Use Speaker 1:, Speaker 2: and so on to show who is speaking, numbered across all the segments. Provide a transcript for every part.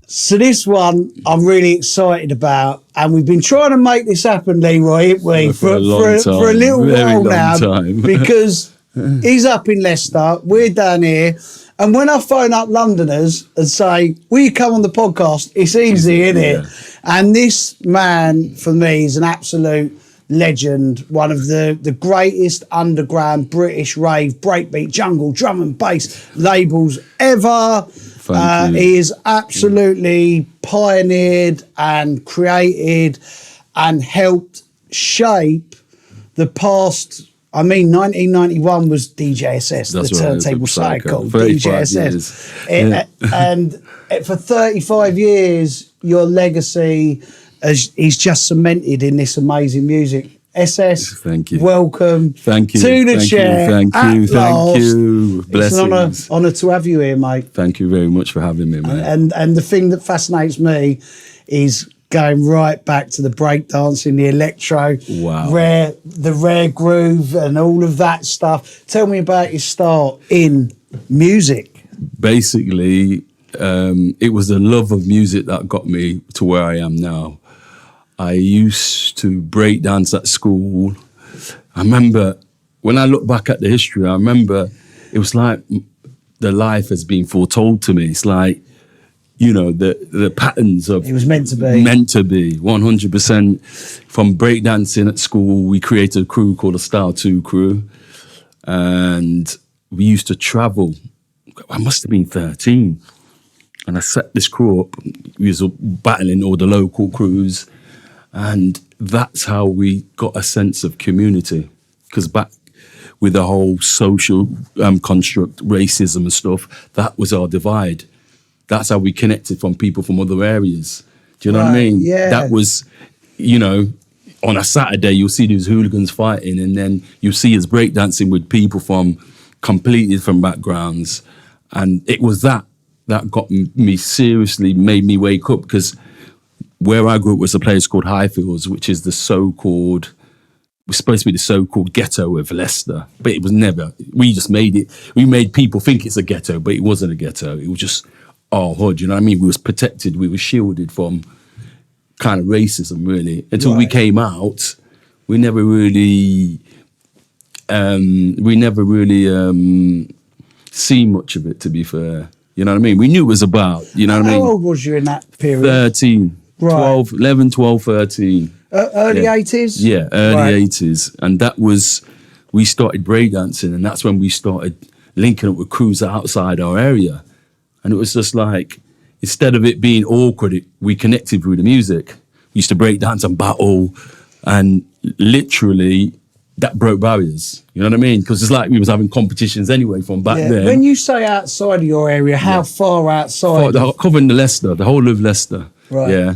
Speaker 1: So this one I'm really excited about, and we've been trying to make this happen, Leroy, haven't we? For a little while now, because he's up in Leicester, we're down here, and when I phone up Londoners and say, will you come on the podcast, it's easy, isn't it? Yeah. And this man, for me, is an absolute legend, one of the greatest underground British rave, breakbeat, jungle, drum and bass labels ever. He is absolutely pioneered and created and helped shape the past. I mean, 1991 was DJSS, the turntable cycle, DJSS. And for 35 years, your legacy is just cemented in this amazing music. SS,
Speaker 2: thank you.
Speaker 1: Welcome.
Speaker 2: Thank you.
Speaker 1: To the chair.
Speaker 2: Thank you. Thank you. Blessings.
Speaker 1: It's an honour to have you here, mate.
Speaker 2: Thank you very much for having me, mate.
Speaker 1: And the thing that fascinates me is going right back to the breakdancing, the electro, the rare groove and all of that stuff. Tell me about your start in music.
Speaker 2: Basically, it was the love of music that got me to where I am now. I used to break dance at school. I remember, when I look back at the history, I remember it was like the life has been foretold to me. It's like, you know, the patterns of...
Speaker 1: It was meant to be.
Speaker 2: Meant to be, 100%. From breakdancing at school, we created a crew called the Style 2 crew. And we used to travel. I must have been 13. And I set this crew up. We was battling all the local crews. And that's how we got a sense of community. Because back with the whole social construct, racism and stuff, that was our divide. That's how we connected from people from other areas. Do you know what I mean?
Speaker 1: Yeah.
Speaker 2: That was, you know, on a Saturday, you'll see these hooligans fighting, and then you'll see us breakdancing with people from completely different backgrounds. And it was that got me seriously, made me wake up, because where I grew up was a place called Highfields, which is was supposed to be the so-called ghetto of Leicester, but it was never. We just made it. We made people think it's a ghetto, but it wasn't a ghetto. It was just our hood. You know what I mean? We was protected. We were shielded from kind of racism, really. Until we came out, we never really seen much of it. To be fair, you know what I mean? We knew it was about. You know what I mean?
Speaker 1: How old was you in that period?
Speaker 2: 13.
Speaker 1: Right.
Speaker 2: 11, 12, 13.
Speaker 1: Early 80s?
Speaker 2: Yeah, early 80s. And that was, we started breakdancing, and that's when we started linking up with crews outside our area. And it was just like, instead of it being awkward, we connected through the music. We used to breakdance and battle, and literally that broke barriers. You know what I mean? Because it's like we was having competitions anyway from back then.
Speaker 1: When you say outside of your area, how far outside?
Speaker 2: Covering the whole of Leicester.
Speaker 1: Right.
Speaker 2: Yeah.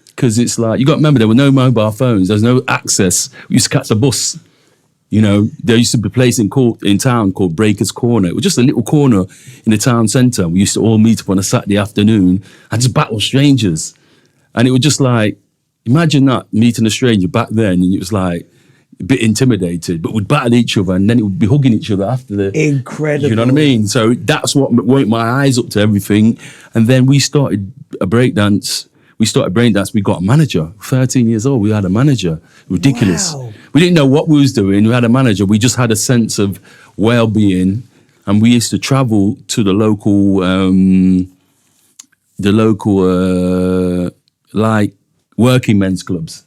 Speaker 2: Because it's like, you got to remember, there were no mobile phones. There was no access. We used to catch a bus. You know, there used to be a place in town called Breaker's Corner. It was just a little corner in the town centre. We used to all meet up on a Saturday afternoon and just battle strangers. And it was just like, imagine that, meeting a stranger back then, and it was like a bit intimidated, but we'd battle each other, and then it would be hugging each other after the...
Speaker 1: Incredible.
Speaker 2: You know what I mean? So that's what woke my eyes up to everything. And then we started a breakdance. We got a manager. 13 years old, we had a manager. Ridiculous.
Speaker 1: Wow.
Speaker 2: We didn't know what we was doing. We had a manager. We just had a sense of well-being. And we used to travel to the local like working men's clubs.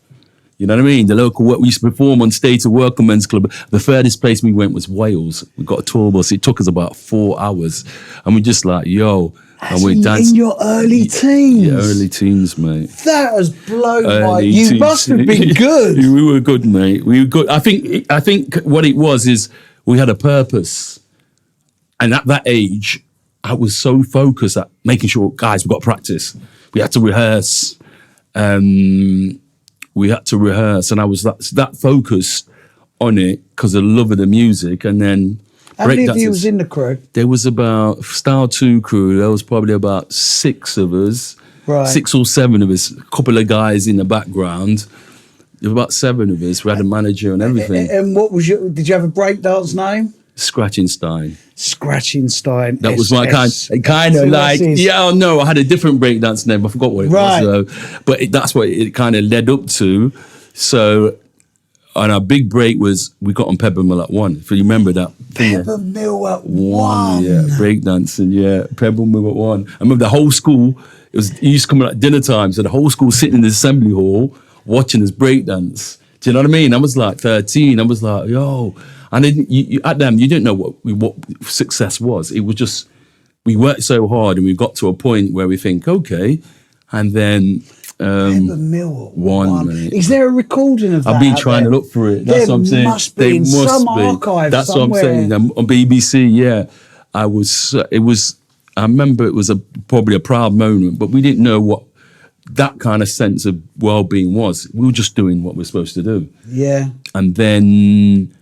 Speaker 2: You know what I mean? We used to perform on stage at working men's club. The furthest place we went was Wales. We got a tour bus. It took us about 4 hours. And we just like, yo... And we're dancing.
Speaker 1: In your early teens?
Speaker 2: Yeah, early teens, mate.
Speaker 1: That has blown my... You must have been good.
Speaker 2: We were good, mate. We were good. I think what it was is we had a purpose. And at that age, I was so focused at making sure, guys, we've got to practice. We had to rehearse. And I was that focused on it because of the love of the music. And then...
Speaker 1: How many of you was in the crew?
Speaker 2: There was about, Style 2 crew, there was probably about 6 of us.
Speaker 1: Right.
Speaker 2: 6 or 7 of us, a couple of guys in the background. There were about 7 of us. We had a manager and everything.
Speaker 1: And what was did you have a breakdance name?
Speaker 2: Scratchingstein.
Speaker 1: Scratchenstein.
Speaker 2: That was my kind of like, yeah, no, I had a different breakdance name. I forgot what it was though. But that's what it kind of led up to. So, and our big break was, we got on Pebble Mill at 1. If you remember that.
Speaker 1: Pebble Mill at 1.
Speaker 2: Yeah, breakdancing, yeah. Pebble Mill at 1. I remember the whole school, it used to come at dinner time, so the whole school sitting in the assembly hall watching us breakdance. Do you know what I mean? I was like 13. I was like, yo. And then at them, you didn't know what success was. It was just, we worked so hard and we got to a point where we think, okay. And then
Speaker 1: Pebble Mill at
Speaker 2: 1. Mate.
Speaker 1: Is there a recording of that?
Speaker 2: I've been trying to look for it. That's what I'm saying.
Speaker 1: Must be in some archive.
Speaker 2: That's
Speaker 1: somewhere.
Speaker 2: what I'm saying. On BBC, yeah. I remember it was probably a proud moment, but we didn't know what that kind of sense of well-being was. We were just doing what we're supposed to do.
Speaker 1: Yeah.
Speaker 2: And then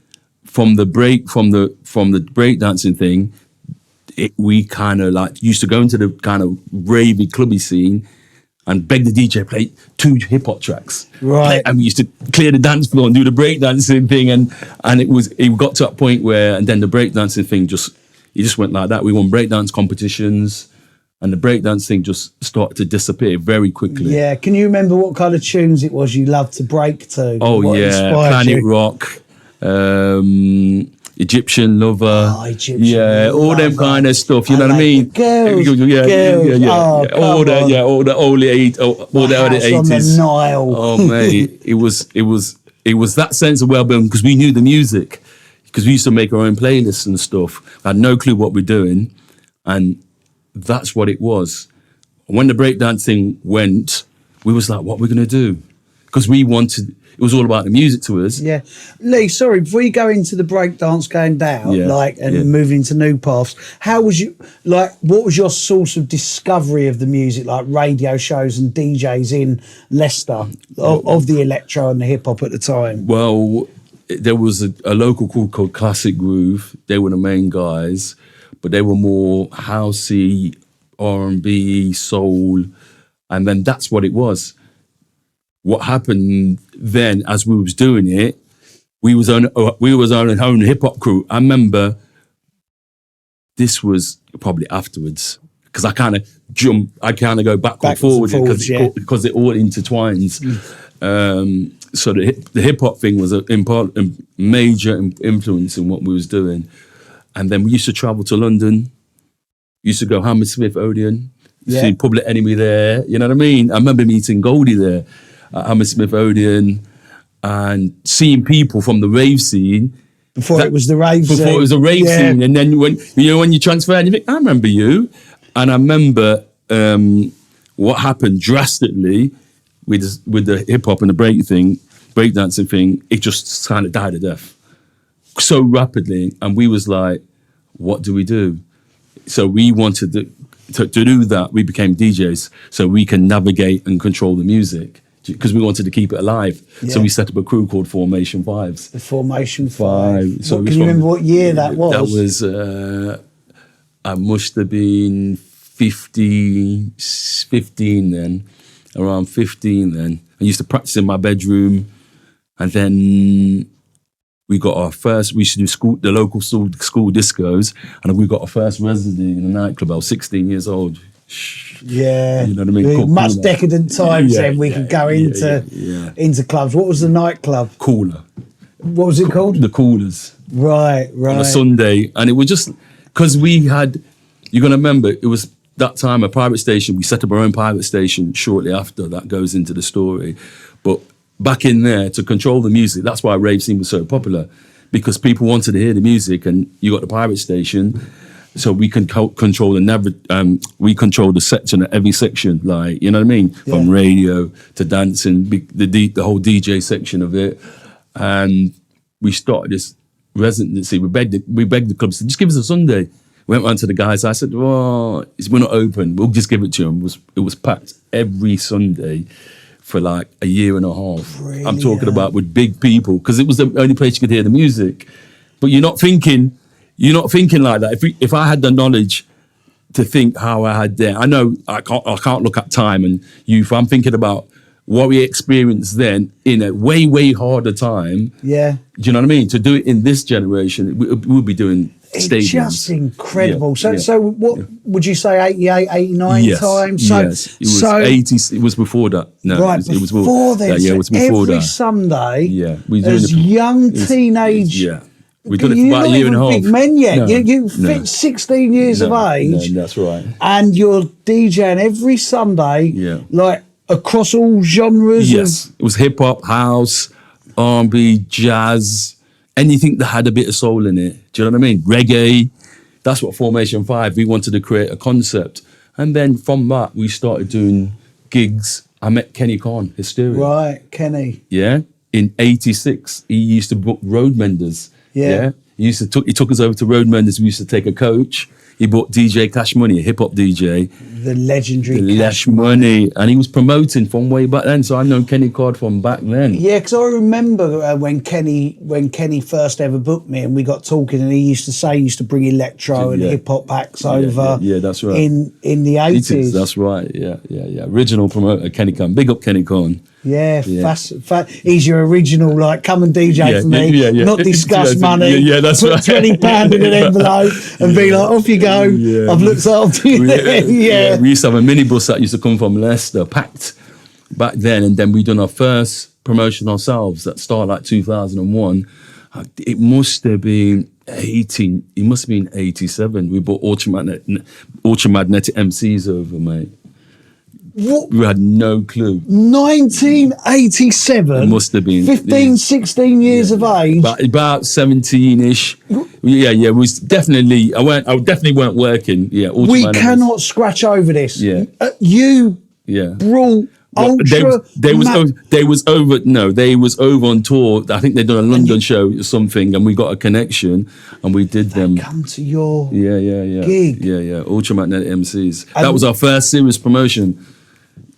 Speaker 2: from the breakdancing thing, we kind of like used to go into the kind of ravey, clubby scene and beg the DJ play 2 hip-hop tracks.
Speaker 1: Right.
Speaker 2: And we used to clear the dance floor and do the breakdancing thing. And it got to a point where, and then the breakdancing thing it just went like that. We won breakdance competitions and the breakdance thing just started to disappear very quickly.
Speaker 1: Yeah. Can you remember what kind of tunes it was you loved to break to?
Speaker 2: Oh, yeah. Planet Rock, Egyptian Lover.
Speaker 1: Oh, Egyptian
Speaker 2: yeah, all them kind of stuff, you know what I mean?
Speaker 1: Girls.
Speaker 2: Yeah.
Speaker 1: Oh,
Speaker 2: all the early 80s.
Speaker 1: On the Nile.
Speaker 2: Oh, mate. It was that sense of well-being because we knew the music. Because we used to make our own playlists and stuff. I had no clue what we're doing. And that's what it was. When the breakdancing went, we was like, what we're going to do? Because it was all about the music to us.
Speaker 1: Yeah. Lee, sorry, before you go into the breakdance going down, moving into new paths, how was what was your source of discovery of the music, like radio shows and DJs in Leicester, of the electro and the hip hop at the time?
Speaker 2: Well, there was a local called Classic Groove. They were the main guys, but they were more housey, R&B, soul, and then that's what it was. What happened then, as we was doing it, we was on our own hip hop crew. I remember this was probably afterwards because I kind of go backward and forward because it all intertwines. So the hip hop thing was a major influence in what we was doing. And then we used to travel to London. Used to go Hammersmith Odeon. See Public Enemy there. You know what I mean? I remember meeting Goldie there at Hammersmith Odeon and seeing people from the rave scene.
Speaker 1: Before it was the rave scene.
Speaker 2: Before it was a rave scene. And then when you transfer and you think, I remember you. And I remember what happened drastically with the hip hop and the breakdancing thing, it just kind of died a death so rapidly. And we was like, what do we do? So we wanted to do that. We became DJs so we can navigate and control the music because we wanted to keep it alive. Yeah. So we set up a crew called Formation Fives.
Speaker 1: The Formation Five.
Speaker 2: So
Speaker 1: can you remember what year that was?
Speaker 2: That was, I must have been 15 then. Around 15 then. I used to practice in my bedroom and then we got our first, we used to do the local school discos and we got our first residency in a nightclub. I was 16 years old.
Speaker 1: Yeah.
Speaker 2: You know what I mean?
Speaker 1: Much decadent times then we could go into clubs. What was the nightclub?
Speaker 2: Cooler.
Speaker 1: What was it called?
Speaker 2: The Coolers.
Speaker 1: Right.
Speaker 2: On a Sunday. And it was just, because we had, you're going to remember, it was that time a private station. We set up our own private station shortly after. That goes into the story. But back in there to control the music, that's why rave scene was so popular, because people wanted to hear the music and you got the private station. So we can control the section at every section, like, you know what I mean? Yeah. From radio to dancing, the whole DJ section of it. And we started this residency. We begged the clubs to just give us a Sunday. Went round to the guys. I said, "Oh, we're not open. We'll just give it to them." It was packed every Sunday for like a year and a half. Brilliant. I'm talking about with big people because it was the only place you could hear the music. But you're not thinking like that. If I had the knowledge to think how I had there, I know I can't look at time and youth. I'm thinking about what we experienced then in a way, way harder time.
Speaker 1: Yeah.
Speaker 2: Do you know what I mean? To do it in this generation, we would be doing
Speaker 1: It's
Speaker 2: stadiums.
Speaker 1: just incredible.
Speaker 2: Yeah,
Speaker 1: So what would you say, 88, 89
Speaker 2: yes,
Speaker 1: times? So,
Speaker 2: yes, it was 80. It was before that. No,
Speaker 1: right,
Speaker 2: it was
Speaker 1: before then.
Speaker 2: Yeah, it was before
Speaker 1: every
Speaker 2: that.
Speaker 1: Sunday,
Speaker 2: Yeah,
Speaker 1: as young teenage.
Speaker 2: Yeah, we done it for about a year and a half.
Speaker 1: Big men yet?
Speaker 2: No,
Speaker 1: you fit 16 years of age.
Speaker 2: No, that's right.
Speaker 1: And you're DJing every Sunday.
Speaker 2: Yeah.
Speaker 1: Like across all genres.
Speaker 2: Yes, it was hip hop, house, R&B, jazz, anything that had a bit of soul in it. Do you know what I mean? Reggae. That's what Formation 5, we wanted to create a concept. And then from that, we started doing gigs. I met Kenny Khan, Hysteria.
Speaker 1: Right, Kenny.
Speaker 2: Yeah. In 86, he used to book road menders.
Speaker 1: Yeah.
Speaker 2: He took us over to road menders. We used to take a coach. He bought DJ Cash Money, a hip hop DJ.
Speaker 1: The legendary
Speaker 2: Cash Money. And he was promoting from way back then. So I've known Kenny Card from back then.
Speaker 1: Yeah, because I remember when Kenny first ever booked me and we got talking, and he used to say he used to bring electro and hip hop acts over.
Speaker 2: Yeah, that's right.
Speaker 1: In the 80s.
Speaker 2: That's right. Yeah. Original promoter, Kenny Khan. Big up Kenny Khan.
Speaker 1: Yeah. He's your original, like, come and DJ for me, not discuss money.
Speaker 2: Yeah, that's
Speaker 1: put
Speaker 2: right.
Speaker 1: £20 in an envelope and be like, off you go.
Speaker 2: Yeah.
Speaker 1: I've looked after you. Yeah.
Speaker 2: We used to have a minibus that used to come from Leicester, packed back then, and then we done our first promotion ourselves that started like 2001. It must have been 18. It must have been 87. We bought Ultramagnetic MCs over, mate.
Speaker 1: What?
Speaker 2: We had no clue.
Speaker 1: 1987.
Speaker 2: It must have been
Speaker 1: 15, 16 years of age.
Speaker 2: About 17-ish. Yeah. It was definitely. I definitely weren't working. Yeah.
Speaker 1: We cannot scratch over this.
Speaker 2: Yeah.
Speaker 1: You
Speaker 2: Yeah.
Speaker 1: brought
Speaker 2: They was over on tour. I think they'd done a London show or something, and we got a connection, and we did them.
Speaker 1: Come to your
Speaker 2: gig. Yeah. Ultramagnetic MCs. That was our first serious promotion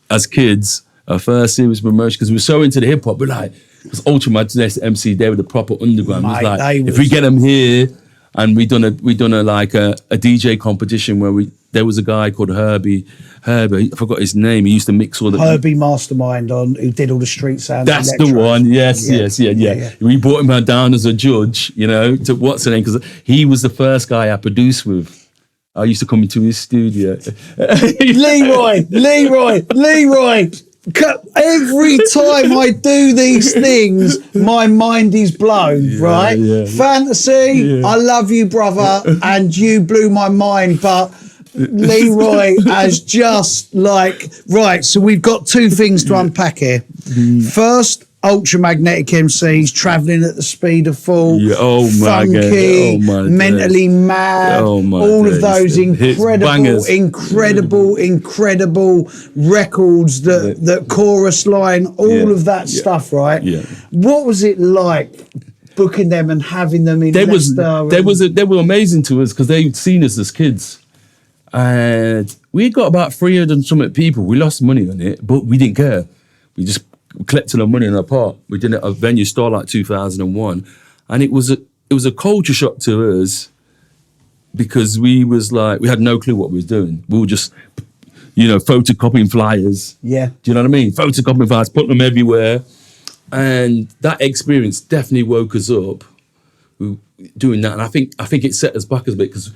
Speaker 2: as kids. Our first serious promotion, because we were so into the hip hop. We're like, because Ultramagnetic MC, they were the proper underground. It was like, if we get them here, and we done a DJ competition where there was a guy called Herbie, I forgot his name. He used to mix all the
Speaker 1: Herbie Mastermind who did all the street sounds.
Speaker 2: That's the one. Yes. We brought him down as a judge, to what's the name, because he was the first guy I produced with. I used to come into his studio.
Speaker 1: Leroy. Every time I do these things, my mind is blown, right?
Speaker 2: Yeah.
Speaker 1: Fantasy, I love you, brother, and you blew my mind, but Leroy has just right, so we've got two things to unpack here. First, Ultramagnetic MCs travelling at the speed of thought, funky, mentally mad, all of those incredible records, that chorus line, all of that stuff, right?
Speaker 2: Yeah.
Speaker 1: What was it like booking them and having them in Leicester?
Speaker 2: They were amazing to us because they'd seen us as kids. And we got about 300 and something people. We lost money on it, but we didn't care. We just collected our money in our part. We did it at a venue Starlight like 2001, and it was a culture shock to us because we had no clue what we was doing. We were just, photocopying flyers.
Speaker 1: Yeah.
Speaker 2: Do you know what I mean? Photocopying flyers, putting them everywhere, and that experience definitely woke us up. We were doing that, and I think it set us back a bit because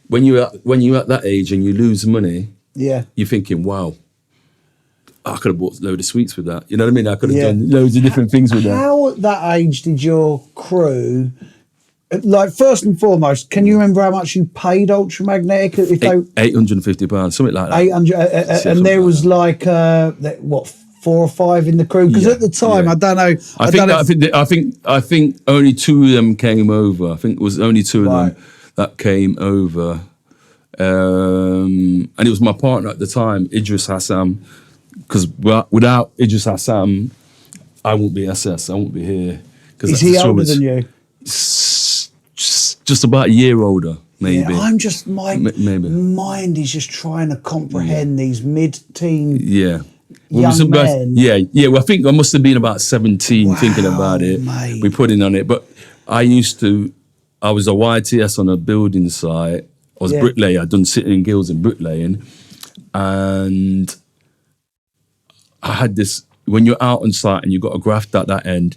Speaker 2: when you're at that age and you lose money, you're thinking, wow, I could have bought a load of sweets with that. You know what I mean? I could have done loads of different things with that.
Speaker 1: How at that age did your crew, first and foremost, can you remember how much you paid Ultramagnetic?
Speaker 2: £850, something like that.
Speaker 1: 800, and there was 4 or 5 in the crew? Because at the time, I don't know.
Speaker 2: I think only 2 of them came over. I think it was only 2 of them that came over. And it was my partner at the time, Idris Hassam, because without Idris Hassam, I won't be SS, I won't be here.
Speaker 1: Is he older than you?
Speaker 2: Just about a year older, maybe.
Speaker 1: Yeah, I'm just, my mind is just trying to comprehend these mid-teen young men.
Speaker 2: Well, I think I must have been about 17 thinking about it.
Speaker 1: Mate.
Speaker 2: We put in on it. But I was a YTS on a building site. I was bricklayer. I'd done sitting in guilds and bricklaying. And I had this when you're out on site and you've got a graft at that end,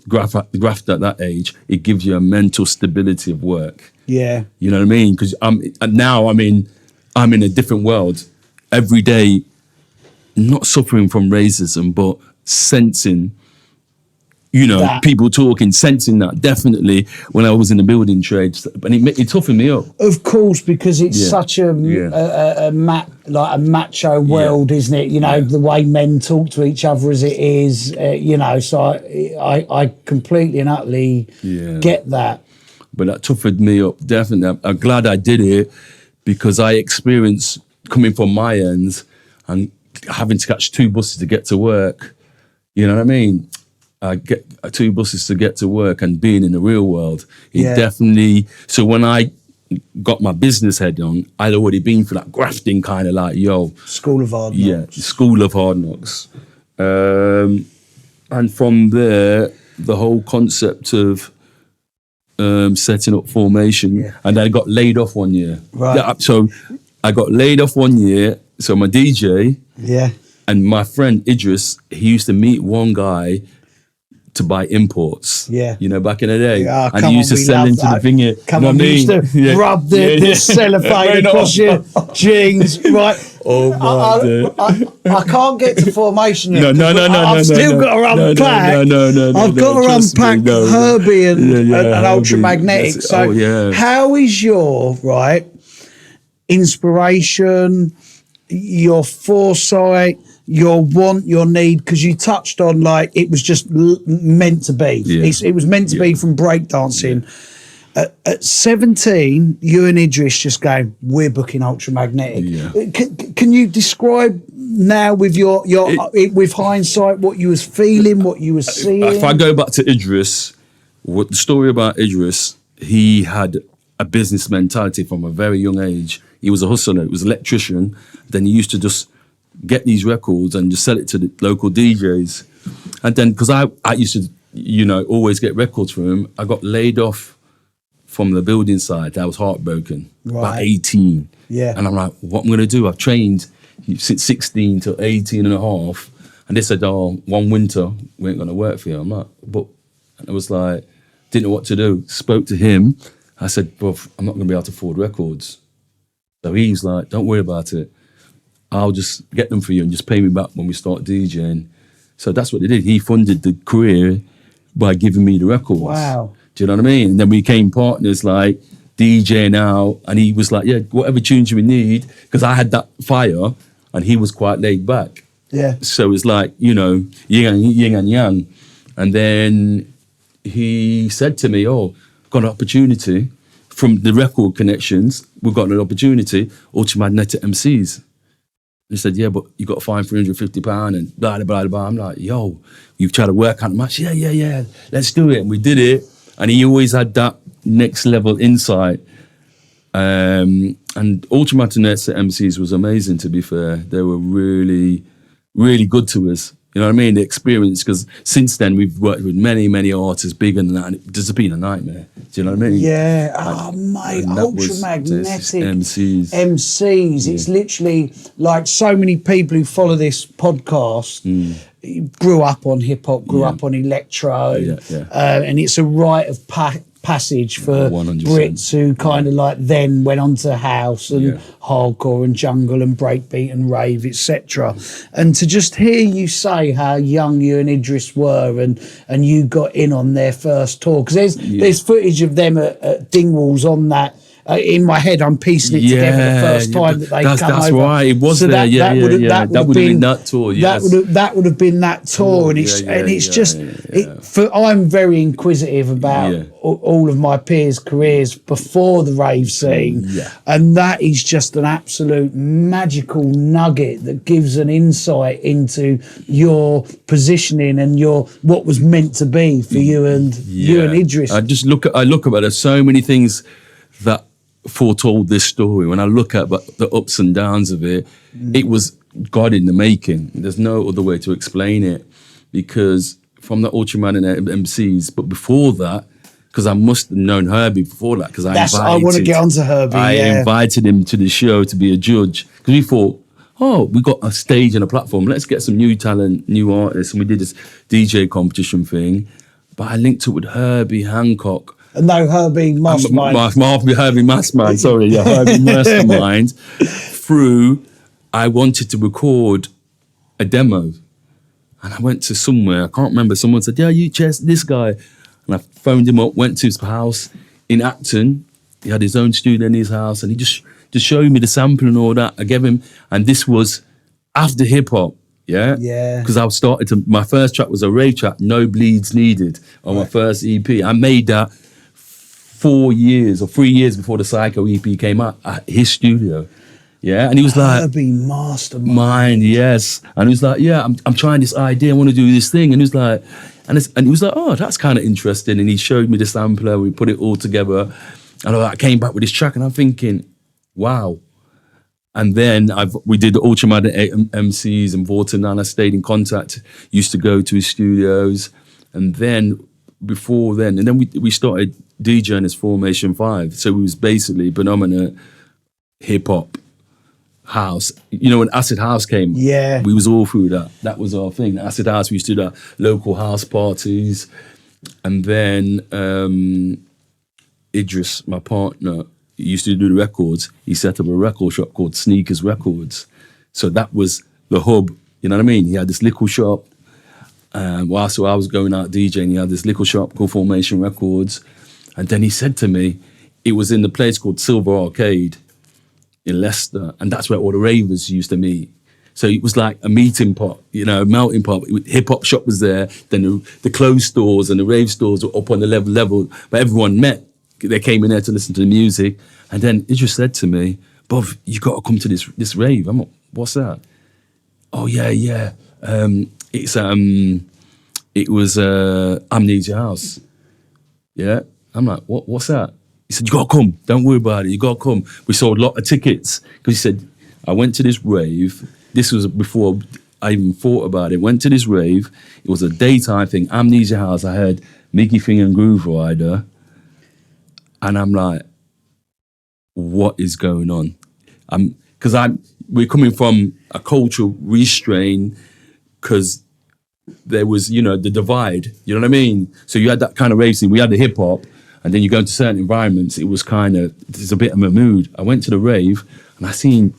Speaker 2: graft at that age, it gives you a mental stability of work.
Speaker 1: Yeah.
Speaker 2: You know what I mean? Because I'm in a different world every day, not suffering from racism, but sensing, people talking, sensing that definitely when I was in the building trades, and it toughened me up.
Speaker 1: Of course, because it's such a macho world, isn't it? The way men talk to each other as it is, so I completely and utterly get that.
Speaker 2: But that toughened me up, definitely. I'm glad I did it because I experienced coming from my ends and having to catch 2 buses to get to work. You know what I mean? I get 2 buses to get to work and being in the real world. It definitely. So when I got my business head on, I'd already been for that grafting kind of like,
Speaker 1: School of Hard Knocks.
Speaker 2: Yeah, School of Hard Knocks. And from there, the whole concept of setting up formation, and I got laid off 1 year.
Speaker 1: Right.
Speaker 2: Yeah, so I got laid off 1 year. So my DJ, and my friend Idris, he used to meet one guy to buy imports.
Speaker 1: Yeah.
Speaker 2: Back in the day.
Speaker 1: Yeah,
Speaker 2: and he used to sell into the thing here.
Speaker 1: Come on, he used to rub the cellophane across your jeans, right?
Speaker 2: Oh my
Speaker 1: I can't get to formation yet.
Speaker 2: No.
Speaker 1: I've still got to unpack.
Speaker 2: No.
Speaker 1: I've got to unpack Herbie and Ultramagnetic.
Speaker 2: Yes.
Speaker 1: So how is your, inspiration, your foresight, your want, your need, because you touched on it was just meant to be. It was meant to be from breakdancing. At 17, you and Idris just go, we're booking Ultramagnetic. Can you describe now with with hindsight what you was feeling, what you was seeing?
Speaker 2: If I go back to Idris, the story about Idris, he had a business mentality from a very young age. He was a hustler, he was an electrician. Then he used to just get these records and just sell it to the local DJs. And then, because I used to, always get records from him, I got laid off from the building side. I was heartbroken, about 18.
Speaker 1: Yeah.
Speaker 2: And I'm like, what am I going to do? I've trained since 16 to 18 and a half. And they said, 1 winter, we ain't going to work for you. I'm like, but I was like, didn't know what to do. Spoke to him. I said, bruv, I'm not going to be able to afford records. So he's like, don't worry about it. I'll just get them for you and just pay me back when we start DJing. So that's what they did. He funded the career by giving me the records.
Speaker 1: Wow.
Speaker 2: Do you know what I mean? And then we became partners, DJing out. And he was like, whatever tunes you need. Because I had that fire and he was quite laid back.
Speaker 1: Yeah.
Speaker 2: So it's like, yin and yang. And then he said to me, got an opportunity from the record connections. We've got an opportunity, Ultramagnetic MCs. He said, but you got to find £350 and blah, blah, blah, blah. I'm like, you've tried to work out the match? Yeah, let's do it. And we did it. And he always had that next level insight. And Ultramagnetic MCs was amazing, to be fair. They were really, really good to us. You know what I mean? The experience, because since then we've worked with many, many artists bigger than that, and it's just been a nightmare. Do you know what I mean?
Speaker 1: Yeah. Mate, Ultramagnetic MCs. It's literally like so many people who follow this podcast grew up on hip hop, grew up on electro, and it's a rite of passage for
Speaker 2: 100%.
Speaker 1: Brits who kind of then went on to house and hardcore and jungle and breakbeat and rave, etc. And to just hear you say how young you and Idris were and you got in on their first tour, because there's footage of them at Dingwalls on that. In my head, I'm piecing it together the first time that they come over.
Speaker 2: That's right. It was there. That would have been that tour. Yes.
Speaker 1: That would have been that tour, and I'm very inquisitive about all of my peers' careers before the rave scene, and that is just an absolute magical nugget that gives an insight into your positioning and what was meant to be for you and Idris.
Speaker 2: I look at there's so many things that foretold this story. When I look at the ups and downs of it, it was God in the making. There's no other way to explain it, because from the Ultramagnetic MCs, but before that, because I must have known Herbie before that, because I want
Speaker 1: to get onto Herbie.
Speaker 2: I invited him to the show to be a judge, because we thought, oh, we got a stage and a platform. Let's get some new talent, new artists. And we did this DJ competition thing. But I linked up with Herbie Hancock.
Speaker 1: No, Herbie Mastermind.
Speaker 2: Herbie Mastermind, sorry. Yeah, Herbie Mastermind. Through, I wanted to record a demo. And I went to somewhere, I can't remember, someone said, yeah, you chest this guy. And I phoned him up, went to his house in Acton. He had his own studio in his house, and he just showed me the sample and all that. I gave him, and this was after hip hop, yeah?
Speaker 1: Yeah.
Speaker 2: Because my first track was a rave track, No Bleeds Needed, on my first EP. I made that 3 years before the Psycho EP came out at his studio. Yeah, and he was like,
Speaker 1: Herbie Mastermind.
Speaker 2: Yes. And he was like, yeah, I'm trying this idea, I want to do this thing. And he was like, and he was like, oh, that's kind of interesting. And he showed me the sampler, we put it all together. And I came back with this track, and I'm thinking, wow. And then we did the Ultramagnetic MCs and Vorton, and I stayed in contact, used to go to his studios. And then we started DJing as Formation 5. So it was basically predominant hip-hop, house. You know, when Acid House came,
Speaker 1: yeah,
Speaker 2: we was all through that. That was our thing. Acid House, we used to do that local house parties. And then Idris, my partner, he used to do the records. He set up a record shop called Sneakers Records. So that was the hub, you know what I mean? He had this little shop. Whilst I was going out DJing, he had this little shop called Formation Records. And then he said to me, it was in the place called Silver Arcade in Leicester, and that's where all the ravers used to meet. So it was like a meeting pot, you know, a melting pot. Hip hop shop was there, then the clothes stores and the rave stores were up on the level, but everyone met. They came in there to listen to the music, and then it just said to me, "Bov, you got to come to this rave." I'm like, "What's that?" Oh yeah. It was Amnesia House. Yeah, I'm like, what's that? He said, you got to come. Don't worry about it. You got to come. We sold a lot of tickets. Because he said, I went to this rave. This was before I even thought about it. Went to this rave. It was a daytime thing. Amnesia House. I heard Mickey Finger and Grooverider. And I'm like, what is going on? Because we're coming from a cultural restraint because there was, you know, the divide. You know what I mean? So you had that kind of rave scene. We had the hip hop. And then you go into certain environments, it was there's a bit of a mood. I went to the rave and I seen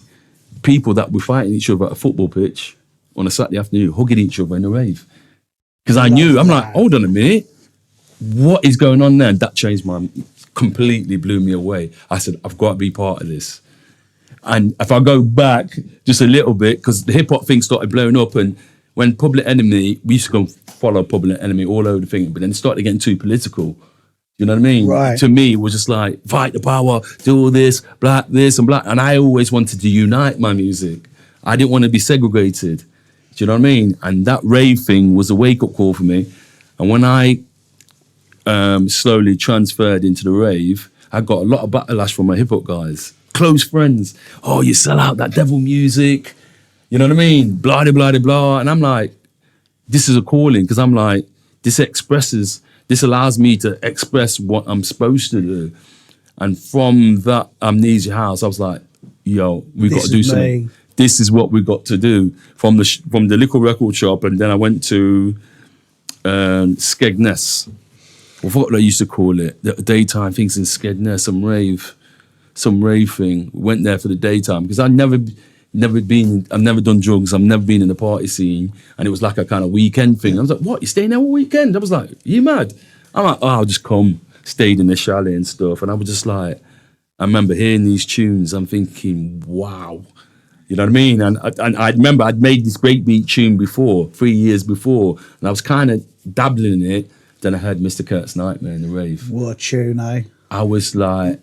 Speaker 2: people that were fighting each other at a football pitch on a Saturday afternoon, hugging each other in the rave. Because I'm like, hold on a minute, what is going on there? And that completely blew me away. I said, I've got to be part of this. And if I go back just a little bit, because the hip hop thing started blowing up, and when Public Enemy, we used to go and follow Public Enemy all over the thing, but then it started getting too political. You know what I mean?
Speaker 1: Right.
Speaker 2: To me, it was just like, fight the power, do all this, this and black. And I always wanted to unite my music. I didn't want to be segregated. Do you know what I mean? And that rave thing was a wake-up call for me. And when I slowly transferred into the rave, I got a lot of backlash from my hip-hop guys. Close friends. Oh, you sell out that devil music. You know what I mean? Blah, blah, blah, blah. And I'm like, this is a calling, because I'm like, this allows me to express what I'm supposed to do. And from that Amnesia House, I was like, yo, we got to do something. This is what we got to do. From the little record shop, and then I went to Skegness. I forgot what I used to call it. The daytime things in Skegness, some rave thing. Went there for the daytime, because I've never done drugs, I've never been in the party scene, and it was like a kind of weekend thing. I was like, what, you staying there all weekend? I was like, you mad? I'm like, oh, I'll just come. Stayed in the chalet and stuff, and I was just like, I remember hearing these tunes, I'm thinking, wow. You know what I mean? And I remember I'd made this breakbeat tune before, 3 years before, and I was kind of dabbling in it. Then I heard Mr. Kurt's Nightmare in the rave.
Speaker 1: What a tune, eh?
Speaker 2: I was like,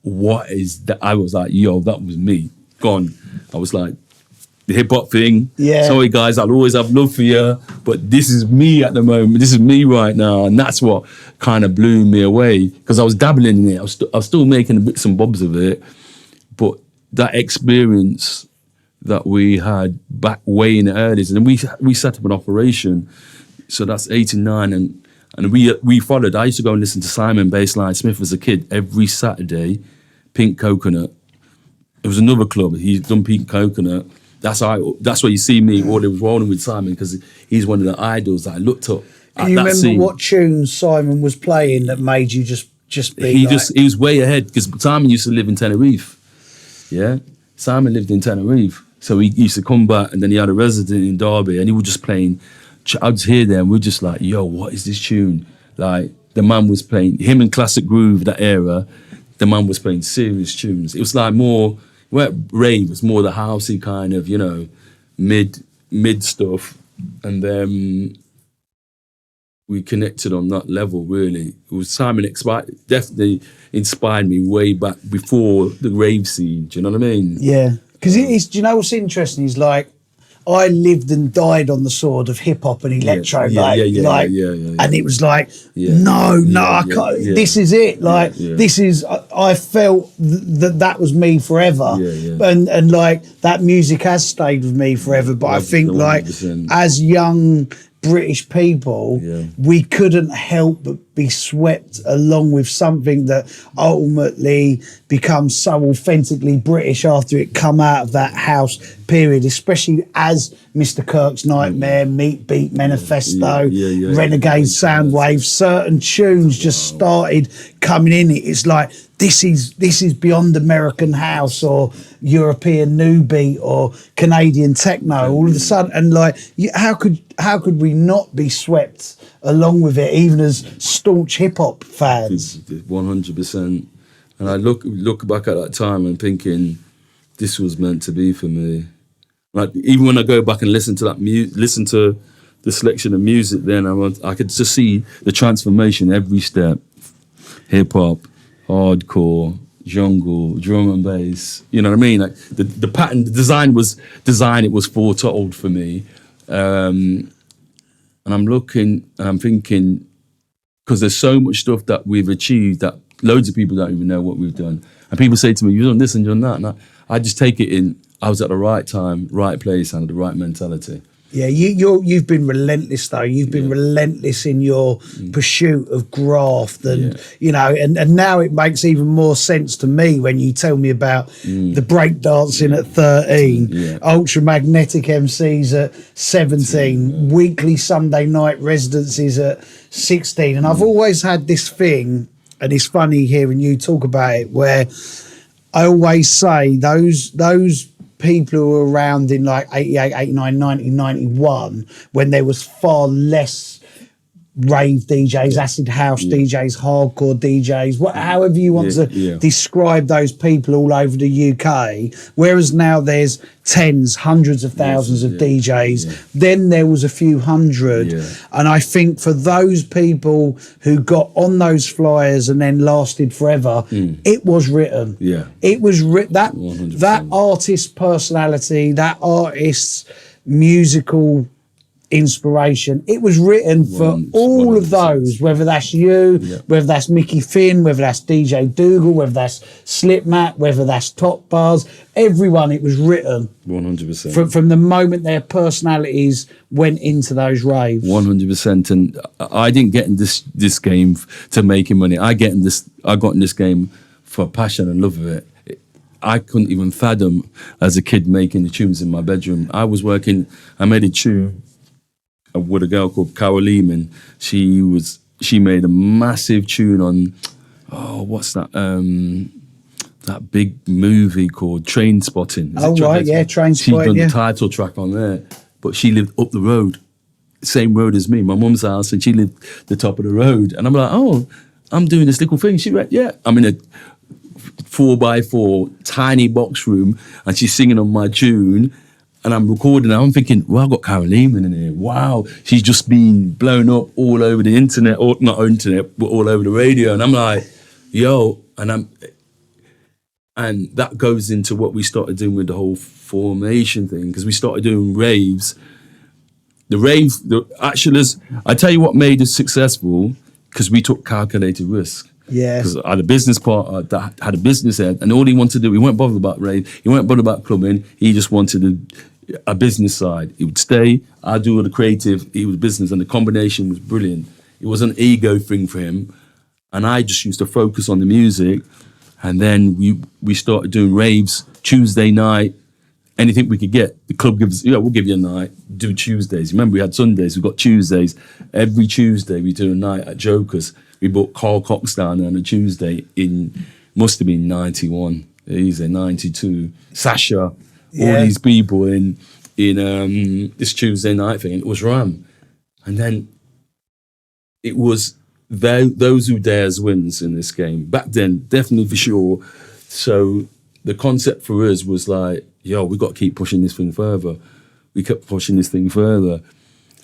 Speaker 2: what is that? I was like, yo, that was me. Gone. I was like, the hip hop thing. Yeah. Sorry guys, I'll always have love for you, but this is me at the moment. This is me right now, and that's what kind of blew me away, because I was dabbling in it. I was still making bits and bobs of it, but that experience that we had back way in the earlies, and we set up an operation. So that's 89, and we followed. I used to go and listen to Simon Bassline Smith as a kid every Saturday, Pink Coconut. It was another club. He's done Pink Coconut. That's why you see me always rolling with Simon, because he's one of the idols that I looked up.
Speaker 1: Can you remember what tunes Simon was playing that made you just be
Speaker 2: he was way ahead, because Simon used to live in Tenerife. Yeah, Simon lived in Tenerife, so he used to come back, and then he had a resident in Derby, and he was just playing. I'd just hear them. We're just like, yo, what is this tune? Like, the man was playing him in Classic Groove, that era. The man was playing serious tunes. It was like more. Rave was more the housey kind of, mid stuff, and then we connected on that level. Really, it was Simon definitely inspired me way back before the rave scene. Do you know what I mean?
Speaker 1: Yeah, because do you know what's interesting? Is like, I lived and died on the sword of hip hop and electro, and it was like, no, I can't. This is it. Like, this is. I felt that was me forever, and like that music has stayed with me forever. But I think 100%. Like as young British people, we couldn't help but be swept along with something that ultimately becomes so authentically British after it come out of that house period, especially as Mr. Kirk's Nightmare, Meat Beat Manifesto, Renegade Soundwave, certain tunes just started coming in. It's like, this is beyond American house or European new beat or Canadian techno all of a sudden, and like, how could we not be swept along with it, even as staunch hip hop fans?
Speaker 2: 100%. And I look back at that time and thinking, this was meant to be for me. Like, even when I go back and listen to that listen to the selection of music, then I could just see the transformation every step. Hip hop, hardcore, jungle, drum and bass. You know what I mean? Like the pattern, the design it was foretold for me. And I'm looking and I'm thinking, because there's so much stuff that we've achieved that loads of people don't even know what we've done. And people say to me, you've done this and you've done that. And I just take it in, I was at the right time, right place, and the right mentality.
Speaker 1: Yeah, you've been relentless though. You've been relentless in your pursuit of graft, and and now it makes even more sense to me when you tell me about the breakdancing at 13, Ultramagnetic MCs at 17, weekly Sunday night residencies at 16, and I've always had this thing, and it's funny hearing you talk about it, where I always say those people who were around in like 88, 89, 90, 91, when there was far less rave DJs, acid house DJs, hardcore DJs, however you want to describe those people all over the UK, whereas now there's tens, hundreds of thousands of DJs, then there was a few hundred. And I think for those people who got on those flyers and then lasted forever, it was written. It was that artist's personality, that artist's musical inspiration, it was written for all of those, whether that's you, whether that's Mickey Finn, whether that's DJ Dougal, whether that's Slipmat, whether that's Top Bars, everyone, it was written
Speaker 2: 100%
Speaker 1: from the moment their personalities went into those raves.
Speaker 2: 100%. And I didn't get in this game to making money. I got in this game for passion and love of it. I couldn't even fathom as a kid making the tunes in my bedroom. I made a tune with a girl called Carol Lehman. She made a massive tune on what's that that big movie called Train Spotting.
Speaker 1: Train Spotting.
Speaker 2: She done the title track on there, but she lived up the road, same road as me, my mum's house, and she lived the top of the road. And I'm like, I'm doing this little thing. She went, I'm in a 4x4 tiny box room, and she's singing on my tune. And I'm recording, and I'm thinking, well, I've got Carol Lehman in here. Wow, she's just been blown up all over the internet, or not internet, but all over the radio. And I'm like, yo, and that goes into what we started doing with the whole formation thing, because we started doing raves. I tell you what made us successful, because we took calculated risk. Because I had a business partner that had a business head, and all he wanted to do, he weren't bothered about rave, he weren't bothered about clubbing, he just wanted a business side. He would stay, I'd do all the creative, he was business, and the combination was brilliant. It was an ego thing for him, and I just used to focus on the music, And then we started doing raves Tuesday night. Anything we could get, the club gives, we'll give you a night, do Tuesdays. Remember, we had Sundays, we've got Tuesdays. Every Tuesday, we do a night at Joker's. We brought Carl Cox down on a Tuesday must have been 91, he's 92. Sasha, all these people in this Tuesday night thing, and it was Ram. And then it was those who dares wins in this game. Back then, definitely for sure. So the concept for us was like, yo, we got to keep pushing this thing further. We kept pushing this thing further.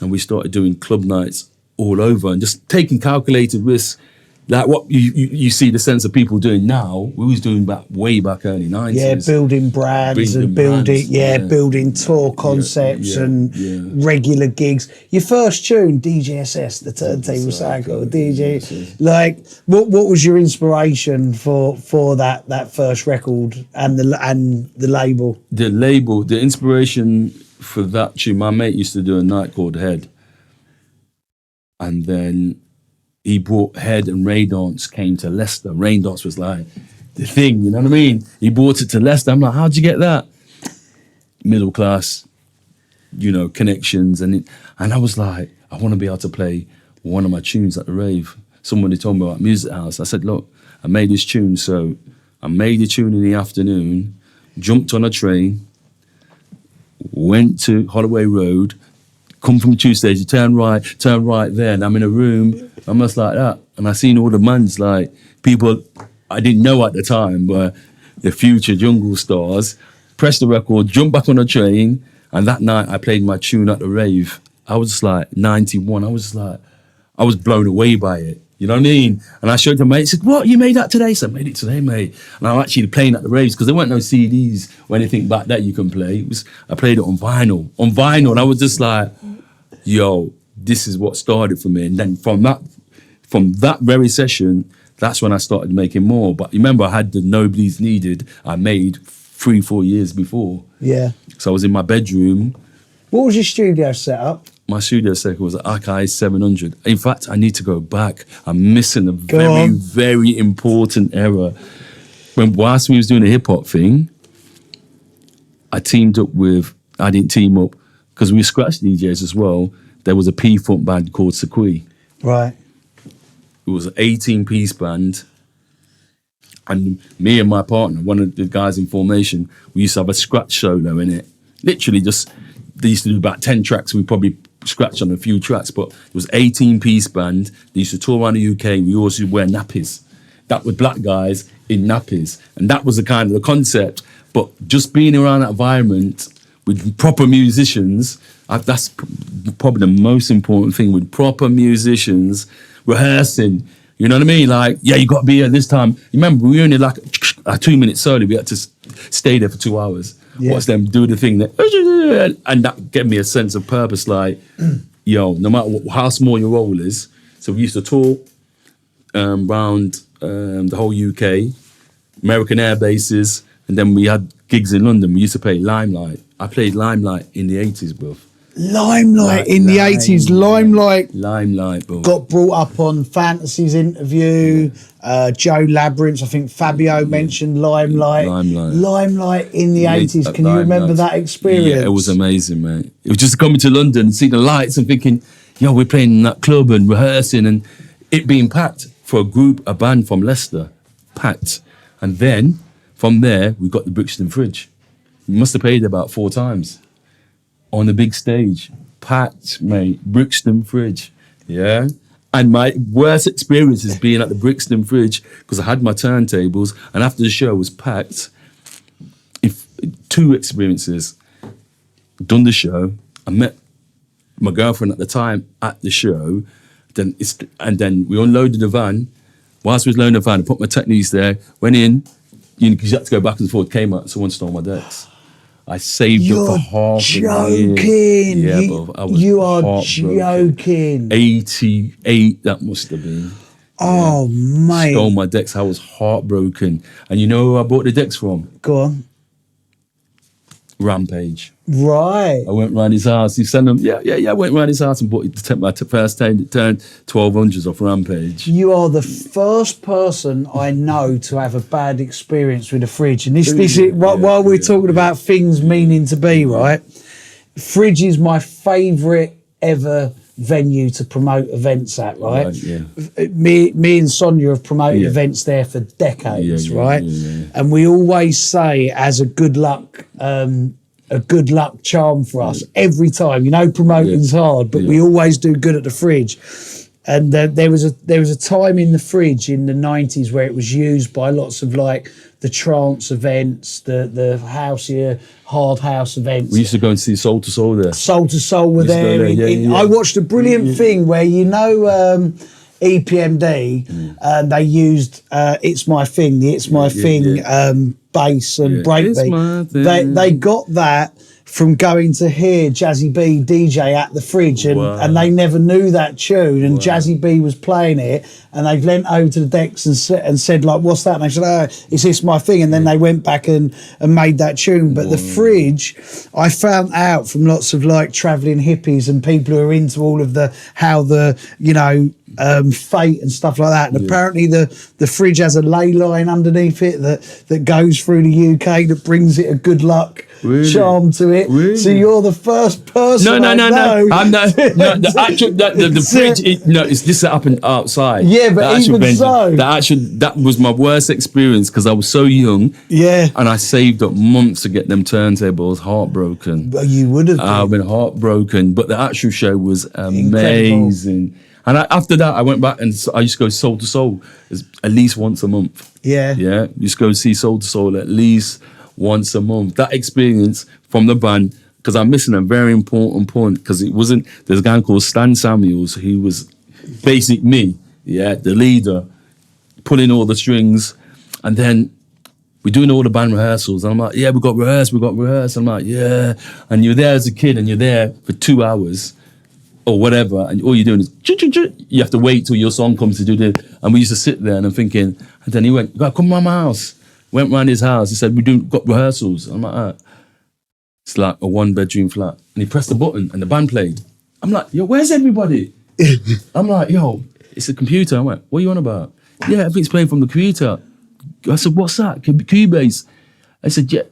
Speaker 2: And we started doing club nights all over and just taking calculated risks. Like what you see the sense of people doing now, we was doing way back early 90s.
Speaker 1: Yeah, building brands and building tour concepts and regular gigs. Your first tune, DJSS, the turntable cycle, DJ. Like, what was your inspiration for that first record and the label?
Speaker 2: The inspiration for that tune, my mate used to do a night called Head. And then he brought Head and Raindance came to Leicester. Raindance was like the thing, you know what I mean? He brought it to Leicester. I'm like, how'd you get that? Middle class, connections. And I was like, I want to be able to play one of my tunes at the rave. Somebody told me about Amnesia House. I said, look, I made this tune. So I made the tune in the afternoon, jumped on a train, went to Holloway Road, come from Tuesday, you turn right there, and I'm in a room, almost like that. And I seen all the mans, like people I didn't know at the time, but the future jungle stars, pressed the record, jumped back on a train, and that night I played my tune at the rave. I was like 91, I was blown away by it. You know what I mean? And I showed the mate, he said, what, you made that today? So I made it today, mate. And I'm actually playing at the raves because there weren't no CDs or anything back that you can play. I played it on vinyl. And I was just like, yo, this is what started for me. And then from that very session, that's when I started making more. But remember, I had the Nobody's Needed I made 3-4 years before.
Speaker 1: Yeah.
Speaker 2: So I was in my bedroom.
Speaker 1: What was your studio setup?
Speaker 2: My studio set was an Akai 700. In fact, I need to go back. I'm missing a very important era. Whilst we was doing the hip hop thing, I didn't team up, because we were scratch DJs as well. There was a P-Funk band called Sequoia.
Speaker 1: Right.
Speaker 2: It was an 18-piece band. And me and my partner, one of the guys in formation, we used to have a scratch solo in it. Literally they used to do about 10 tracks. We probably scratched on a few tracks, but it was 18-piece band. They used to tour around the UK, and we always used to wear nappies. That were black guys in nappies. And that was the concept. But just being around that environment with proper musicians, that's probably the most important thing, with proper musicians rehearsing. You know what I mean? Like, yeah, you got to be here this time. You remember, we only like a 2-minute solo. We had to stay there for 2 hours. Yeah. Watch them do the thing, and that gave me a sense of purpose. Like, yo, no matter how small your role is. So we used to tour around the whole UK, American air bases, and then we had gigs in London. We used to play Limelight. I played Limelight in the 80s, bro.
Speaker 1: Limelight in the 80s.
Speaker 2: Limelight, bro.
Speaker 1: Got brought up on Fantasy's interview. Joe Labyrinth, I think Fabio mentioned Limelight. Limelight in the 80s. Can you remember that experience?
Speaker 2: Yeah, it was amazing, man. It was just coming to London and seeing the lights and thinking, yo, we're playing in that club and rehearsing, and it being packed for a band from Leicester. Packed. And then from there, we got the Brixton Fridge. We must have played about 4 times. On the big stage, packed, mate, Brixton Fridge, yeah? And my worst experience is being at the Brixton Fridge, because I had my turntables, and after the show was packed. 2 experiences. Done the show, I met my girlfriend at the time at the show, and then we unloaded the van. Whilst we was loading the van, I put my techniques there, went in, because you had to go back and forth, came out, someone stole my decks. I saved up for half a year. Yeah, bro. I was
Speaker 1: You are joking.
Speaker 2: 88, that must have been.
Speaker 1: Oh, mate.
Speaker 2: Stole my decks. I was heartbroken. And you know who I bought the decks from?
Speaker 1: Go on.
Speaker 2: Rampage.
Speaker 1: Right.
Speaker 2: I went round his house. He sent them. I went round his house and bought my first turned 1200s off Rampage.
Speaker 1: You are the first person I know to have a bad experience with a fridge. And this is while we're talking about things meaning to be, right? Fridge is my favourite ever venue to promote events at, right? Me and Sonia have promoted events there for decades, right? And we always say as a good luck charm for us every time. You know, promoting's hard, but we always do good at the fridge. And there was a time in the fridge in the 90s where it was used by lots of like the trance events, the house here, hard house events.
Speaker 2: We used to go and see Soul to Soul there.
Speaker 1: Soul to Soul were there. I watched a brilliant thing where, you know, EPMD, they used It's My Thing, the It's My Thing bass and breakbeat. They got that from going to hear Jazzy B DJ at the fridge, and they never knew that tune, and Jazzy B was playing it, and they leant over to the decks and said like, what's that? And they said, oh, it's This My Thing, and then they went back and made that tune. But the fridge, I found out from lots of like travelling hippies and people who are into all of how the you know, fate and stuff like that, and apparently the fridge has a ley line underneath it that goes through the UK that brings it a good luck charm to it. So you're the first person
Speaker 2: No. I'm not. The fridge. This happened outside.
Speaker 1: Yeah, but
Speaker 2: that was my worst experience because I was so young.
Speaker 1: Yeah,
Speaker 2: and I saved up months to get them turntables. Heartbroken.
Speaker 1: Well, you would have.
Speaker 2: I've been heartbroken, but the actual show was amazing. Incredible. And after that, I went back and I used to go Soul to Soul at least once a month. Yeah. Used to go see Soul to Soul at least once a month. That experience from the band, because I'm missing a very important point, because it wasn't, there's a guy called Stan Samuels, who was basic me, the leader, pulling all the strings, and then we're doing all the band rehearsals, and I'm like, we got rehearsed. I'm like, and you're there as a kid, and you're there for 2 hours, or whatever, and all you're doing is you have to wait till your song comes to do this. And we used to sit there and I'm thinking, and then he went, you gotta come around my house. Went round his house, he said, got rehearsals. I'm like, it's like a 1-bedroom flat. And he pressed the button and the band played. I'm like, yo, where's everybody? I'm like, yo, it's a computer. I went, what are you on about? Yeah, everything's playing from the computer. I said, what's that? Cubase. I said, yeah,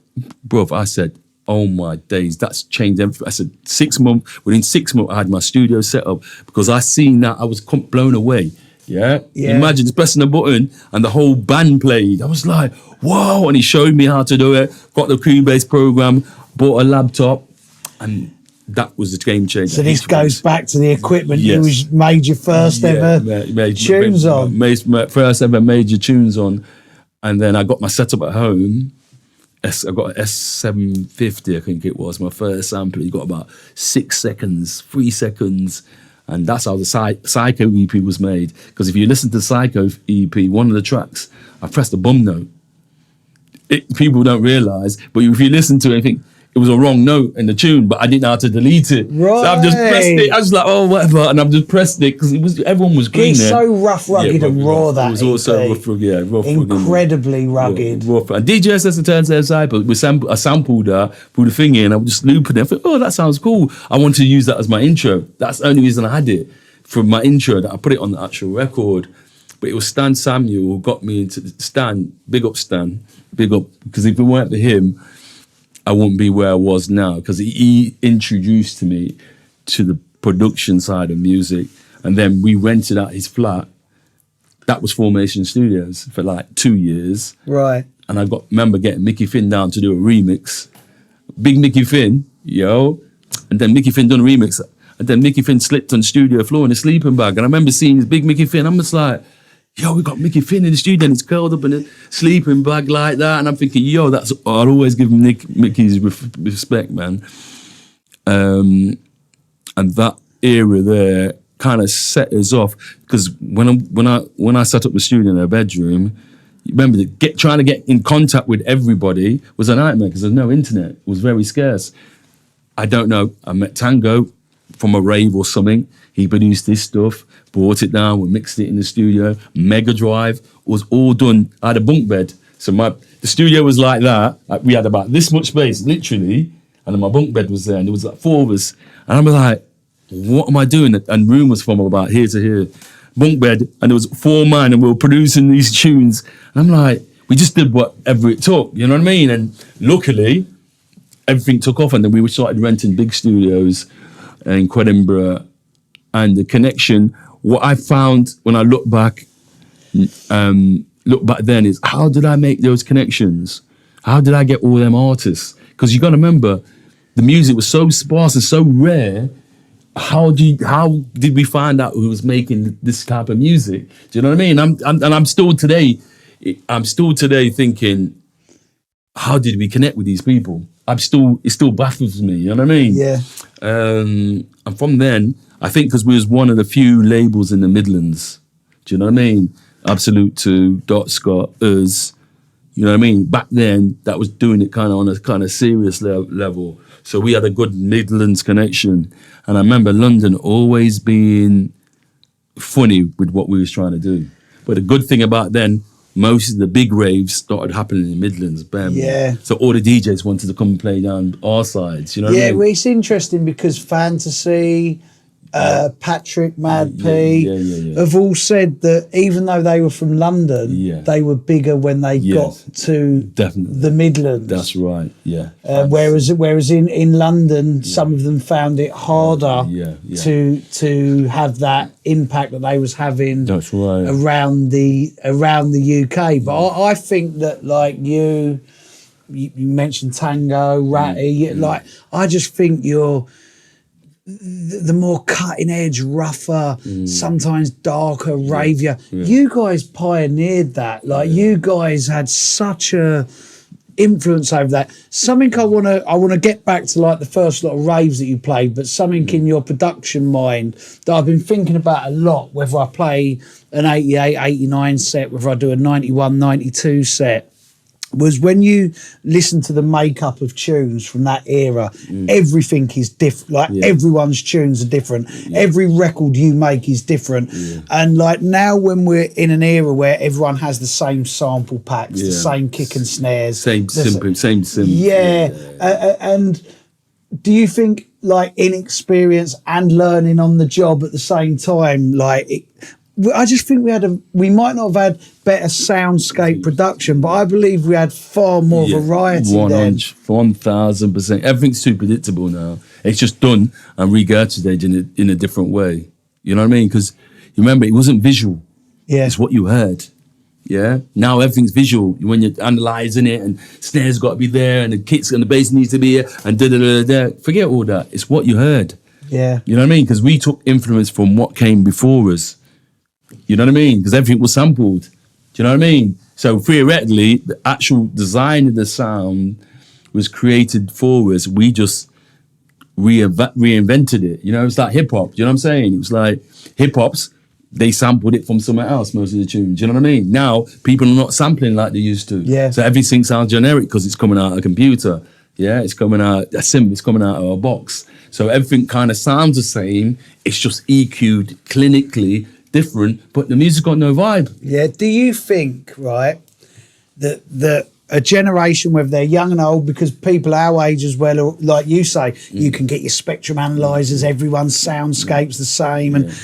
Speaker 2: bruv, I said, oh my days, that's changed everything. I said, 6 months, within 6 months, I had my studio set up because I seen that, I was blown away. Yeah. Imagine just pressing a button and the whole band played. I was like, whoa. And he showed me how to do it, got the Cubase program, bought a laptop, and that was the game changer.
Speaker 1: So this goes back to the equipment you made your first ever tunes on.
Speaker 2: First ever major tunes on. And then I got my setup at home. I got an S750, I think it was, my first sample. You got about 6 seconds, 3 seconds. And that's how the Psycho EP was made. Because if you listen to the Psycho EP, one of the tracks, I pressed the bum note. People don't realise, but if you listen to it, I think it was a wrong note in the tune, but I didn't know how to delete it.
Speaker 1: Right.
Speaker 2: So I've just pressed it. I was like, oh, whatever. And I've just pressed it because everyone was green.
Speaker 1: It's so rough, rugged and raw, that.
Speaker 2: It was also rough,
Speaker 1: incredibly rugged.
Speaker 2: Rough. And DJs and Turns Outside, but I sampled that, put the thing in, I was just looping it. I thought, oh, that sounds cool. I wanted to use that as my intro. That's the only reason I had it, from my intro, that I put it on the actual record. But it was Stan Samuel who got me into Stan, big up, because if it weren't for him, I wouldn't be where I was now, because he introduced me to the production side of music. And then we rented out his flat. That was Formation Studios for like 2 years.
Speaker 1: Right.
Speaker 2: And I remember getting Mickey Finn down to do a remix. Big Mickey Finn, and then Mickey Finn done a remix. And then Mickey Finn slipped on the studio floor in a sleeping bag. And I remember seeing this big Mickey Finn. I'm just like, we got Mickey Finn in the studio and it's curled up in a sleeping bag like that. And I'm thinking, I'd always give Mickey's respect, man. And that era there kind of set us off, because when I set up the studio in a bedroom, remember trying to get in contact with everybody was a nightmare because there's no internet. It was very scarce. I don't know. I met Tango from a rave or something. He produced this stuff, brought it down, we mixed it in the studio. Mega Drive was all done. I had a bunk bed. So the studio was like that. We had about this much space, literally. and then my bunk bed was there, and there was like 4 of us, and I'm like, what am I doing? And room was from about here to here, bunk bed, and there was 4 men, and we were producing these tunes, and I'm like, we just did whatever it took, you know what I mean? And luckily, everything took off, and then we started renting big studios in Edinburgh, and the connection. What I found when I look back then is, how did I make those connections? How did I get all them artists? Because you got to remember, the music was so sparse and so rare. How did we find out who was making this type of music? Do you know what I mean? I'm still today thinking, how did we connect with these people? It still baffles me. You know what I mean?
Speaker 1: Yeah.
Speaker 2: And from then, I think because we was one of the few labels in the Midlands. Do you know what I mean? Absolute 2, Dot Scott, us. You know what I mean? Back then, that was doing it kind of on a kind of serious level. So we had a good Midlands connection. And I remember London always being funny with what we was trying to do. But the good thing about then, most of the big raves started happening in the Midlands. Bam.
Speaker 1: Yeah.
Speaker 2: So all the DJs wanted to come and play down our sides. You know what I mean?
Speaker 1: Yeah, well, it's interesting because Fantazia, Patrick, Mad P have all said that even though they were from London, they were bigger when they got to the Midlands.
Speaker 2: That's right, yeah.
Speaker 1: Whereas in London, some of them found it harder to have that impact that they was having around the UK. But I think that, like you mentioned Tango, Ratty, like I just think you're the more cutting edge, rougher, sometimes darker, ravier. You guys pioneered that. Like you guys had such a influence over that. Something I wanna get back to, like the first lot of raves that you played, but something in your production mind that I've been thinking about a lot, whether I play an 88, 89 set, whether I do a 91, 92 set, was when you listen to the makeup of tunes from that era, everything is different. Like everyone's tunes are different. Every record you make is different. And like now when we're in an era where everyone has the same sample packs, the same kick and snares.
Speaker 2: Same simple.
Speaker 1: Yeah. And do you think, like, inexperience and learning on the job at the same time, like I just think we might not have had better soundscape production, but I believe we had far more variety then.
Speaker 2: 1,000%. Everything's too predictable now. It's just done and regurgitated in a different way. You know what I mean? Because you remember, it wasn't visual.
Speaker 1: Yeah.
Speaker 2: It's what you heard. Yeah. Now everything's visual. When you're analysing it, and snares got to be there, and the kicks and the bass needs to be here, and da-da-da-da. Forget all that. It's what you heard.
Speaker 1: Yeah.
Speaker 2: You know what I mean? Because we took influence from what came before us. You know what I mean? Because everything was sampled. Do you know what I mean? So theoretically, the actual design of the sound was created for us. We just reinvented it. You know, it's like hip hop. Do you know what I'm saying? It was like hip hops, they sampled it from somewhere else, most of the tunes. Do you know what I mean? Now, people are not sampling like they used to.
Speaker 1: Yeah.
Speaker 2: So everything sounds generic because it's coming out of a computer. Yeah, it's coming out, a sim, it's coming out of a box. So everything kind of sounds the same. It's just EQ'd clinically different, but the music got no vibe.
Speaker 1: Yeah. Do you think, right, that a generation, whether they're young and old, because people our age as well, or like you say, you can get your spectrum analyzers, everyone's soundscape's the same, and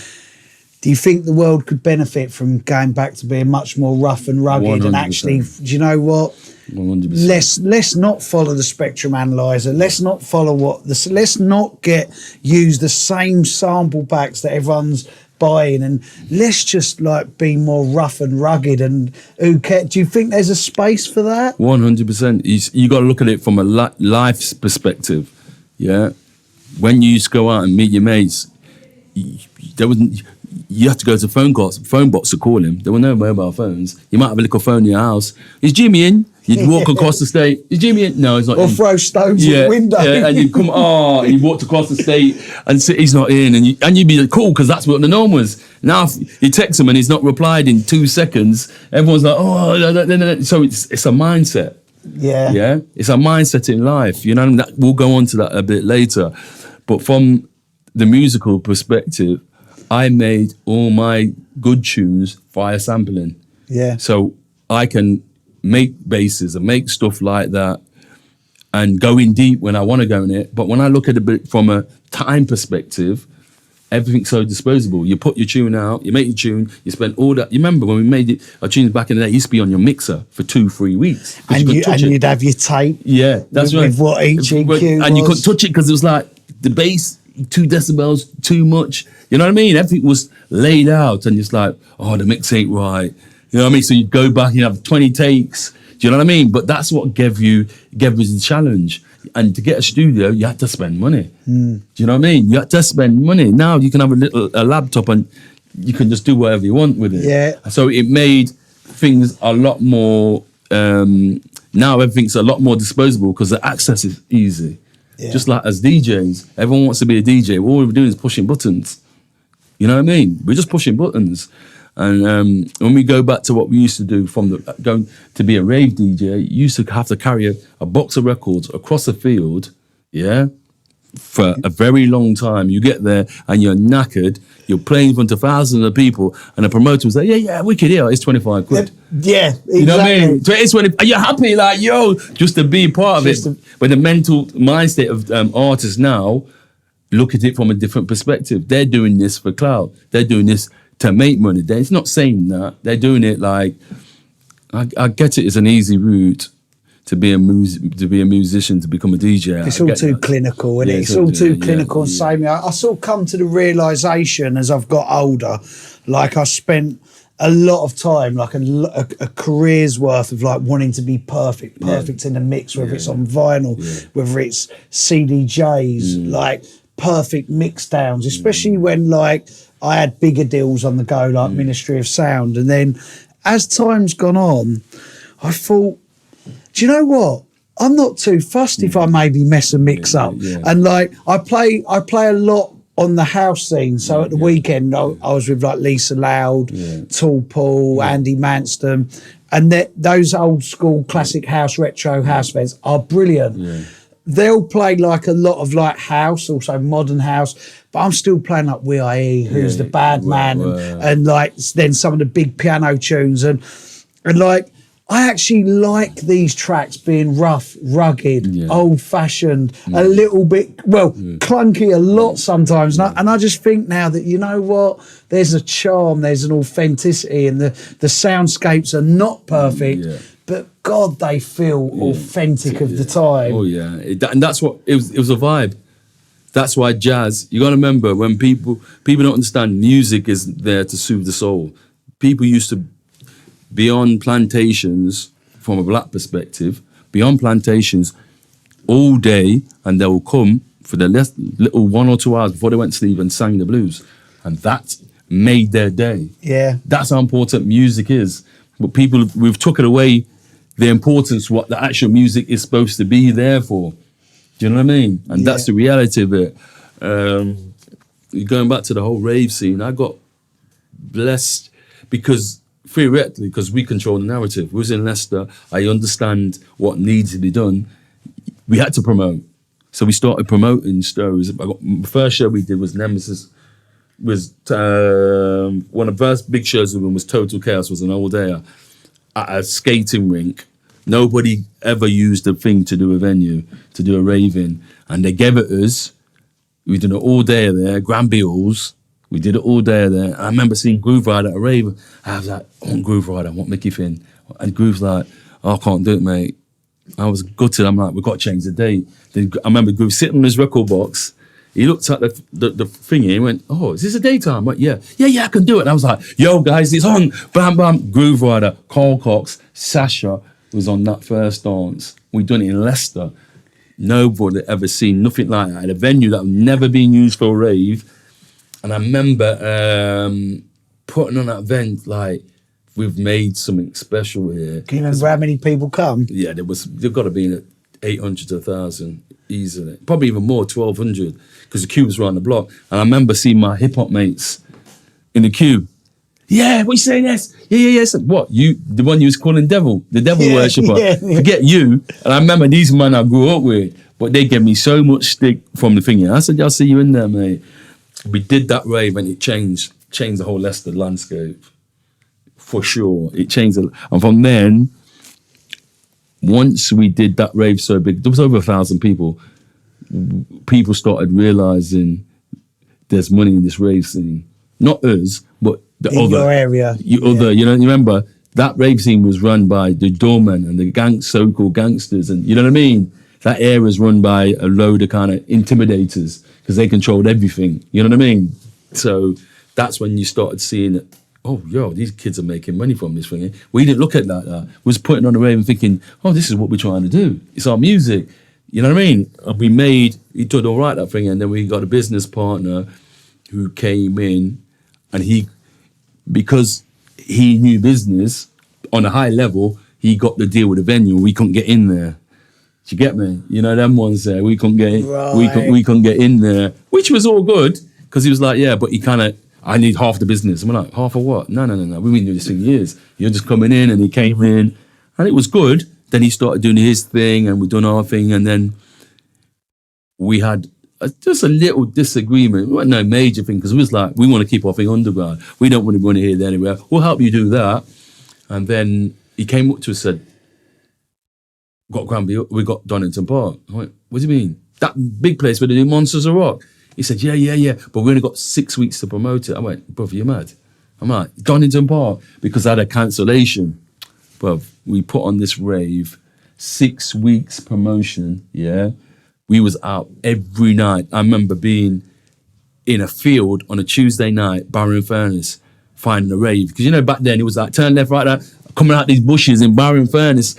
Speaker 1: do you think the world could benefit from going back to being much more rough and rugged 100%. And actually, do you know what?
Speaker 2: 100%.
Speaker 1: Let's not follow the spectrum analyzer. Let's not follow let's not use the same sample packs that everyone's buying, and let's just like be more rough and rugged. And who cares? Do you think there's a space for that?
Speaker 2: 100%. You got to look at it from a life's perspective. Yeah, when you used to go out and meet your mates, you have to go to phone box to call him. There were no mobile phones. You might have a little phone in your house. Is Jimmy in? You'd walk across the state. Is Jimmy in? No, he's not in.
Speaker 1: Or throw stones at the window.
Speaker 2: Yeah, and you'd come, and you walked across the state and say, he's not in. And you'd be cool because that's what the norm was. Now, if you text him and he's not replied in 2 seconds, everyone's like, So it's a mindset.
Speaker 1: Yeah.
Speaker 2: Yeah? It's a mindset in life. You know, and we'll go on to that a bit later. But from the musical perspective, I made all my good tunes via sampling.
Speaker 1: Yeah.
Speaker 2: So I can make basses and make stuff like that and go in deep when I want to go in it. But when I look at it from a time perspective, everything's so disposable. You put your tune out, you make your tune, you spend all that. You remember when we made our tunes back in the day, it used to be on your mixer for 2-3 weeks.
Speaker 1: And you'd have your tape.
Speaker 2: Yeah, that's right.
Speaker 1: With what each EQ was.
Speaker 2: And you couldn't touch it because it was like the bass, 2 decibels, too much. You know what I mean? Everything was laid out and it's like, oh, the mix ain't right. You know what I mean? So you'd go back, you have 20 takes. Do you know what I mean? But that's what gave us the challenge. And to get a studio, you had to spend money. Do you know what I mean? You had to spend money. Now you can have a laptop and you can just do whatever you want with it.
Speaker 1: Yeah.
Speaker 2: So it made things a lot more, now everything's a lot more disposable because the access is easy. Yeah. Just like as DJs, everyone wants to be a DJ. All we're doing is pushing buttons. You know what I mean? We're just pushing buttons. And when we go back to what we used to do from going to be a rave DJ, you used to have to carry a box of records across the field, yeah, for a very long time. You get there and you're knackered, you're playing in front of thousands of people, and the promoter was like, yeah, wicked, yeah, it's 25 quid.
Speaker 1: Yeah, exactly.
Speaker 2: You know what I mean? So it's 20, are you happy? Like, yo, just to be part of it. But the mental mindset of artists now look at it from a different perspective. They're doing this for clout. They're doing this to make money. It's not saying that. They're doing it like, I get it, it's an easy route to be a musician, to become a DJ.
Speaker 1: It's all too clinical, isn't it? It's all too clinical and samey. I sort of come to the realisation as I've got older, like I spent a lot of time, like a career's worth of like wanting to be perfect in the mix, whether it's on vinyl, whether it's CDJs, like perfect mix downs, especially when like I had bigger deals on the go, like Ministry of Sound. And then as time's gone on, I thought, do you know what? I'm not too fussed if I maybe mess a mix up. And like I play a lot on the house scene. So at the weekend, I was with like Lisa Loud, Tall Paul, Andy Manston, and those old school classic house, retro house events are brilliant. They'll play like a lot of like house, also modern house, but I'm still playing like W.I.E., who's the bad man, and like then some of the big piano tunes, and like I actually like these tracks being rough, rugged, old-fashioned, a little bit, clunky a lot sometimes. And I just think now that, you know what, there's a charm, there's an authenticity, and the soundscapes are not perfect, but God, they feel authentic of the time.
Speaker 2: Oh, yeah. And that's what, it was a vibe. That's why jazz, you got to remember, when people don't understand music is there to soothe the soul. People used to, beyond plantations, from a black perspective, beyond plantations all day, and they will come for the little 1 or 2 hours before they went to sleep and sang the blues. And that made their day.
Speaker 1: Yeah.
Speaker 2: That's how important music is. But we've took it away, the importance, what the actual music is supposed to be there for. Do you know what I mean? And that's the reality of it. Going back to the whole rave scene, I got blessed because theoretically, because we control the narrative. We was in Leicester, I understand what needs to be done. We had to promote. So we started promoting stories. The first show we did was Nemesis. Was one of the first big shows we did was Total Chaos, was an all day at a skating rink. Nobody ever used a thing to do a venue, to do a raving. And they gave it us. We did it all day there, Granby Halls. We did it all day there. I remember seeing Grooverider at a rave. I was like, I want Grooverider, I want Mickey Finn. And Groove's like, oh, I can't do it, mate. I was gutted. I'm like, we've got to change the date. Then I remember Groove sitting on his record box. He looked at the thingy and went, oh, is this a daytime? I went, yeah, I can do it. And I was like, yo, guys, it's on. Bam, bam. Grooverider, Carl Cox, Sasha was on that first dance. We done it in Leicester. Nobody had ever seen nothing like that. At a venue that had never been used for a rave. And I remember putting on that event, like, we've made something special here.
Speaker 1: Can you remember how many people come?
Speaker 2: Yeah, they've got to be in 800 to 1,000 easily. Probably even more, 1,200, because the queue was around the block. And I remember seeing my hip-hop mates in the queue. Yeah, what you saying, yes? Yeah. So, what, the one you was calling devil, the devil worshipper? Yeah. Forget you. And I remember these men I grew up with, but they gave me so much stick from the thing. I said, I'll see you in there, mate. We did that rave and it changed the whole Leicester landscape. For sure, it changed. And from then, once we did that rave so big, there was over 1,000 people. People started realizing there's money in this rave scene. Not us, but the
Speaker 1: in
Speaker 2: other
Speaker 1: your area.
Speaker 2: You remember that rave scene was run by the doormen and the so-called gangsters, and you know what I mean? That area was run by a load of kind of intimidators because they controlled everything. You know what I mean? So that's when you started seeing it. Oh, these kids are making money from this thing. We didn't look at that. We was putting on the rave and thinking, oh, this is what we're trying to do. It's our music. You know what I mean? And we did all right, that thing. And then we got a business partner who came in, and because he knew business on a high level, he got the deal with the venue. We couldn't get in there. Do you get me? You know, them ones there, we couldn't get in.
Speaker 1: Right.
Speaker 2: We couldn't get in there, which was all good because he was like, yeah, but he kind of, I need half the business. I'm like, half of what? No. We've been doing this for years. You're just coming in, and he came in, and it was good. Then he started doing his thing, and we done our thing, and then we had just a little disagreement. It wasn't no major thing because it was like, we want to keep our thing underground. We don't want to run it here anywhere. We'll help you do that. And then he came up to us and said, we got Donington Park. I went, what do you mean? That big place where they do Monsters of Rock? He said, yeah, but we only got 6 weeks to promote it. I went, brother, you're mad. I'm like, Donington Park, because I had a cancellation. Bruv, we put on this rave, 6 weeks promotion, yeah? We was out every night. I remember being in a field on a Tuesday night, Barrow Furnace, finding a rave. Because, you know, back then it was like, turn left, right, right, coming out these bushes in Barrow Furnace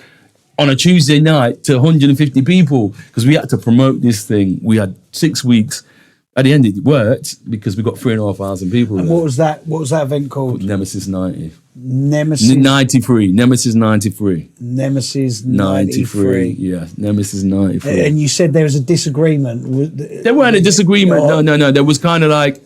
Speaker 2: on a Tuesday night to 150 people. Because we had to promote this thing. We had 6 weeks. At the end, it worked because we got 3,500 people.
Speaker 1: And what was that event called?
Speaker 2: Nemesis 90.
Speaker 1: Nemesis
Speaker 2: 93. Nemesis 93.
Speaker 1: Nemesis 93.
Speaker 2: Yeah, Nemesis 93.
Speaker 1: And you said there was a disagreement.
Speaker 2: There weren't a disagreement. No. There was kind of like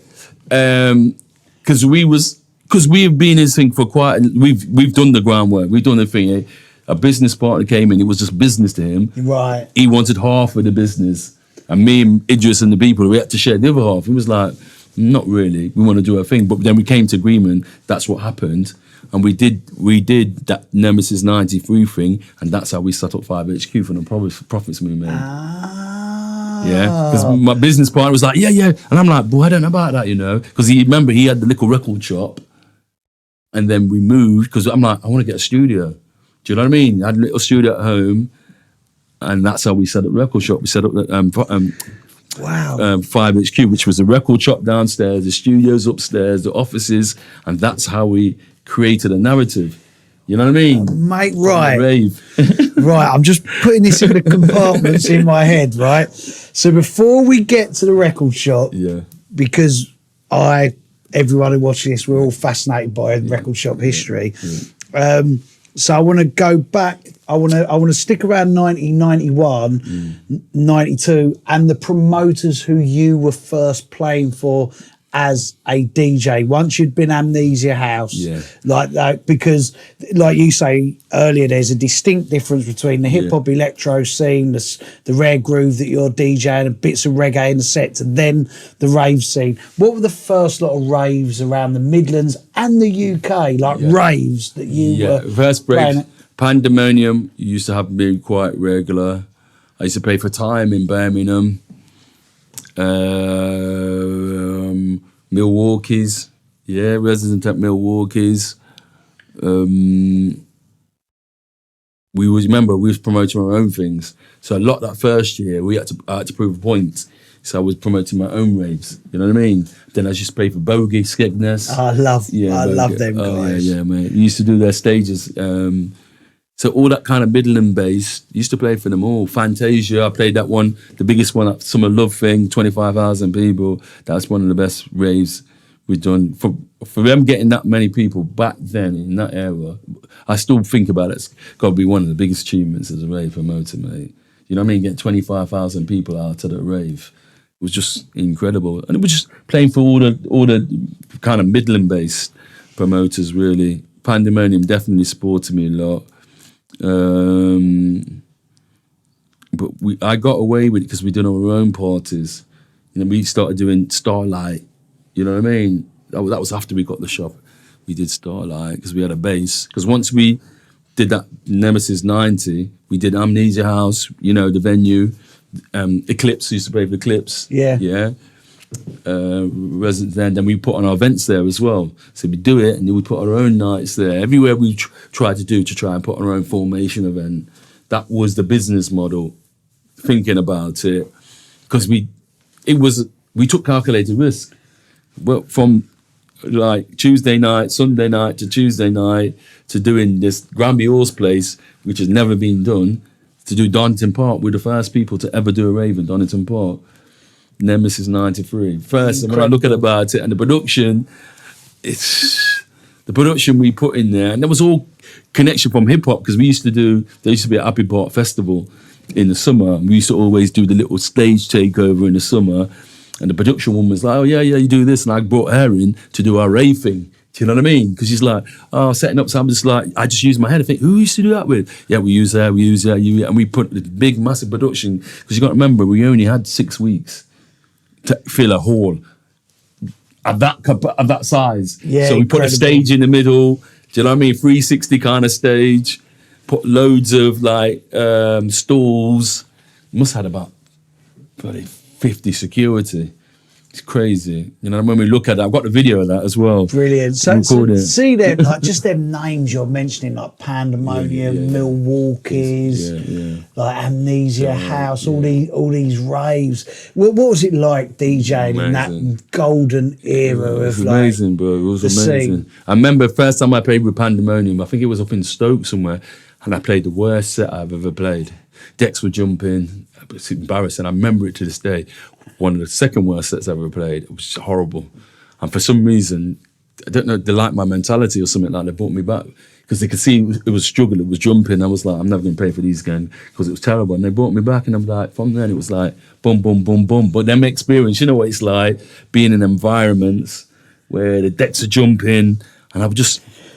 Speaker 2: because we've been in this thing for we've done the groundwork. We've done the thing. A business partner came in. It was just business to him.
Speaker 1: Right.
Speaker 2: He wanted half of the business. And me and Idris and the people, we had to share the other half. It was like, not really. We want to do our thing. But then we came to agreement. That's what happened. And we did that Nemesis 93 thing. And that's how we set up 5HQ for the profits we made.
Speaker 1: Ah.
Speaker 2: Yeah. Because my business partner was like, yeah. And I'm like, boy, I don't know about that, you know. Because he had the little record shop. And then we moved. Because I'm like, I want to get a studio. Do you know what I mean? I had a little studio at home. And that's how we set up the record shop. We set up the 5HQ, which was the record shop downstairs, the studios upstairs, the offices, and that's how we created a narrative. You know what I mean?
Speaker 1: Mate, right.
Speaker 2: Rave.
Speaker 1: Right, I'm just putting this in the compartments in my head, right? So before we get to the record shop, because everyone who watches this, we're all fascinated by record shop history. So I want to go back. I want to stick around 1991, 92, and the promoters who you were first playing for as a DJ. Once you'd been Amnesia House, like that, because like you say earlier, there's a distinct difference between the hip hop electro scene, the rare groove that you're DJing, and bits of reggae in the set, and then the rave scene. What were the first lot of raves around the Midlands and the UK, like raves that you were
Speaker 2: first
Speaker 1: playing?
Speaker 2: Raves, Pandemonium used to have been quite regular. I used to play for Time in Birmingham. Milwaukee's, resident at Milwaukee's. We was promoting our own things. So a lot that first year I had to prove a point. So I was promoting my own raves. You know what I mean? Then I just played for Bogey, Skegness.
Speaker 1: I love them guys.
Speaker 2: Yeah, mate. We used to do their stages. So all that kind of Midland bass, used to play for them all. Fantazia, I played that one, the biggest one, Summer Love Thing, 25,000 people. That's one of the best raves we've done. For them getting that many people back then in that era, I still think about it. It's got to be one of the biggest achievements as a rave promoter, mate. You know what I mean? Get 25,000 people out to the rave. It was just incredible. And it was just playing for all the kind of Midland-based promoters, really. Pandemonium definitely supported me a lot. But I got away with it because we done our own parties. You know, we started doing Starlight. You know what I mean? That was after we got the shop. We did Starlight because we had a bass. Because once we did that Nemesis 90. We did Amnesia House, you know, the venue. Eclipse, used to play for Eclipse. Yeah. Residents there. And then we put on our events there as well. So we do it, and then we put our own nights there. Everywhere we tried to try and put on our own formation event. That was the business model, thinking about it. Because we took calculated risk. Well, from like Tuesday night, Sunday night to Tuesday night to doing this Granby Horse place, which has never been done, to do Donington Park. We're the first people to ever do a rave in Donington Park. Nemesis 93. First, and when I look at about it and the production, it's the production we put in there, and there was all connection from hip hop, because there used to be a Happy Park festival in the summer. We used to always do the little stage takeover in the summer, and the production woman was like, oh yeah, you do this, and I brought her in to do our rave thing. Do you know what I mean? Because she's like, oh, setting up, so I'm just like, I just use my head. I think, who used to do that with? Yeah, we use her, and we put the big, massive production, because you got to remember, we only had 6 weeks to fill a hall of that size. Yeah, so we put a stage in the middle, do you know what I mean? 360 kind of stage, put loads of like stalls. Must have had about 50 security. It's crazy. You know, when we look at that, I've got the video of that as well.
Speaker 1: Brilliant. So see them, like just them names you're mentioning, like Pandemonium, Milwaukee's, like Amnesia House, all these raves. What was it like DJing in that golden era of like? It was
Speaker 2: amazing, bro. It was amazing. Scene. I remember the first time I played with Pandemonium, I think it was up in Stoke somewhere, and I played the worst set I've ever played. Decks were jumping. It's embarrassing. I remember it to this day. One of the second worst sets I ever played. It was horrible. And for some reason, I don't know, they liked my mentality or something, like they brought me back. Because they could see it was struggling, it was jumping. I was like, I'm never going to pay for these again, because it was terrible. And they brought me back, and I'm like, from then it was like, boom, boom, boom, boom. But them experience, you know what it's like, being in environments where the decks are jumping, and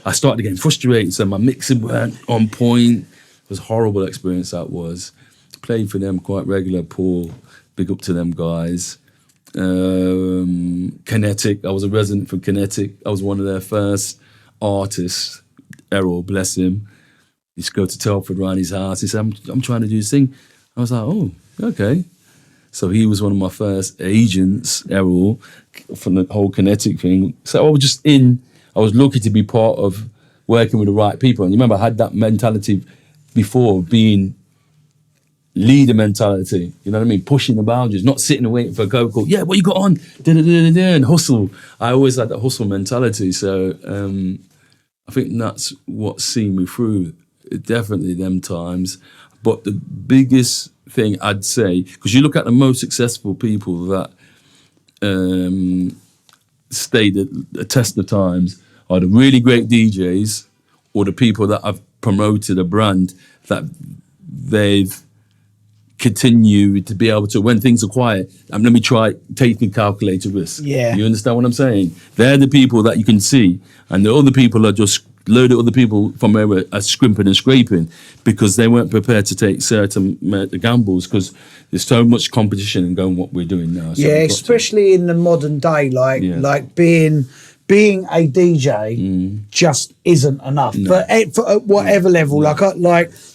Speaker 2: I started getting frustrated, so my mixing weren't on point. It was a horrible experience that was. Played for them quite regular, Paul. Big up to them guys. Kinetic, I was a resident for Kinetic. I was one of their first artists. Errol, bless him. He used to go to Telford around his house. He said, I'm trying to do this thing. I was like, oh, okay. So he was one of my first agents, Errol, from the whole Kinetic thing. So I was lucky to be part of working with the right people. And you remember I had that mentality before, being leader mentality, you know what I mean? Pushing the boundaries, not sitting and waiting for a go call. Yeah, what you got on? And hustle. I always had that hustle mentality. So I think that's what's seen me through, definitely them times. But the biggest thing I'd say, because you look at the most successful people that stayed at the test of times, are the really great DJs, or the people that have promoted a brand that they've continue to be able to, when things are quiet, let me try taking calculated risks. Yeah. You understand what I'm saying? They're the people that you can see, and the other people are just loaded other people from where are scrimping and scraping, because they weren't prepared to take certain gambles, because there's so much competition in going what we're doing now. So
Speaker 1: especially in the modern day, like being a DJ just isn't enough. No. But at whatever level, like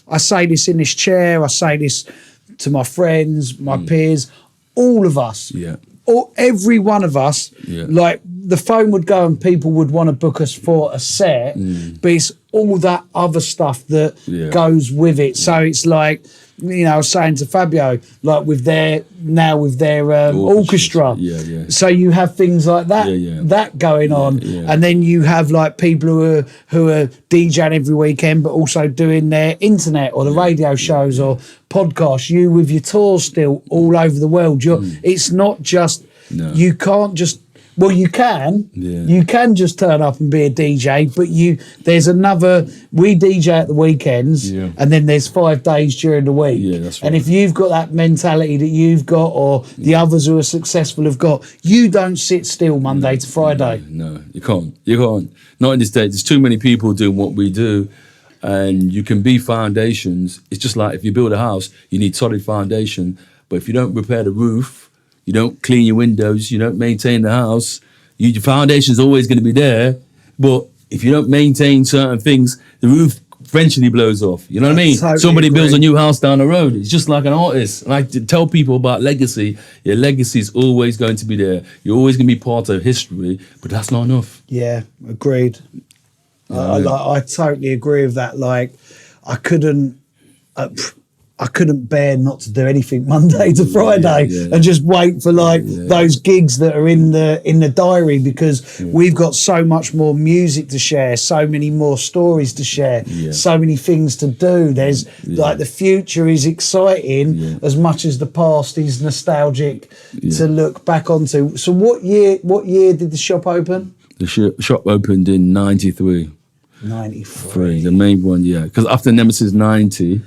Speaker 1: I say this in this chair, I say this to my friends, my peers, all of us, every one of us, like the phone would go and people would want to book us for a set, but it's all that other stuff that goes with it. So it's like, you know, I was saying to Fabio, like with their orchestra. So you have things like that that going on, and then you have like people who are DJing every weekend, but also doing their internet or the radio shows or podcasts. You with your tours still all over the world. It's not just you can't just. Well, you can. You can just turn up and be a DJ, but there's another. We DJ at the weekends, and then there's 5 days during the week. Yeah, that's right. And if you've got that mentality that you've got, or the others who are successful have got, you don't sit still Monday to Friday.
Speaker 2: No, you can't. You can't. Not in this day. There's too many people doing what we do, and you can be foundations. It's just like if you build a house, you need solid foundation. But if you don't repair the roof, you don't clean your windows, you don't maintain the house, your foundation's always going to be there. But if you don't maintain certain things, the roof eventually blows off. You know what I mean?
Speaker 1: Totally
Speaker 2: Somebody
Speaker 1: agree.
Speaker 2: builds a new house down the road. It's just like an artist. And I tell people about legacy. Your legacy is always going to be there. You're always going to be part of history, but that's not enough.
Speaker 1: Yeah, agreed. I totally agree with that. Like, I couldn't bear not to do anything Monday to Friday and just wait for those gigs that are in the diary, because we've got so much more music to share, so many more stories to share, so many things to do. There's like, the future is exciting as much as the past is nostalgic to look back onto. So what year did the shop open?
Speaker 2: The shop opened in 93.
Speaker 1: 93.
Speaker 2: The main one, because after Nemesis 93,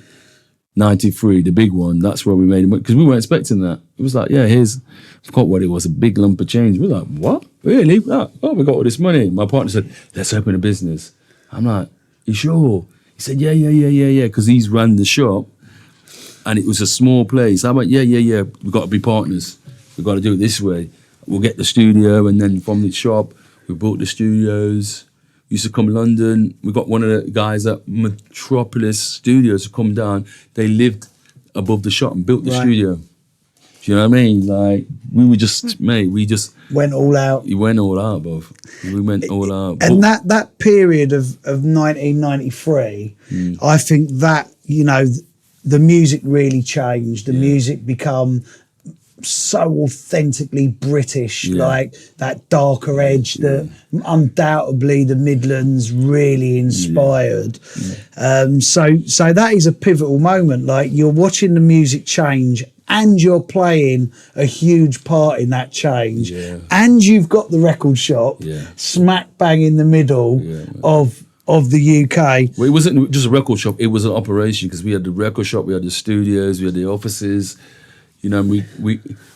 Speaker 2: the big one, that's where we made it, because we weren't expecting that. It was like, here's, I forgot what it was, a big lump of change. We were like, what? Really? Oh, we got all this money. My partner said, let's open a business. I'm like, you sure? He said, yeah, because he's ran the shop and it was a small place. I went, yeah, we've got to be partners. We've got to do it this way. We'll get the studio, and then from the shop, we built the studios. We used to come to London. We got one of the guys at Metropolis Studios to come down. They lived above the shop and built the studio. Do you know what I mean? Like, we were just, mate, we just...
Speaker 1: Went all out.
Speaker 2: We went all out, bruv. We went all out.
Speaker 1: And that period of 1993, I think that, you know, the music really changed. The music become so authentically British, like that darker edge that undoubtedly the Midlands really inspired. So that is a pivotal moment. Like, you're watching the music change and you're playing a huge part in that change, and you've got the record shop smack bang in the middle of the UK.
Speaker 2: Well, it wasn't just a record shop, it was an operation, because we had the record shop, we had the studios, we had the offices. You know, we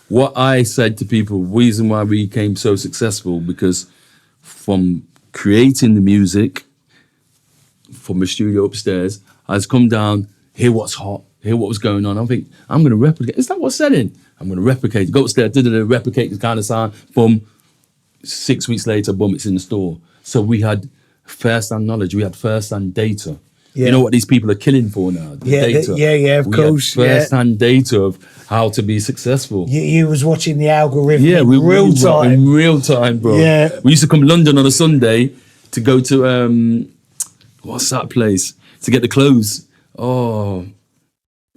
Speaker 2: what I said to people, reason why we became so successful, because from creating the music from the studio upstairs, I was come down, hear what's hot, hear what was going on. I think, I'm going to replicate. Is that what's selling? I'm going to replicate. Go upstairs, replicate the kind of sound. Boom. 6 weeks later, boom, it's in the store. So we had first-hand knowledge. We had first-hand data. You know what these people are killing for now? The data.
Speaker 1: Of course.
Speaker 2: First-hand data of how to be successful.
Speaker 1: You was watching the algorithm in real time.
Speaker 2: In real time, bro.
Speaker 1: Yeah.
Speaker 2: We used to come to London on a Sunday to go to, what's that place? To get the clothes. Oh,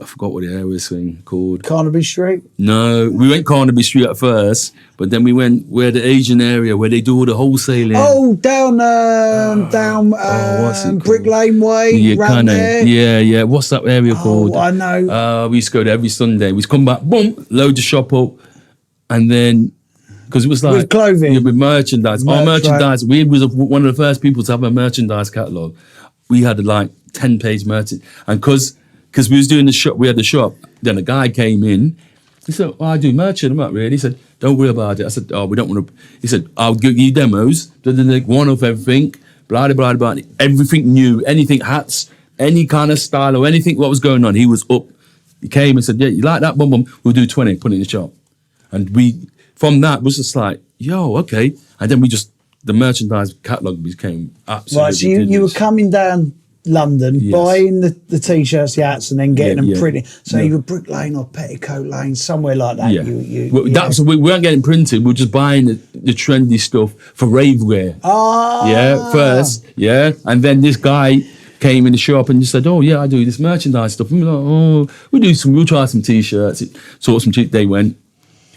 Speaker 2: I forgot what the area was called.
Speaker 1: Carnaby Street?
Speaker 2: No, we went Carnaby Street at first, but then we went where the Asian area, where they do all the wholesaling.
Speaker 1: Oh, down Brick Lane Way, round there.
Speaker 2: Yeah. What's that area called?
Speaker 1: I know.
Speaker 2: We used to go there every Sunday. We'd come back, boom, load the shop up, and then, because it was like...
Speaker 1: With clothing?
Speaker 2: Yeah, with merchandise. Our merchandise, we was one of the first people to have a merchandise catalogue. We had like 10-page merchandise, and because we was doing the shop, we had the shop. Then a guy came in. He said, I do merchant. I'm not really. He said, don't worry about it. I said, we don't want to. He said, I'll give you demos. One of everything. Blah, blah, blah, blah. Everything new. Anything, hats, any kind of style or anything, what was going on. He was up. He came and said, yeah, you like that? Boom, boom. We'll do 20, put it in the shop. And from that, was just like, yo, okay. And then the merchandise catalogue became absolutely
Speaker 1: right, so you were coming down London, buying the t-shirts, the hats, and then getting them printed. So you were Brick Lane or Petticoat Lane, somewhere like that.
Speaker 2: We weren't getting printed. We were just buying the trendy stuff for rave wear. First, and then this guy came in the shop and just said, "Oh yeah, I do this merchandise stuff." And we're like, "Oh, we'll try some t-shirts." Sort some cheap. They went.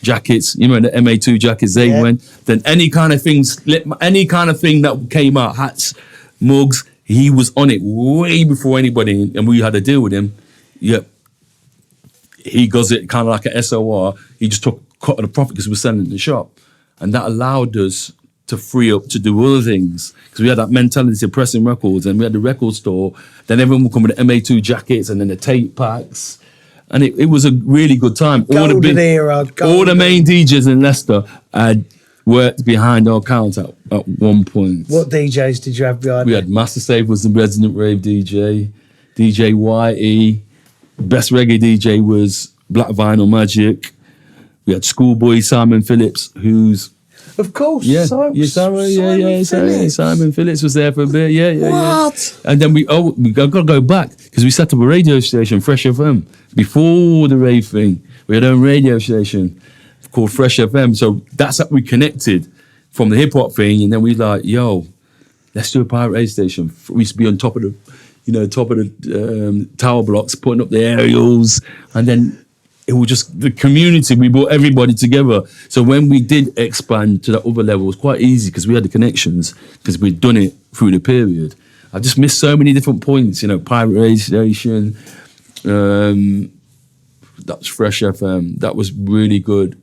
Speaker 2: Jackets, you know, the MA2 jackets. They went. Then any kind of thing that came out, hats, mugs. He was on it way before anybody, and we had to deal with him. He does it kind of like an SOR. He just took a cut of the profit because we were selling in the shop. And that allowed us to free up to do other things. Because we had that mentality of pressing records, and we had the record store. Then everyone would come with the MA2 jackets and then the tape packs. And it was a really good time. All the main DJs in Leicester had worked behind our counter at one point.
Speaker 1: What DJs did you have behind?
Speaker 2: We had Master Save was the resident rave DJ, DJ YE, best reggae DJ was Black Vinyl Magic. We had Schoolboy Simon Phillips, who's
Speaker 1: Of course.
Speaker 2: Yeah,
Speaker 1: Simon
Speaker 2: Simon Phillips was there for a bit. Yeah.
Speaker 1: What?
Speaker 2: And then we got to go back because we set up a radio station, Fresh FM, before the rave thing. We had our own radio station called Fresh FM. So that's how we connected from the hip hop thing. And then we like, yo, let's do a pirate radio station. We used to be on top of the tower blocks, putting up the aerials, and then it was just the community. We brought everybody together. So when we did expand to that other level, it was quite easy because we had the connections because we'd done it through the period. I just missed so many different points, pirate radio station. That's Fresh FM. That was really good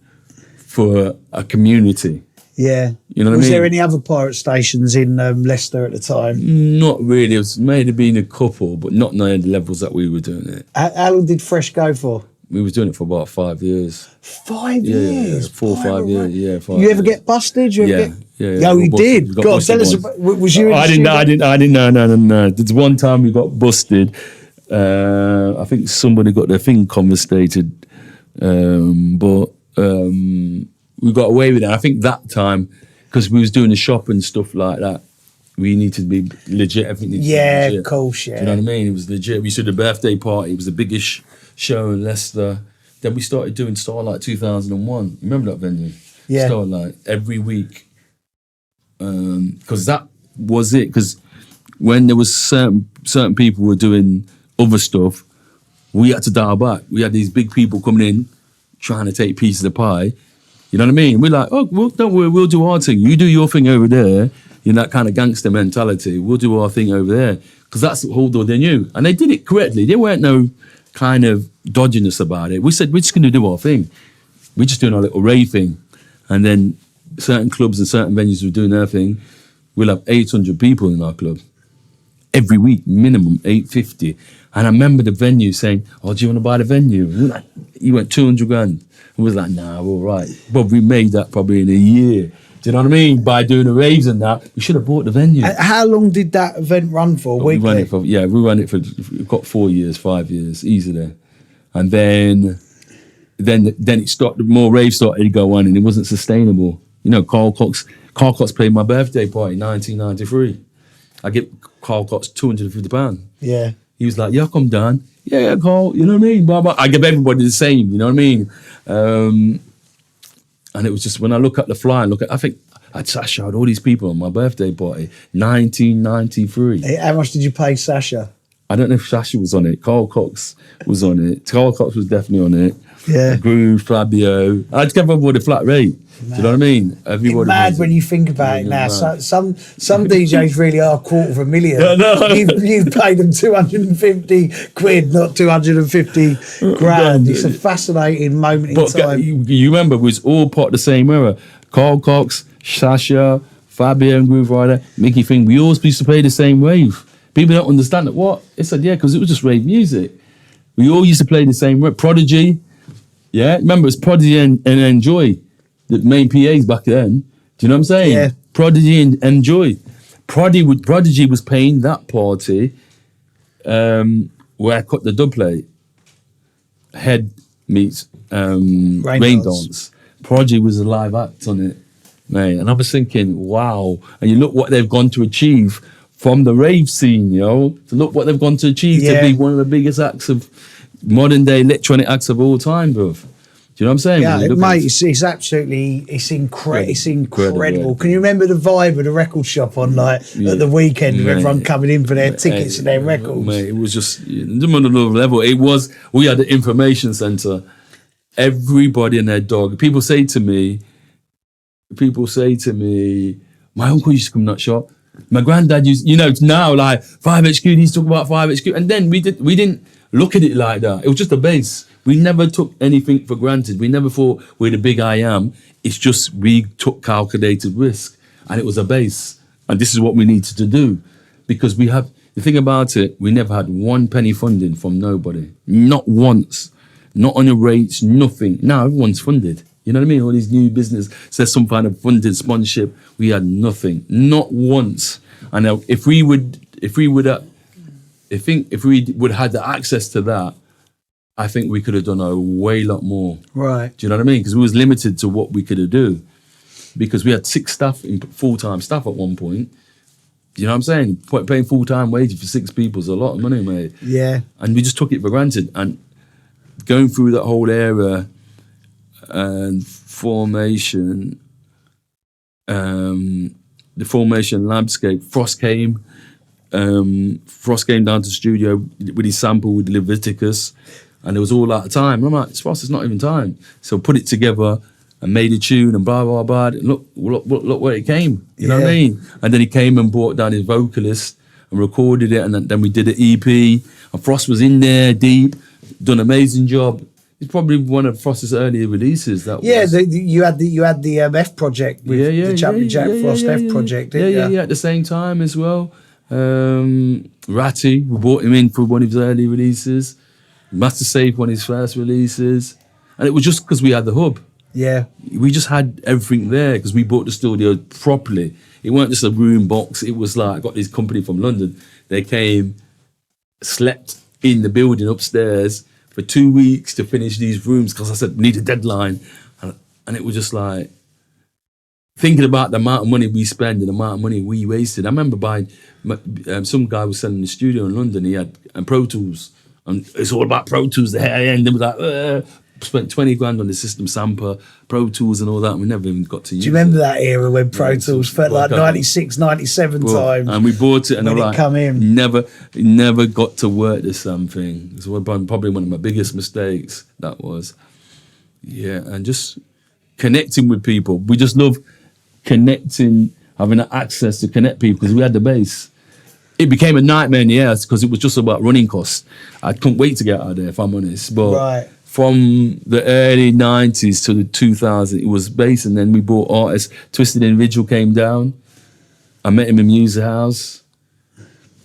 Speaker 2: for a community.
Speaker 1: Yeah.
Speaker 2: You know what I mean?
Speaker 1: Was there any other pirate stations in Leicester at the time?
Speaker 2: Not really. It was maybe been a couple, but not knowing the levels that we were doing it.
Speaker 1: How long did Fresh go for?
Speaker 2: We was doing it for about 5 years.
Speaker 1: 5 years?
Speaker 2: 4 or 5 years. Yeah, 5
Speaker 1: You ever get busted?
Speaker 2: Yeah.
Speaker 1: Oh, you did? God, tell us about, was you in
Speaker 2: I didn't know. No. There's one time we got busted. I think somebody got their thing confiscated. But we got away with it. I think that time, because we was doing the shop and stuff like that, we needed to be legit. Everything needed to be legit.
Speaker 1: Of course, yeah.
Speaker 2: Do you know what I mean? It was legit. We used to do the birthday party. It was the biggest show in Leicester. Then we started doing Starlight 2001. Remember that venue?
Speaker 1: Yeah.
Speaker 2: Starlight every week. Because that was it. Because when there was certain people were doing other stuff, we had to dial back. We had these big people coming in trying to take pieces of the pie. You know what I mean? We're like, oh, well, don't worry, we'll do our thing. You do your thing over there. You know, that kind of gangster mentality. We'll do our thing over there. Because that's all they knew. And they did it correctly. There weren't no kind of dodginess about it. We said, we're just going to do our thing. We're just doing our little rave thing. And then certain clubs and certain venues were doing their thing. We'll have 800 people in our club. Every week, minimum 850. And I remember the venue saying, oh, do you want to buy the venue? And we're like, you went 200 grand. And we was like, nah, we're all right. But we made that probably in a year. Do you know what I mean? By doing the raves and that, we should have bought the venue.
Speaker 1: How long did that event run for?
Speaker 2: We ran it for, we ran it for, we got 4 years, 5 years, easily. And then it started, more raves started to go on and it wasn't sustainable. You know, Carl Cox played my birthday party in 1993. I get Carl Cox £250.
Speaker 1: Yeah.
Speaker 2: He was like, yeah, come down. Yeah, Carl, you know what I mean? Blah, blah. I give everybody the same, you know what I mean? And it was just, when I look at the flyer, I think I'd Sasha had all these people on my birthday party, 1993.
Speaker 1: How much did you pay Sasha?
Speaker 2: I don't know if Sasha was on it. Carl Cox was on it. Carl Cox was definitely on it.
Speaker 1: Yeah.
Speaker 2: Groove, Fabio. I'd give everybody a flat rate. Do you know what I mean? Everybody
Speaker 1: it's mad when you think about it now. Some DJs really are $250,000.
Speaker 2: No.
Speaker 1: You've paid them 250 quid, not 250 grand. It's a fascinating moment in time.
Speaker 2: You remember, we was all part of the same era. Carl Cox, Sasha, Fabio and Grooverider, Mickey Thing. We all used to play the same rave. People don't understand it. What? It said, yeah, because it was just rave music. We all used to play the same rave. Prodigy. Yeah, remember, it's Prodigy and Enjoy. The main PAs back then. Do you know what I'm saying?
Speaker 1: Yeah.
Speaker 2: Prodigy and Enjoy. Prodigy was paying that party where I cut the dub plate. Head meets Raindance. Prodigy was a live act on it, mate. And I was thinking, wow. And you look what they've gone to achieve from the rave scene, to look what they've gone to achieve to be one of the biggest acts of modern day electronic acts of all time, bro. Do you know what I'm saying?
Speaker 1: Yeah, mate, it's absolutely, it's incredible.
Speaker 2: Yeah.
Speaker 1: Can you remember the vibe of the record shop on at the weekend with everyone coming in for their tickets and their records?
Speaker 2: Mate, it was just, on another level. We had the information centre. Everybody and their dog. People say to me, my uncle used to come to that shop. My granddad used, now like 5HQ, he's talking about 5HQ. And then we didn't look at it like that. It was just a base. We never took anything for granted. We never thought we're the big I am. It's just we took calculated risk and it was a base. And this is what we needed to do. Because the thing about it, we never had 1 penny funding from nobody. Not once. Not on the rates, nothing. Now everyone's funded. You know what I mean? All these new business says some kind of funded sponsorship. We had nothing. Not once. And if we would have had the access to that, I think we could have done a way lot more.
Speaker 1: Right.
Speaker 2: Do you know what I mean? Because we was limited to what we could have do. because we had 6 staff, full-time staff at one point. You know what I'm saying? Paying full-time wages for 6 people is a lot of money, mate.
Speaker 1: Yeah.
Speaker 2: And we just took it for granted. And going through that whole era and formation, the formation landscape, Frost came down to the studio with his sample with Leviticus, and it was all out of time. And I'm like, Frost, it's not even time. So put it together and made a tune and blah, blah, blah. Look where it came. You know what I mean? And then he came and brought down his vocalist and recorded it, and then we did an EP. And Frost was in there deep, done an amazing job. It's probably one of Frost's earlier releases.
Speaker 1: You had the F project with the Champion Jack Frost F project, didn't you?
Speaker 2: Yeah, at the same time as well. Ratty, we brought him in for one of his early releases. Master Safe, one of his first releases. And it was just because we had the hub.
Speaker 1: Yeah.
Speaker 2: We just had everything there because we bought the studio properly. It weren't just a room box. It was like, I got this company from London. They came, slept in the building upstairs for 2 weeks to finish these rooms because I said, we need a deadline. And it was just like, thinking about the amount of money we spend and the amount of money we wasted. I remember buying, some guy was selling the studio in London. He had Pro Tools. And it's all about Pro Tools. The end, it was like, spent 20 grand on the system sampler, Pro Tools and all that, and we never even got to use it.
Speaker 1: Do you remember that era when Pro Tools felt like 96, 97 times?
Speaker 2: And we bought it and
Speaker 1: when it come in.
Speaker 2: Never got to work this something. It's probably one of my biggest mistakes, that was. Yeah, and just connecting with people. We just love connecting, having access to connect people because we had the bass. It became a nightmare in the air because it was just about running costs. I couldn't wait to get out of there, if I'm honest. But from the early 90s to the 2000s, it was bass, and then we brought artists. Twisted Individual came down. I met him in Amnesia House.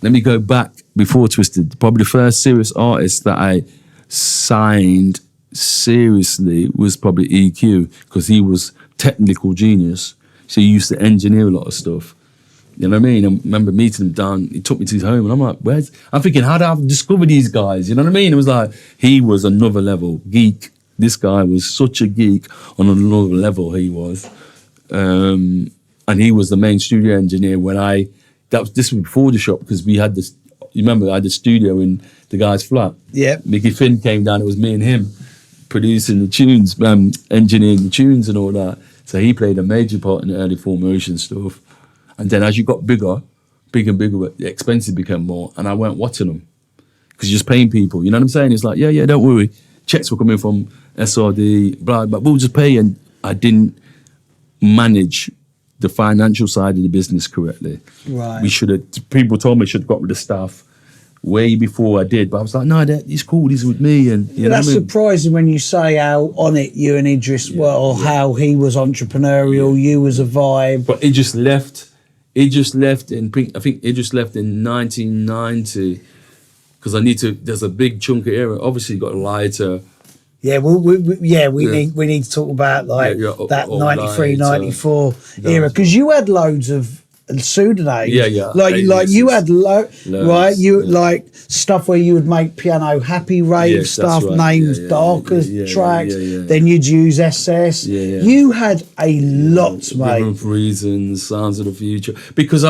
Speaker 2: Let me go back before Twisted. Probably the first serious artist that I signed seriously was probably EQ, because he was technical genius. So he used to engineer a lot of stuff. You know what I mean? I remember meeting him down, he took me to his home, and I'm like, I'm thinking, how did I discover these guys? You know what I mean? It was like, he was another level, geek. This guy was such a geek on another level, he was. And he was the main studio engineer when this was before the shop, because we had this, you remember, I had the studio in the guy's flat.
Speaker 1: Yeah.
Speaker 2: Mickey Finn came down, it was me and him producing the tunes, engineering the tunes and all that. So he played a major part in the early formation stuff. And then as you got bigger and bigger, the expenses became more. And I weren't watching them because you're just paying people. You know what I'm saying? It's like, yeah, don't worry. Checks were coming from SRD, blah, blah. We'll just pay. And I didn't manage the financial side of the business correctly.
Speaker 1: Right.
Speaker 2: People told me I should have got rid of staff way before I did. But I was like, no, he's cool. He's with me. And you know
Speaker 1: that's
Speaker 2: what I mean?
Speaker 1: surprising when you say how on it you and Idris were, or how he was entrepreneurial, you was a vibe.
Speaker 2: But he just left. I think Idris left in 1990 because there's a big chunk of era. Obviously, you got Lighter.
Speaker 1: Yeah, we need to talk about that 93, 94 era, because you had loads of pseudonyms. You had right? You like stuff where you would make piano happy rave stuff, names darker tracks. Then you'd use SS. You had a lot, mate.
Speaker 2: Different Reasons, Sounds of the Future. Because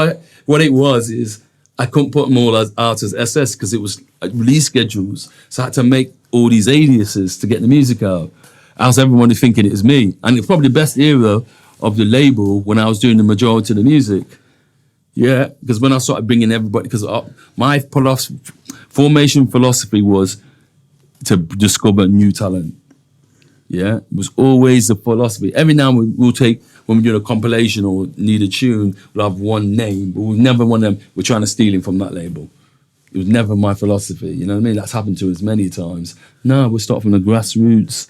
Speaker 2: what it was is I couldn't put them all out as SS because it was release schedules. So I had to make all these aliases to get the music out. Else everyone was thinking it was me. And it's probably the best era of the label when I was doing the majority of the music. Yeah, because when I started bringing everybody, because my formation philosophy was to discover new talent. Yeah, it was always the philosophy. Every now and we'll take, when we're doing a compilation or need a tune, we'll have one name, but we've never we're trying to steal him from that label. It was never my philosophy, you know what I mean? That's happened to us many times. No, we'll start from the grassroots.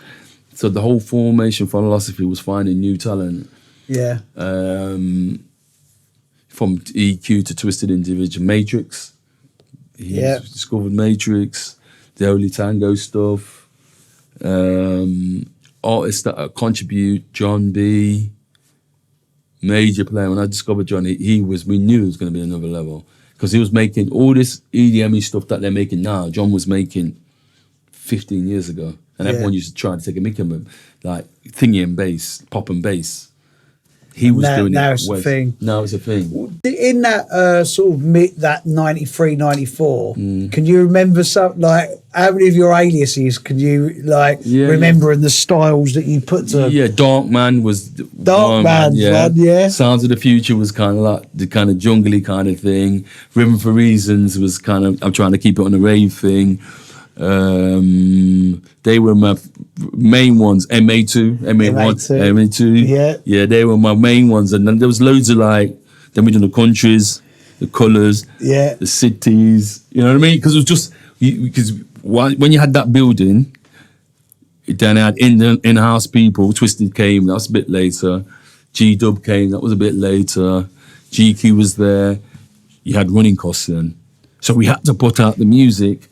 Speaker 2: So the whole formation philosophy was finding new talent.
Speaker 1: Yeah.
Speaker 2: From EQ to Twisted Individual, Matrix. Discovered Matrix, the Holy Tango stuff. Artists that contribute, John B. Major player. When I discovered John, we knew it was going to be another level. Because he was making all this EDM stuff that they're making now, John was making 15 years ago. And everyone used to try to take a mick of him, like thingy and bass, pop and bass. He was doing
Speaker 1: now
Speaker 2: it.
Speaker 1: It's a thing.
Speaker 2: Now it's a thing.
Speaker 1: In that sort of that 93, 94, can you remember something like how many of your aliases can you remember and the styles that you put to?
Speaker 2: Yeah, Dark Man was
Speaker 1: Dark Man, yeah.
Speaker 2: Sounds of the Future was kind of like the kind of jungly kind of thing. Rhythm for Reasons was kind of, I'm trying to keep it on the rave thing. They were my main ones. MA2. Yeah, they were my main ones. And then there was loads of then we did the countries, the colours, the cities. You know what I mean? Because it was just, because when you had that building, then I had in-house people. Twisted came, that was a bit later. G-Dub came, that was a bit later. GQ was there. You had running costs then. So we had to put out the music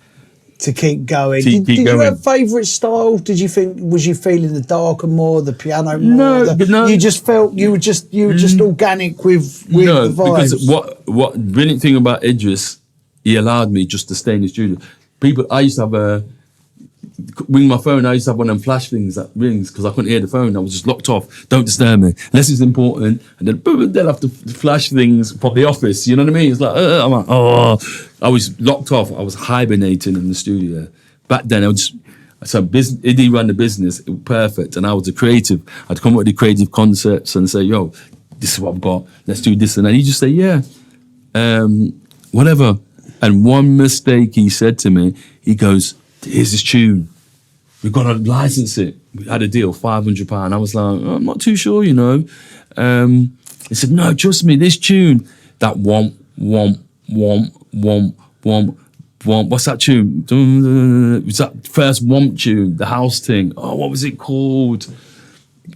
Speaker 1: to keep going. Did you have favourite style? Did you think, was you feeling the darker more, the piano more?
Speaker 2: No.
Speaker 1: You just felt you were just organic with the vibes.
Speaker 2: Because what brilliant thing about Idris, he allowed me just to stay in the studio. I used to have ring my phone. I used to have one of them flash things that rings because I couldn't hear the phone. I was just locked off. Don't disturb me unless it's important. And then boom, they'll have to flash things from the office. You know what I mean? It's like I'm like, oh, I was locked off. I was hibernating in the studio. Back then, Iddy ran the business. It was perfect, and I was a creative. I'd come up with the creative concepts and say, yo, this is what I've got. Let's do this, and then he just say, yeah, whatever. And one mistake he said to me, he goes, here's this tune. We've got to license it. We had a deal, £500. I was like, I'm not too sure, you know. He said, no, trust me, this tune, that womp, womp, womp, womp, womp, womp. What's that tune? It was that first womp tune, the house thing. Oh, what was it called?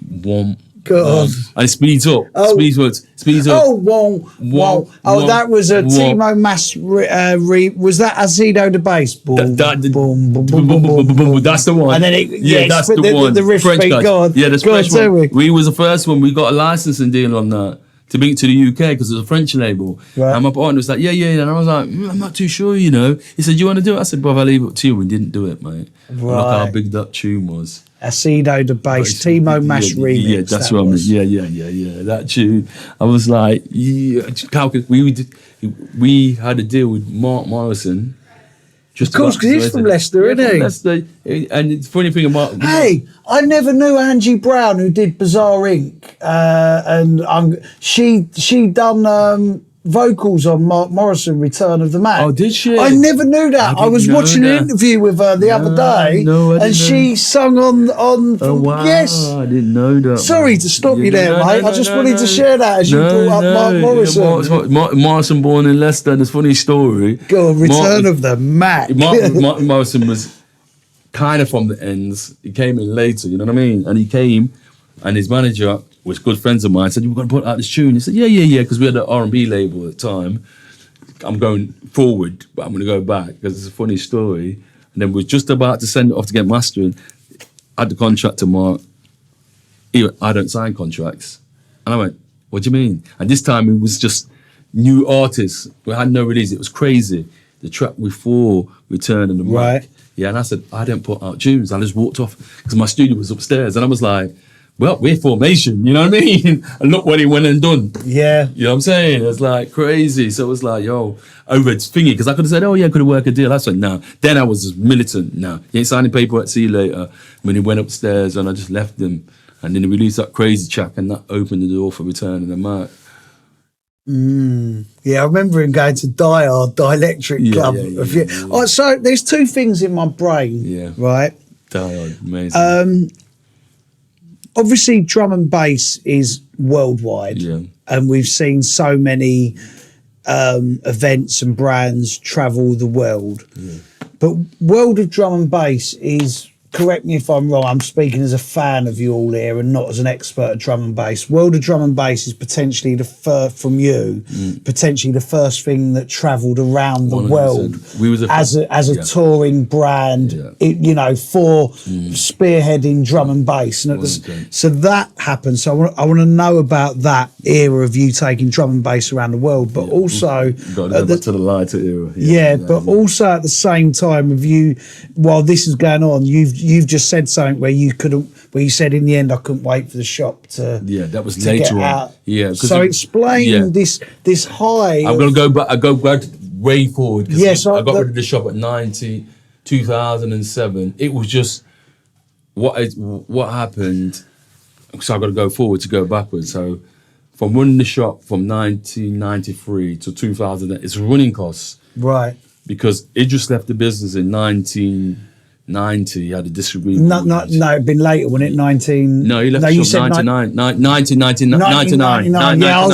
Speaker 2: Womp.
Speaker 1: God.
Speaker 2: And it speeds up. Speeds up.
Speaker 1: Oh, whoa. Oh, that was a Timo Mass. Was that Azido the bass? Boom, boom, boom, boom, boom, boom.
Speaker 2: That's the one.
Speaker 1: And then
Speaker 2: that's the one.
Speaker 1: The riff beat. God.
Speaker 2: Yeah, that's French one. We was the first one. We got a licensing deal on that to bring it to the UK because it was a French label. Right. And my partner was like, yeah. And I was like, I'm not too sure, you know. He said, you want to do it? I said, brother, I'll leave it to you. We didn't do it, mate. Right. Look how big that tune was.
Speaker 1: Acido the bass, Timo Mash remix.
Speaker 2: Yeah, that's what I mean. Yeah. That tune. I was like, we had a deal with Mark Morrison.
Speaker 1: Of course, because he's from Leicester, isn't he?
Speaker 2: Leicester. And the funny thing about...
Speaker 1: Hey, I never knew Angie Brown, who did Bizarre Inc. And she done... vocals on Mark Morrison, Return of the Man.
Speaker 2: Oh, did she?
Speaker 1: I never knew that. I was watching an interview with her the other day, and she sung on.
Speaker 2: Oh, wow.
Speaker 1: Yes,
Speaker 2: I didn't know that.
Speaker 1: Sorry to stop you there, mate. I just wanted to share that as you brought up Mark Morrison.
Speaker 2: Morrison born in Leicester, and it's a funny story.
Speaker 1: Go on, Return of the Mac.
Speaker 2: Mark Morrison was kind of from the ends. He came in later, you know what I mean? And he came, and his manager was good friends of mine, said, we're going to put out this tune. He said, yeah, because we had an R&B label at the time. I'm going forward, but I'm going to go back because it's a funny story. And then we're just about to send it off to get mastering. I had the contract to Mark. He went, I don't sign contracts. And I went, what do you mean? And this time it was just new artists. We had no release. It was crazy. The track before Return and the Mac.
Speaker 1: Right.
Speaker 2: Yeah, and I said, I don't put out tunes. I just walked off because my studio was upstairs. And I was like, well, we're Formation, you know what I mean? And look what he went and done.
Speaker 1: Yeah.
Speaker 2: You know what I'm saying? It's like crazy. So it was like, yo, over thingy, because I could have said, oh yeah, I could have worked a deal. I said, no. Then I was just militant. No, you ain't signing paperwork, see you later. When he went upstairs and I just left him. And then he released that crazy track and that opened the door for Return and the Mac.
Speaker 1: Yeah, I remember him going to Dielectric Club. Yeah. Oh, so there's two things in my brain.
Speaker 2: Yeah.
Speaker 1: Right?
Speaker 2: Diehard, amazing.
Speaker 1: Obviously, drum and bass is worldwide, and we've seen so many events and brands travel the world. Yeah. But World of Drum and Bass is, correct me if I'm wrong, I'm speaking as a fan of you all here and not as an expert at drum and bass. World of Drum and Bass is potentially the first, from you, potentially the first thing that travelled around the 100%. World
Speaker 2: we was
Speaker 1: as a touring brand, you know, for spearheading drum and bass. And so that happened. So I want to know about that era of you taking drum and bass around the world, but also
Speaker 2: got to go back to the lighter era.
Speaker 1: But also at the same time of you, while this is going on, you've you've just said something where you said in the end I couldn't wait for the shop to
Speaker 2: that was later on.
Speaker 1: Out.
Speaker 2: Yeah.
Speaker 1: So explain this high.
Speaker 2: I'm gonna go back. I go back way forward.
Speaker 1: Yes,
Speaker 2: I got rid of the shop at 2007. It was just what happened. So I got to go forward to go backwards. So from running the shop from 1993 to 2000, it's running costs.
Speaker 1: Right.
Speaker 2: Because Idris left the business in 1990. He had a disagreement.
Speaker 1: No, it'd been later, wasn't it? 19.
Speaker 2: No, he left the shop 1999.
Speaker 1: Yeah,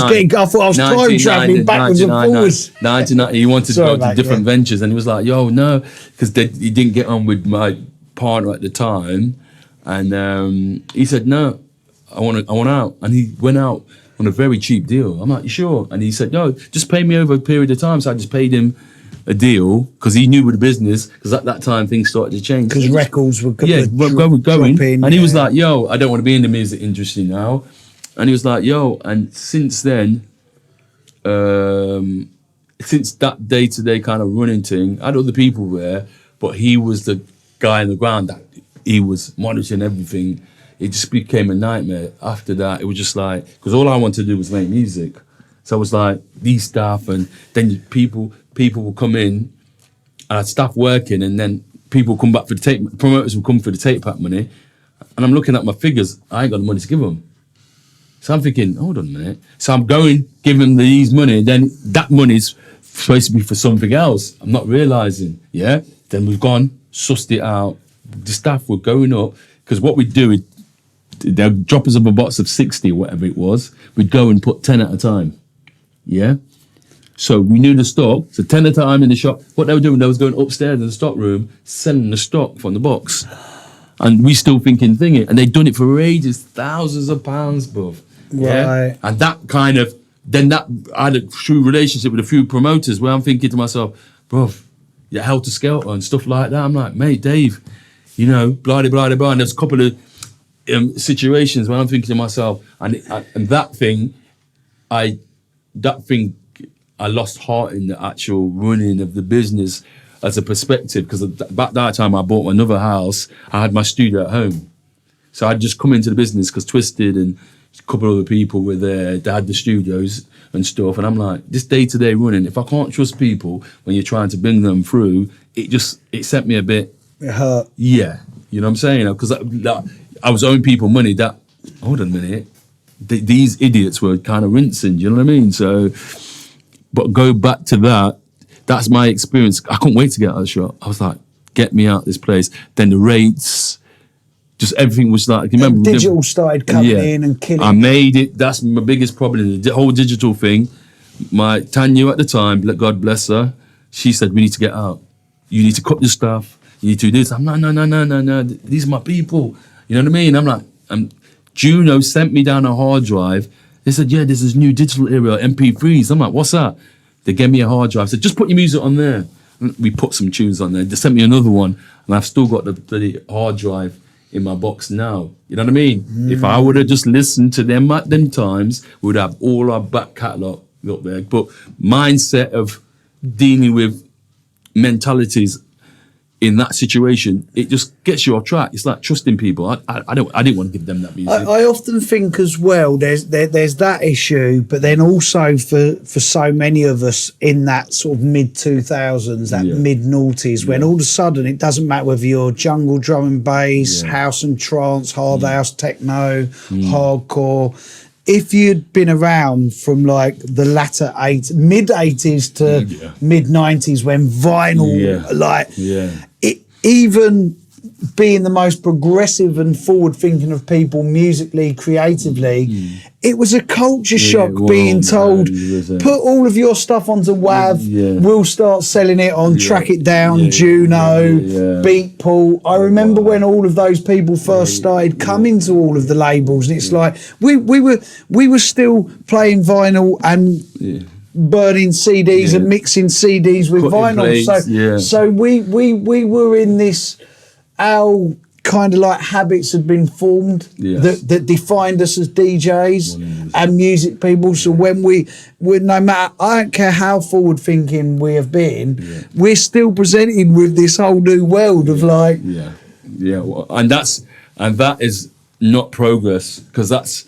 Speaker 1: I thought I was time traveling backwards and forwards.
Speaker 2: 1990. He wanted to go to different ventures, and he was like, "Yo, no," because he didn't get on with my partner at the time, and he said, "No, I want out," and he went out on a very cheap deal. I'm like, "You sure?" And he said, "No, just pay me over a period of time." So I just paid him a deal because he knew with the business, because at that time things started to change.
Speaker 1: Because records were going.
Speaker 2: And he was like, "Yo, I don't want to be in the music industry now." And he was like, "Yo," and since then, since that day-to-day kind of running thing, I had other people there, but he was the guy on the ground that he was monitoring everything. It just became a nightmare. After that, it was just like, because all I wanted to do was make music. So it was like these staff, and then people will come in, and I'd staff working, and then people come back for the tape, promoters will come for the tape pack money, and I'm looking at my figures, I ain't got the money to give them. So I'm thinking, hold on a minute. So I'm going, give them these money, then that money's supposed to be for something else. I'm not realising, yeah? Then we've gone, sussed it out. The staff were going up, because what we'd do is, they'd drop us up a box of 60 or whatever it was, we'd go and put 10 at a time, yeah? So we knew the stock, so 10 at a time in the shop. What they were doing, they was going upstairs in the stock room, selling the stock from the box. And we still thinking it. And they'd done it for ages, thousands of pounds, bruv. Yeah?
Speaker 1: Right.
Speaker 2: And that kind of, then that, I had a true relationship with a few promoters where I'm thinking to myself, bruv, you're Helter Skelter and stuff like that. I'm like, mate, Dave, you know, blah, blah, blah, blah. And there's a couple of situations where I'm thinking to myself, and that thing, I lost heart in the actual running of the business as a perspective, because back that time I bought another house. I had my studio at home. So I'd just come into the business because Twisted and a couple of other people were there. They had the studios and stuff. And I'm like, this day-to-day running, if I can't trust people when you're trying to bring them through, it sent me a bit...
Speaker 1: It hurt.
Speaker 2: Yeah. You know what I'm saying? Because I was owing people money that... Hold on a minute. These idiots were kind of rinsing, you know what I mean? So... But go back to that, that's my experience. I couldn't wait to get out of the shop. I was like, get me out of this place. Then the rates, just everything was like, you remember?
Speaker 1: Digital started coming in and killing.
Speaker 2: I made it. That's my biggest problem. The whole digital thing. My Tanya at the time, God bless her, she said, we need to get out. You need to cut your stuff. You need to do this. I'm like, no. These are my people. You know what I mean? I'm like, Juno sent me down a hard drive. They said, yeah, there's this new digital era, MP3s. I'm like, what's that? They gave me a hard drive. I said, just put your music on there. We put some tunes on there. They sent me another one, and I've still got the hard drive in my box now. You know what I mean? If I would have just listened to them at them times, we would have all our back catalogue up there. But mindset of dealing with mentalities in that situation, it just gets you off track. It's like trusting people. I didn't want to give them that music.
Speaker 1: I often think as well, there's that issue, but then also for so many of us in that sort of mid-2000s, that mid-noughties, when all of a sudden it doesn't matter whether you're jungle, drum and bass, house and trance, hard house, techno, hardcore. If you'd been around from like the mid-80s to mid-90s when vinyl, it, even being the most progressive and forward-thinking of people musically, creatively, it was a culture shock being told, put all of your stuff onto WAV, we'll start selling it on Track It Down, Juno, Beatpool. I remember when all of those people first started coming to all of the labels, and it's like, we were still playing vinyl and burning CDs and mixing CDs with vinyl. So we were in this... Our kind of like habits had been formed that defined us as DJs and music people. So when we no matter, I don't care how forward thinking we have been, we're still presented with this whole new world of like,
Speaker 2: Yeah, well, and that is not progress, because that's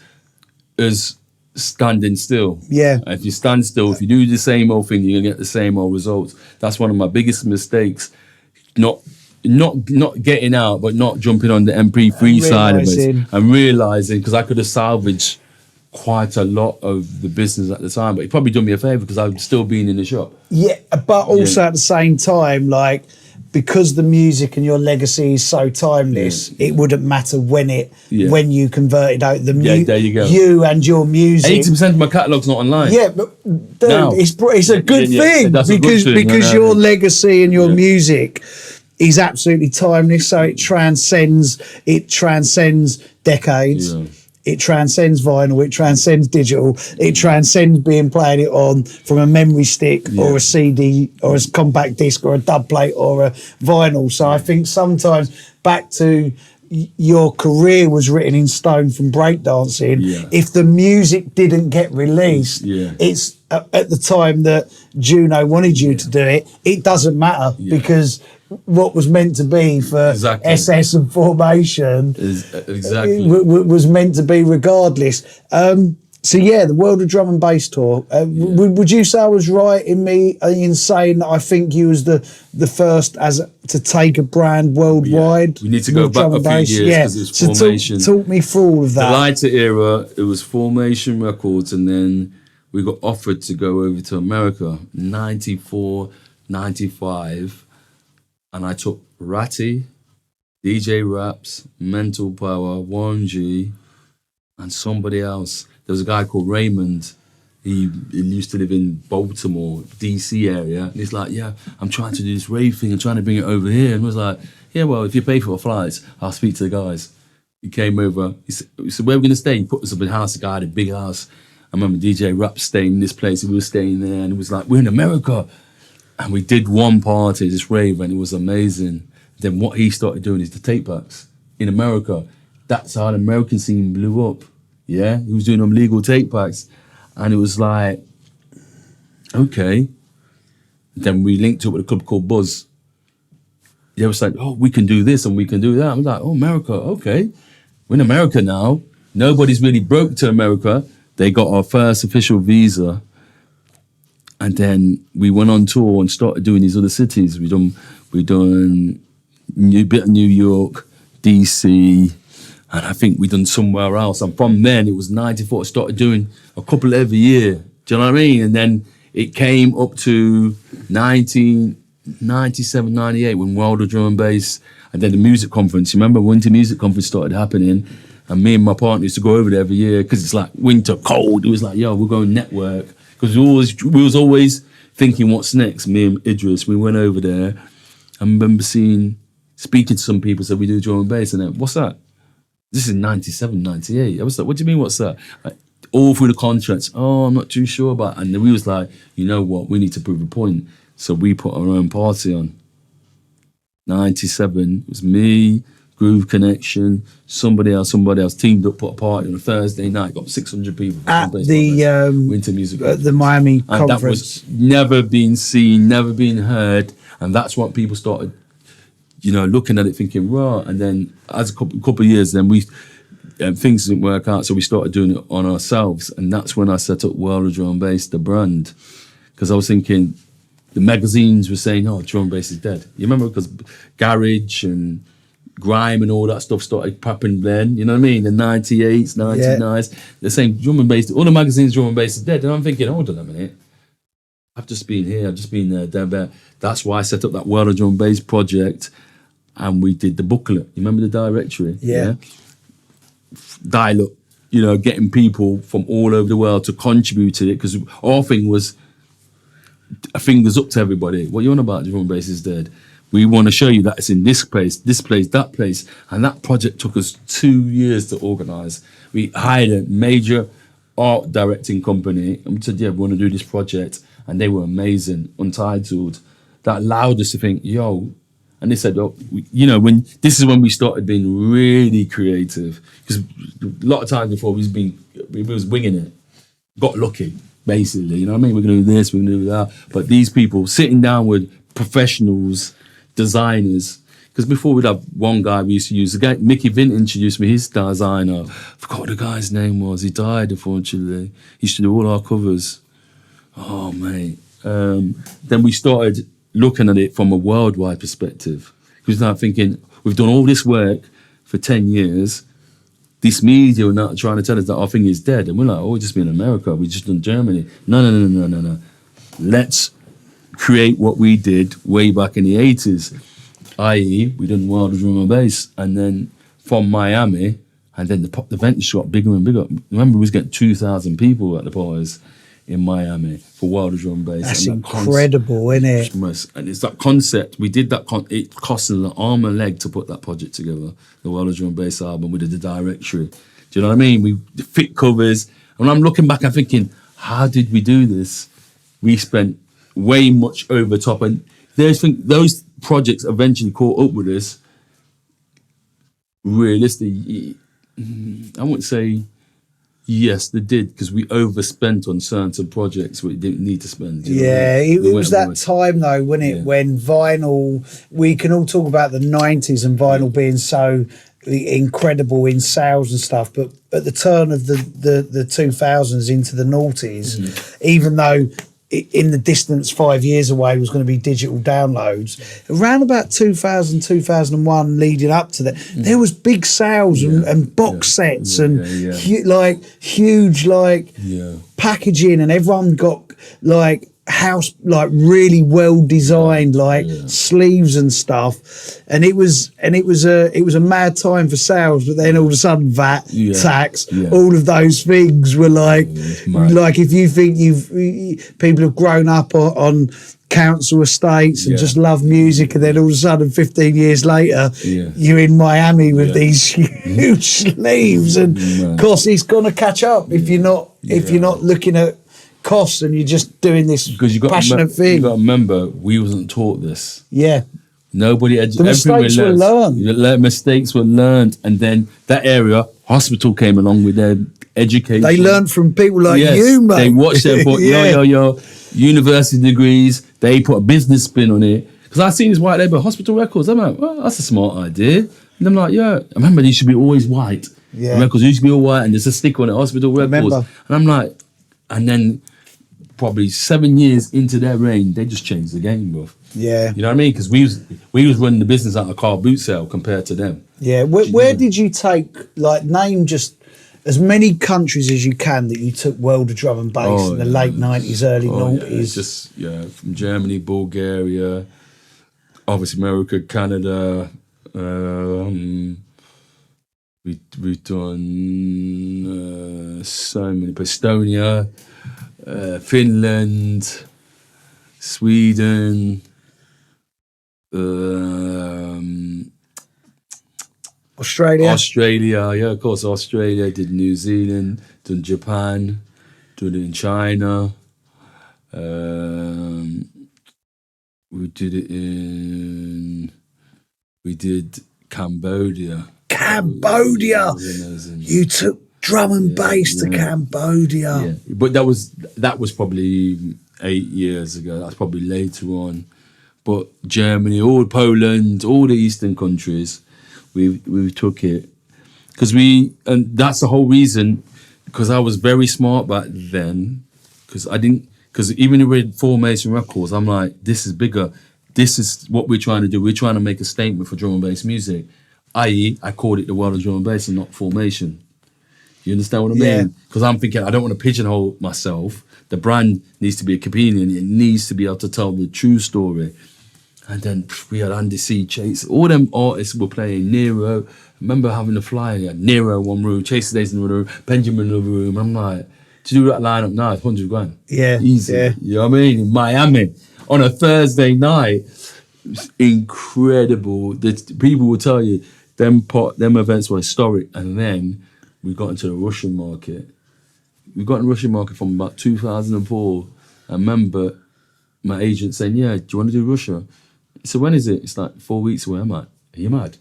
Speaker 2: as standing still.
Speaker 1: Yeah.
Speaker 2: If you stand still, if you do the same old thing, you're gonna get the same old results. That's one of my biggest mistakes. Not getting out, but not jumping on the MP3 side of it and realizing, because I could have salvaged quite a lot of the business at the time, but it probably done me a favor because I've still been in the shop.
Speaker 1: Yeah, but also at the same time, like, because the music and your legacy is so timeless, it wouldn't matter when you converted out the music.
Speaker 2: There you go.
Speaker 1: You and your music.
Speaker 2: 80% of my catalogue's not online.
Speaker 1: Yeah, but dude, it's a good thing because your legacy and your music is absolutely timeless. So it transcends decades. Yeah. It transcends vinyl, it transcends digital, it transcends being playing it on from a memory stick or a CD or a compact disc or a dub plate or a vinyl. So I think sometimes back to your career was written in stone from breakdancing. If the music didn't get released, it's at the time that Juno wanted you to do it, it doesn't matter because what was meant to be for SS and Formation was meant to be regardless. So yeah, the World of Drum and Bass tour. Would you say I was right in saying that I think you was the first to take a brand worldwide?
Speaker 2: We need to go back a few years because it was Formation.
Speaker 1: Talk me through all of that.
Speaker 2: The lighter era, it was Formation Records, and then we got offered to go over to America, 94, 95. And I took Ratty, DJ Raps, Mental Power, Warren G, and somebody else. There was a guy called Raymond. He used to live in Baltimore, DC area. And he's like, yeah, I'm trying to do this rave thing. I'm trying to bring it over here. And I was like, yeah, well, if you pay for the flights, I'll speak to the guys. He came over. He said, where are we going to stay? He put us up in a house. The guy had a big house. I remember DJ Raps staying in this place. He was staying there. And it was like, we're in America. And we did one party, this rave, and it was amazing. Then what he started doing is the tape packs in America. That's how the American scene blew up. Yeah, he was doing them legal tape packs. And it was like, okay. Then we linked up with a club called Buzz. They was like, oh, we can do this and we can do that. I was like, oh, America, okay. We're in America now. Nobody's really broke to America. They got our first official visa. And then we went on tour and started doing these other cities. We done a bit of New York, DC, and I think we done somewhere else. And from then it was 94. I started doing a couple every year. Do you know what I mean? And then it came up to 1997, 98 when World of Drum and Bass, and then the music conference. You remember Winter Music Conference started happening, and me and my partner used to go over there every year because it's like winter, cold. It was like, yo, we're going network. Because we was always thinking, what's next? Me and Idris, we went over there. I remember speaking to some people, said, we do drum and bass. And then, what's that? This is 97, 98. I was like, what do you mean, what's that? Like, all through the contracts. Oh, I'm not too sure about it. And then we was like, you know what? We need to prove a point. So we put our own party on. 97, it was me, Groove Connection, somebody else teamed up, put a party on a Thursday night, got 600 people
Speaker 1: at the
Speaker 2: Winter Music
Speaker 1: at the Miami
Speaker 2: and
Speaker 1: conference.
Speaker 2: That was never been seen, never been heard, and that's what people started, looking at it, thinking, right. And then as a couple of years, then things didn't work out, so we started doing it on ourselves, and that's when I set up World of Drum and Bass, the brand, because I was thinking the magazines were saying, oh, drum and bass is dead. You remember, because Garage and grime and all that stuff started popping then, you know what I mean? The 98s, 99s, they're saying drum and bass, all the magazines, drum and bass is dead. And I'm thinking, hold on a minute. I've just been here, I've just been there. That's why I set up that World of Drum and Bass project, and we did the booklet. You remember the directory?
Speaker 1: Yeah.
Speaker 2: Dial up, getting people from all over the world to contribute to it, because our thing was a fingers up to everybody. What you on about, drum and bass is dead. We want to show you that it's in this place, that place. And that project took us 2 years to organise. We hired a major art directing company and we said, yeah, we want to do this project. And they were amazing, Untitled. That allowed us to think, yo. And they said, oh, this is when we started being really creative. Because a lot of times before we was winging it. Got lucky, basically. You know what I mean? We're going to do this, we're going to do that. But these people sitting down with professionals, designers, because before we'd have one guy we used to use. The guy, Mickey Vint introduced me, his designer. I forgot what the guy's name was. He died, unfortunately. He used to do all our covers. Oh, mate. Then we started looking at it from a worldwide perspective. Because now thinking, we've done all this work for 10 years. This media are not trying to tell us that our thing is dead. And we're like, oh, we've just been in America. We've just done Germany. No. Let's create what we did way back in the 80s. I.e., we done Wild Drum and Bass. And then from Miami, and then the event just got bigger and bigger. Remember, we was getting 2,000 people at the parties in Miami for Wild Drum and Bass.
Speaker 1: That's incredible, isn't it?
Speaker 2: And it's that concept. We did that. It cost an arm and a leg to put that project together. The Wild Drum and Bass album. We did the directory. Do you know what I mean? We fit covers. And when I'm looking back, I'm thinking, how did we do this? We spent way much over top. And those projects eventually caught up with us. Realistically, I wouldn't say. Yes, they did, because we overspent on certain projects we didn't need to spend.
Speaker 1: It was that time, though, wasn't it, when vinyl, we can all talk about the 90s and vinyl being so incredible in sales and stuff, but at the turn of the 2000s into the noughties, even though in the distance 5 years away was going to be digital downloads, around about 2000, 2001 leading up to that, there was big sales and box sets and huge packaging, and everyone got like house, like really well designed sleeves and stuff, and it was a mad time for sales. But then all of a sudden VAT, tax, all of those things were like if you think people have grown up on council estates and just love music, and then all of a sudden 15 years later you're in Miami with these huge sleeves, and course it's gonna catch up if you're not looking at costs and you're just doing this passionate thing.
Speaker 2: You got to remember, we wasn't taught this.
Speaker 1: Yeah.
Speaker 2: Nobody.
Speaker 1: The mistakes were learned.
Speaker 2: Mistakes were learned, and then that area, hospital came along with their education.
Speaker 1: They learned from people like you, mate.
Speaker 2: They watched them put yo university degrees. They put a business spin on it. Because I seen this white label hospital records. I'm like, well, that's a smart idea. And I'm like, I remember these should be always white. Yeah. The records used to be all white, and there's a sticker on it, hospital records. And I'm like, and then probably 7 years into their reign, they just changed the game, bro.
Speaker 1: Yeah.
Speaker 2: You know what I mean? Because we was running the business out of car boot sale compared to them.
Speaker 1: Yeah. Where did you take, name just as many countries as you can that you took world of drum and bass in the late 90s, early 90s?
Speaker 2: Just, from Germany, Bulgaria, obviously America, Canada, we've done so many, Estonia, Finland, Sweden, Australia, of course, Australia, did New Zealand, done Japan, done it in China, we did Cambodia.
Speaker 1: You took drum and bass to Cambodia.
Speaker 2: Yeah. But that was probably 8 years ago. That's probably later on. But Germany, all Poland, all the Eastern countries, we took it. And that's the whole reason, because I was very smart back then, because even with Formation Records, I'm like, this is bigger. This is what we're trying to do. We're trying to make a statement for drum and bass music. I.e., I called it the world of drum and bass and not Formation. You understand what I mean? Because I'm thinking, I don't want to pigeonhole myself. The brand needs to be a chameleon. It needs to be able to tell the true story. And then we had Andy C, Chase. All them artists were playing. Nero. I remember having a flyer. Nero one room, Chase Days in the room, Benjamin in the room. I'm like, to do that lineup now, it's 100 grand.
Speaker 1: Yeah.
Speaker 2: Easy.
Speaker 1: Yeah.
Speaker 2: You know what I mean? In Miami on a Thursday night. It's incredible. People will tell you, them events were historic. And then we got into the Russian market. We got in the Russian market from about 2004. I remember my agent saying, do you want to do Russia? So when is it? It's like 4 weeks away. I'm like, are you mad?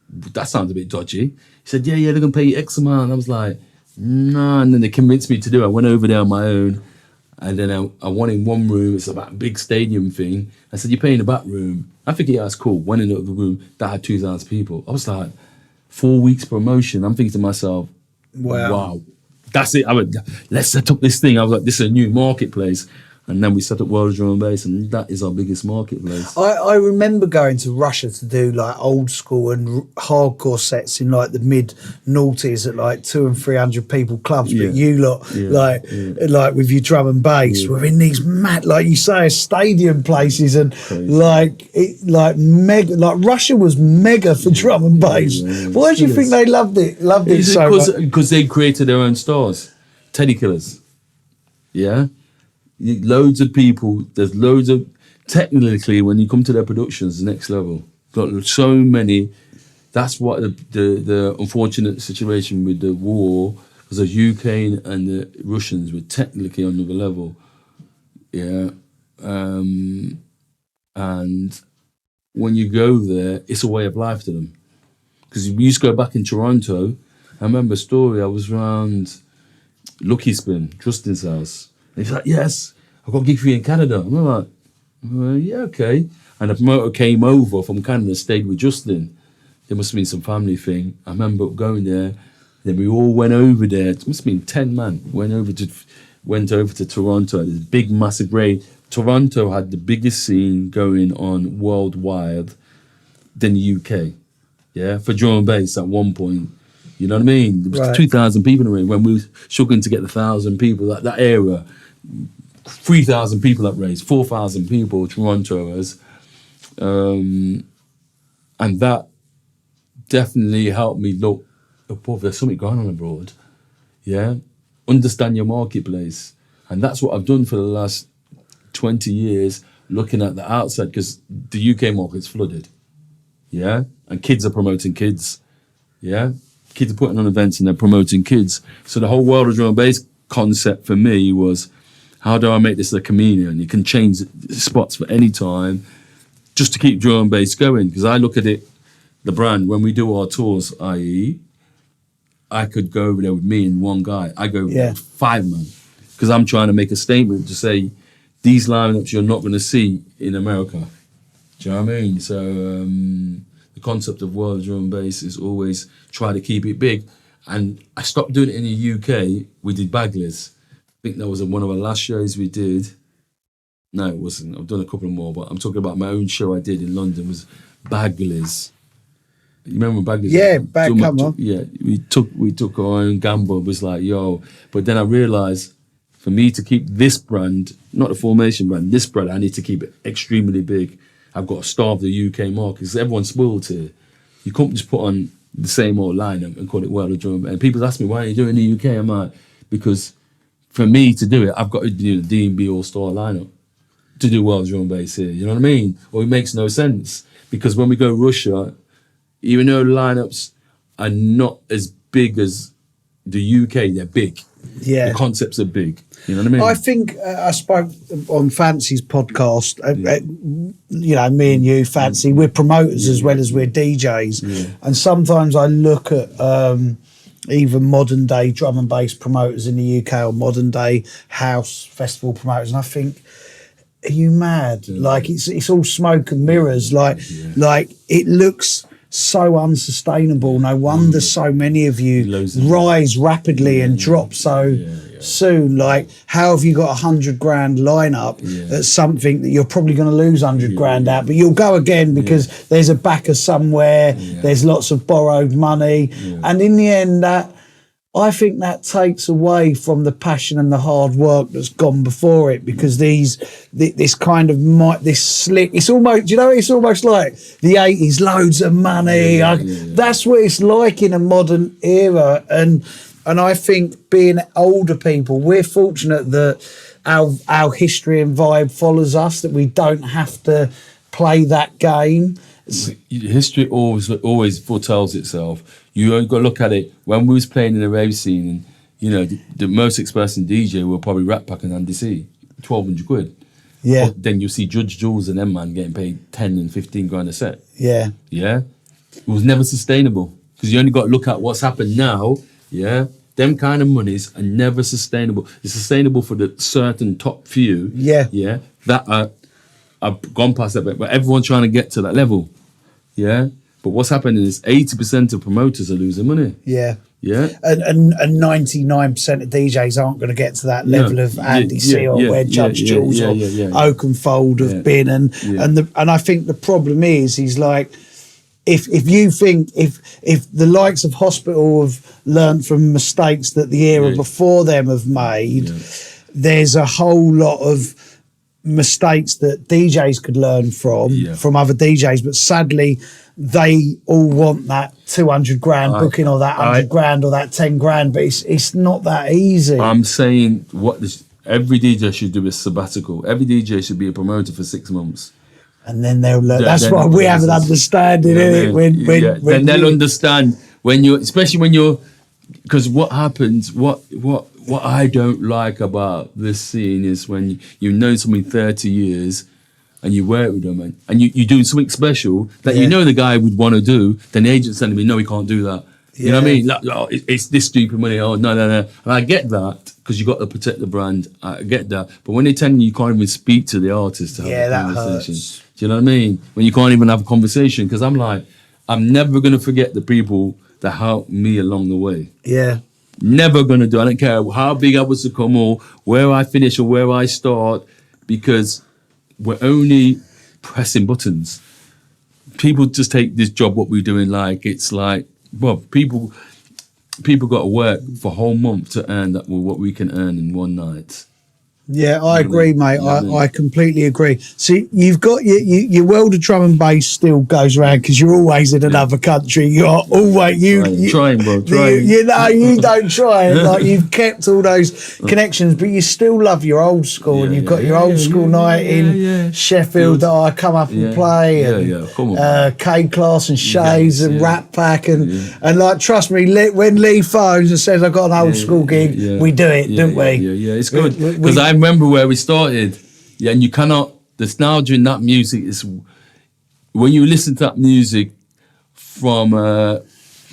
Speaker 2: That sounds a bit dodgy. He said, they're going to pay you X amount. And I was like, no. And then they convinced me to do it. I went over there on my own. And then I won in one room. It's about a big stadium thing. I said, "You're paying the back room." I think, yeah, that's cool. Went in the other room that had 2,000 people. I was like, 4 weeks promotion. I'm thinking to myself, wow. That's it. I went, let's set up this thing. I was like, this is a new marketplace. And then we set up World Drum and Bass, and that is our biggest marketplace.
Speaker 1: I remember going to Russia to do like old school and hardcore sets in like the mid-noughties at like 200 and 300 people clubs. But you lot, like with your drum and bass, were in these mad, like you say, stadium places, and like mega. Like Russia was mega for drum and bass. Why do you think they loved it? So much?
Speaker 2: Because they created their own stars, Teddy Killers. Yeah. Loads of people, there's loads of, technically when you come to their productions, the next level. Got so many, that's what the unfortunate situation with the war, because the UK and the Russians were technically on another level. Yeah. And when you go there, it's a way of life to them. Because we used to go back in Toronto, I remember a story, I was around Lucky Spin, Justin's house. And he's like, "Yes, I've got a gig for you in Canada." I'm like, "Yeah, okay." And the promoter came over from Canada, stayed with Justin. There must have been some family thing. I remember going there. Then we all went over there. It must have been 10 man. Went over to Toronto. This big, massive rave. Toronto had the biggest scene going on worldwide than the UK. Yeah, for drum and bass at one point. You know what I mean? There was 2,000 people in the ring when we were struggling to get the 1,000 people. That era, 3,000 people at race, 4,000 people, Torontoers. And that definitely helped me look, there's something going on abroad. Yeah? Understand your marketplace. And that's what I've done for the last 20 years, looking at the outside, because the UK market's flooded. Yeah? And kids are promoting kids. Yeah? Kids are putting on events and they're promoting kids. So the whole world of drum and bass concept for me was, how do I make this a chameleon? You can change spots for any time just to keep drum and bass going. Because I look at it, the brand, when we do our tours, i.e., I could go over there with me and one guy. I go with 5 man. Because I'm trying to make a statement to say, these lineups you're not going to see in America. Do you know what I mean? So the concept of world drum and bass is always try to keep it big. And I stopped doing it in the UK. We did Bagley's. I think that was one of the last shows we did. No, it wasn't. I've done a couple more, but I'm talking about my own show I did in London was Bagley's. You remember Bagley's?
Speaker 1: Yeah, come on.
Speaker 2: Yeah, we took our own gamble. It was like, yo. But then I realised, for me to keep this brand, not the Formation brand, this brand, I need to keep it extremely big. I've got to starve the UK market because everyone's spoiled here. You can't just put on the same old lineup and call it World of Drum. And people ask me, why are you doing the UK? I'm like, because for me to do it, I've got to do the D&B All-Star lineup to do World Drum Bass here. You know what I mean? Or it makes no sense. Because when we go Russia, even though the lineups are not as big as the UK, they're big.
Speaker 1: Yeah.
Speaker 2: The concepts are big. You know what I mean?
Speaker 1: I think I spoke on Fancy's podcast. You know, me and you, Fancy, we're promoters as well as we're DJs. Yeah. And sometimes I look at even modern day drum and bass promoters in the UK or modern day house festival promoters, and I think, are you mad? Yeah. Like it's all smoke and mirrors. Like it looks so unsustainable. No wonder so many of you rise rapidly and drop so soon. Like, how have you got $100 grand lineup at something that you're probably going to lose $100 grand at, but you'll go again because there's a backer somewhere, there's lots of borrowed money, and in the end, I think that takes away from the passion and the hard work that's gone before it, because this kind of this slick, it's almost, you know, it's almost like the 80s, loads of money. That's what it's like in a modern era. And I think being older people, we're fortunate that our history and vibe follows us, that we don't have to play that game.
Speaker 2: History always foretells itself. You got to look at it. When we was playing in the rave scene, and you know, the most experienced DJ were probably Rat Pack and Andy C, 1,200 quid. Yeah. But then you see Judge Jules and them man getting paid 10 and 15 grand a set. Yeah. Yeah. It was never sustainable, because you only got to look at what's happened now. Yeah. them kind of monies are never sustainable. It's sustainable for the certain top few.
Speaker 1: Yeah.
Speaker 2: That I've gone past that bit, but everyone's trying to get to that level. Yeah. But what's happening is 80% of promoters are losing money.
Speaker 1: Yeah.
Speaker 2: Yeah.
Speaker 1: And 99% of DJs aren't going to get to that level of Andy C or where Judge Jules or Oakenfold have been. And I think the problem is he's like, if you think if the likes of Hospital have learnt from mistakes that the era before them have made, there's a whole lot of mistakes that DJs could learn from other DJs, but sadly they all want that 200 grand booking or that 100 grand or that 10 grand, but it's not that easy.
Speaker 2: I'm saying every DJ should do a sabbatical. Every DJ should be a promoter for 6 months.
Speaker 1: And then they'll learn. That's why we have an understanding, isn't it?
Speaker 2: Then they'll understand when you're, especially when you're, because what happens, what I don't like about this scene is when you know something 30 years and you work with them and you're doing something special that you know the guy would want to do, then the agent's telling me, no, he can't do that. You know what I mean? Like, oh, it's this stupid money. Oh, no. And I get that because you got to protect the brand. I get that. But when they tell you can't even speak to the artist to have a conversation.
Speaker 1: Hurts.
Speaker 2: Do you know what I mean? When you can't even have a conversation, because I'm like, I'm never going to forget the people that helped me along the way.
Speaker 1: Yeah.
Speaker 2: Never going to do. I don't care how big I was to come or where I finish or where I start, because we're only pressing buttons. People just take this job, what we're doing, like it's like, well, people got to work for a whole month to earn that what we can earn in one night.
Speaker 1: Yeah, I agree, mate. I completely agree. See, you've got your world of drum and bass still goes around because you're always in another country. You're always
Speaker 2: trying, bro. Trying.
Speaker 1: You don't try. Like you've kept all those connections, but you still love your old school, and you've got your old school night in Sheffield that I come up and play.
Speaker 2: Come on.
Speaker 1: K-Class and Shades and Rat Pack and like trust me, when Lee phones and says I've got an old school gig, we do it, don't we?
Speaker 2: Yeah, it's good because I remember where we started, and you cannot, the nostalgia in that music is, when you listen to that music from a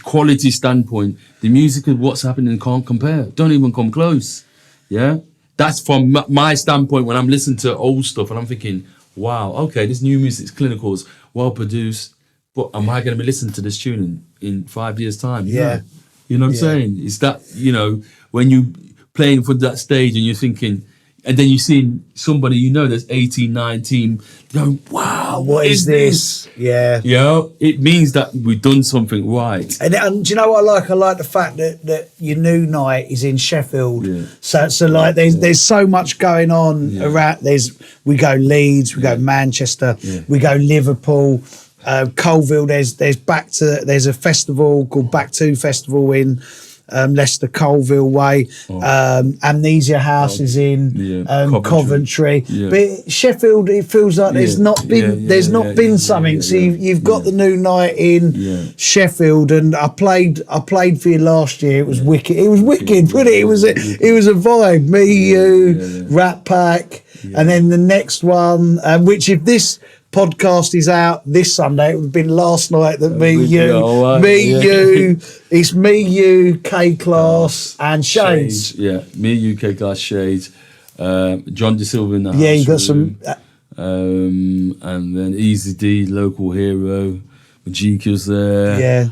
Speaker 2: quality standpoint, the music of what's happening can't compare, don't even come close. Yeah, that's from my standpoint when I'm listening to old stuff and I'm thinking, wow, okay, this new music is clinical, it's well produced, but am I going to be listening to this tune in 5 years' time?
Speaker 1: Yeah.
Speaker 2: You know what I'm saying? It's that, when you playing for that stage and you're thinking, and then you see somebody that's 18, 19, going, wow,
Speaker 1: what is this? Yeah.
Speaker 2: It means that we've done something right.
Speaker 1: And do you know what I like? I like the fact that your new night is in Sheffield. Yeah. So like there's so much going on around. We go Leeds, we go Manchester, we go Liverpool, Colville. There's a festival called Back 2 Festival in Leicester, Colville way. Amnesia House is in Coventry. But Sheffield, it feels like there's not been something. So you've got the new night in Sheffield, and I played for you last year. It was wicked. It was wicked, wasn't it? It was a vibe. Me, you, Rat Pack, and then the next one, which if this podcast is out this Sunday, it would have been last night that it's me, you, K-Class and Shades.
Speaker 2: Yeah, me, you, K-Class, Shades. John De Silva in the house.
Speaker 1: Yeah, you got some.
Speaker 2: And then Easy D, Local Hero. Majika's there.
Speaker 1: Yeah.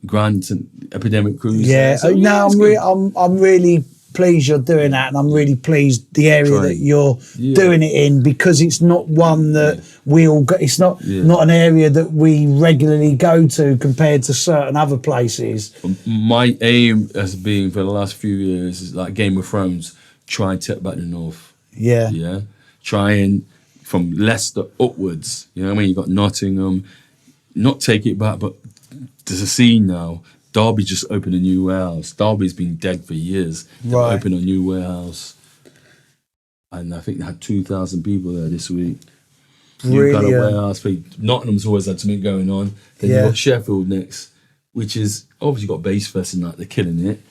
Speaker 2: Grant and Epidemic Cruise.
Speaker 1: Yeah. So, I'm really pleased you're doing that, and I'm really pleased the area that you're doing it in, because it's not one that we all go, it's not an area that we regularly go to compared to certain other places.
Speaker 2: My aim has been for the last few years is like Game of Thrones, try and take back the north. Yeah. Try and from Leicester upwards, you know what I mean? You've got Nottingham, not take it back, but there's a scene now. Derby just opened a new warehouse. Derby's been dead for years. They opened a new warehouse. And I think they had 2,000 people there this week. New kind of warehouse. Nottingham's always had something going on. Then you've got Sheffield next, which is obviously got Bass Fest and they're killing it.